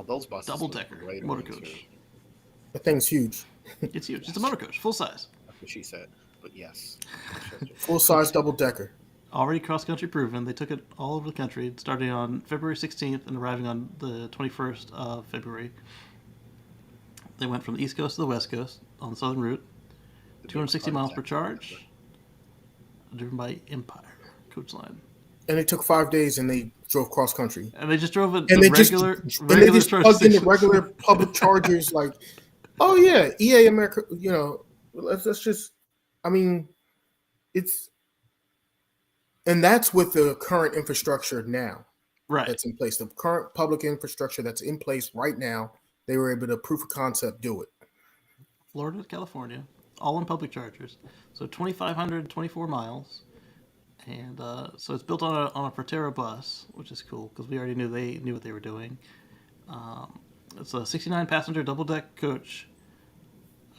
Those buses. Double decker motor coach. The thing's huge. It's huge. It's a motor coach, full size. That's what she said. But yes, full size double decker. Already cross country proven. They took it all over the country, starting on February 16th and arriving on the 21st of February. They went from the East Coast to the West Coast. on the southern route. 260 miles per charge. Driven by Empire Coach Line. And it took 5 days, and they drove cross country. And they just drove a and they regular just charge plugged into station. regular public chargers. Like, oh yeah, EA America. You know, let's just. I mean, it's, and that's with the current infrastructure now. Right. That's in place. The current public infrastructure that's in place right now. They were able to proof of concept do it. Florida to California, all on public chargers. So 2,524 miles. And so it's built on a Proterra bus, which is cool because we already knew they knew what they were doing. It's a 69 passenger double deck coach.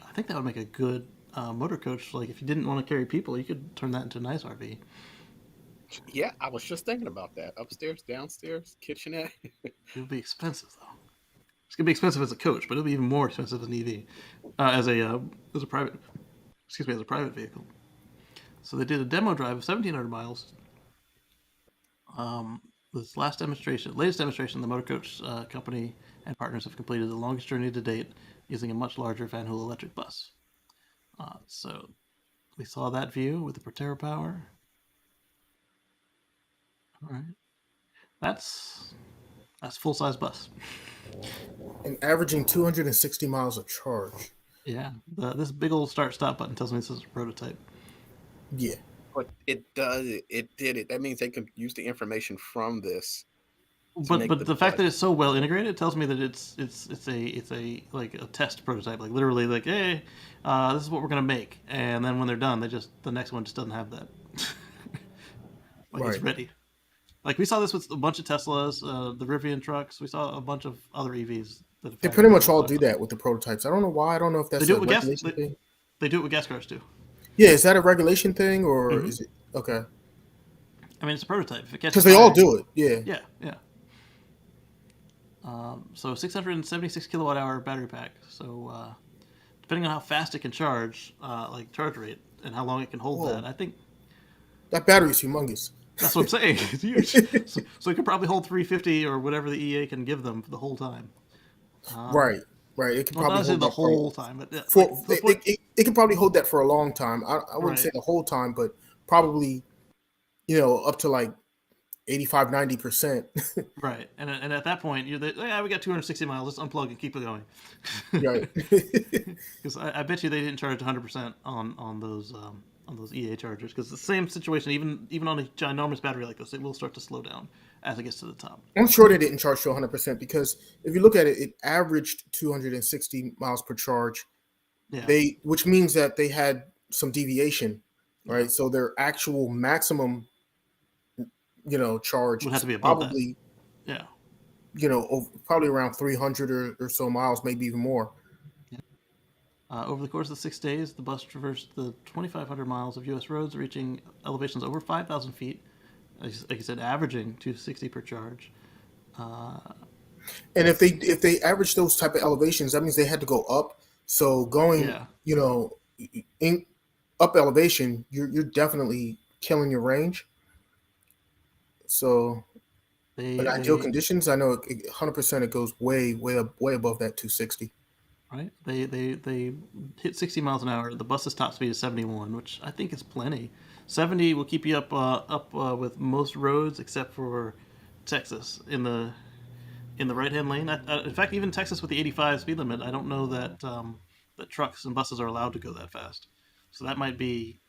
I think that would make a good motor coach. Like if you didn't want to carry people, you could turn that into a nice RV. Yeah, I was just thinking about that. Upstairs, downstairs, kitchenette. It'll be expensive though. It's gonna be expensive as a coach, but it'll be even more expensive as an EV, as a private vehicle. So they did a demo drive of 1,700 miles. This latest demonstration, the Motor Coach Company and partners have completed the longest journey to date using a much larger Van Hool electric bus. So we saw that view with the Proterra power. All right, that's full-size bus. And averaging 260 miles of charge. Yeah, this big old start-stop button tells me this is a prototype. Yeah. But it does it. It did it. That means they can use the information from this. But the fact that it's so well integrated tells me that it's a like a test prototype, like literally like, hey, this is what we're gonna make, and then when they're done, the next one just doesn't have that. Like right. It's ready. Like we saw this with a bunch of Teslas, the Rivian trucks. We saw a bunch of other EVs. They pretty much all do that with the prototypes. I don't know why. I don't know if that's a regulation thing. They do it with gas cars too. Yeah, is that a regulation thing or is it okay? I mean, it's a prototype. Because they all do it. Yeah. Yeah. So 676 kilowatt hour battery pack. So depending on how fast it can charge, like charge rate and how long it can hold that, I think that battery is humongous. That's what I'm saying. It's huge. So it could probably hold 350 or whatever the EA can give them for the whole time. Right. It can probably hold the whole time, but it can probably hold that for a long time. I wouldn't say the whole time, but probably, up to like 85-90%. Right, and at that point, we got 260 miles. Let's unplug and keep it going. Right. Because I bet you they didn't charge 100% on those EA chargers. Because the same situation, even on a ginormous battery like this, it will start to slow down as it gets to the top. I'm sure they didn't charge to 100% because if you look at it, it averaged 260 miles per charge. Yeah. Which means that they had some deviation, right? Yeah. So their actual maximum, charge would have to be above probably, that. Yeah. Probably around 300 or so miles, maybe even more. Yeah. Over the course of 6 days, the bus traversed the 2,500 miles of U.S. roads, reaching elevations over 5,000 feet. Like I said, averaging 260 per charge. And if they average those type of elevations, that means they had to go up. So going, up elevation, you're definitely killing your range. So, in ideal conditions, I know 100% it goes way above that 260. Right. They hit 60 miles an hour. The bus's top speed is 71, which I think is plenty. 70 will keep you up with most roads except for Texas in the right-hand lane. In fact, even Texas with the 85 speed limit, I don't know that that trucks and buses are allowed to go that fast. So that might be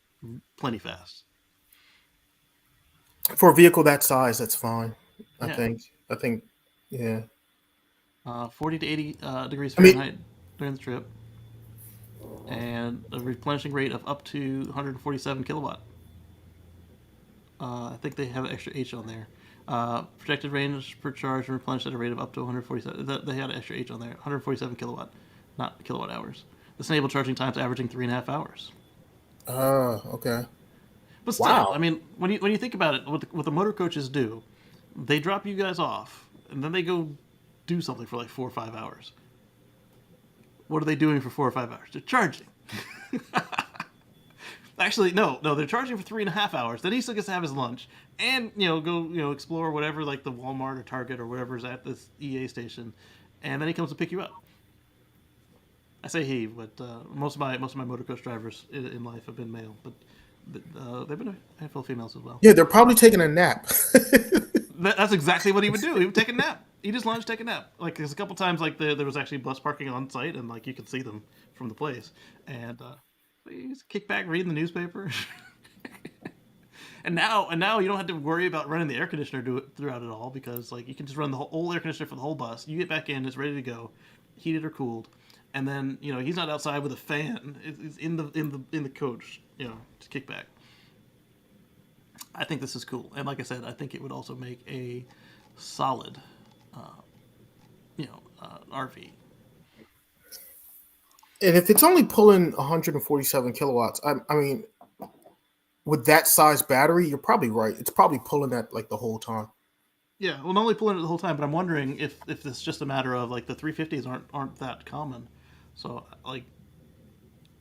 plenty fast. For a vehicle that size, that's fine. I think, yeah. 40 to 80 degrees Fahrenheit during the trip, and a replenishing rate of up to 147 kilowatt. I think they have an extra H on there. Projected range per charge and replenished at a rate of up to 147. They had an extra H on there. 147 kilowatt, not kilowatt hours. This enabled charging times averaging 3.5 hours. Okay. But still, I mean, when you think about it, what the motor coaches do, they drop you guys off, and then they go do something for like 4 or 5 hours. What are they doing for 4 or 5 hours? They're charging. Actually, no, they're charging for 3.5 hours. Then he still gets to have his lunch and go explore whatever, like the Walmart or Target or whatever's at this EA station, and then he comes to pick you up. I say he, but most of my motocross drivers in life have been male, but they've been a handful of females as well. Yeah, they're probably taking a nap. That's exactly what he would do. He would take a nap. He just lunged, take a nap. Like there's a couple times like there was actually bus parking on site, and like you could see them from the place, and he's kick back reading the newspaper. And now you don't have to worry about running the air conditioner throughout it all, because like you can just run the whole air conditioner for the whole bus. You get back in, it's ready to go, heated or cooled, and then he's not outside with a fan. It's in the coach, to kick back. I think this is cool, and like I said, I think it would also make a solid, RV. And if it's only pulling 147 kilowatts, I mean, with that size battery, you're probably right. It's probably pulling that like the whole time. Yeah, well, not only pulling it the whole time, but I'm wondering if it's just a matter of like the 350s aren't that common. So like,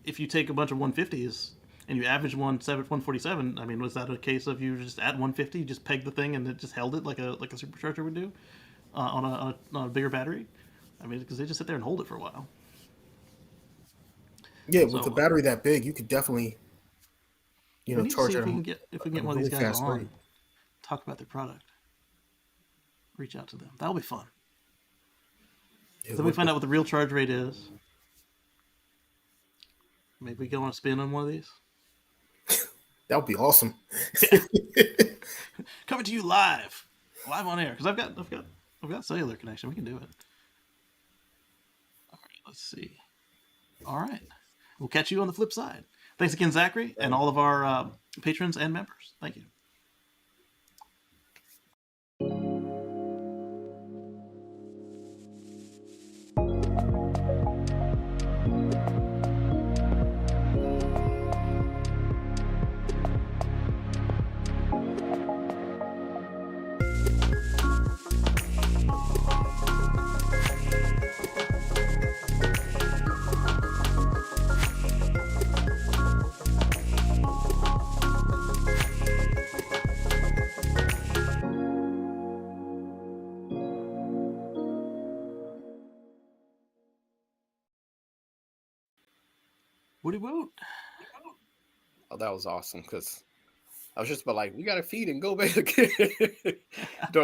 if you take a bunch of 150s and you average 147, I mean, was that a case of you just at 150, you just pegged the thing and it just held it like a supercharger would do on a bigger battery? I mean, because they just sit there and hold it for a while. Yeah, with a battery that big, you could definitely, charge it. If we can get one of these guys on, talk about their product, reach out to them. That'll be fun. Yeah, then we find out what the real charge rate is. Maybe we go on a spin on one of these. That would be awesome. Coming to you live on air, because I've got cellular connection. We can do it. All right, let's see. All right, we'll catch you on the flip side. Thanks again, Zachary, and all of our patrons and members. Thank you. Woody Woot. Oh, that was awesome, because I was just about like, we got to feed and go back. Doris like,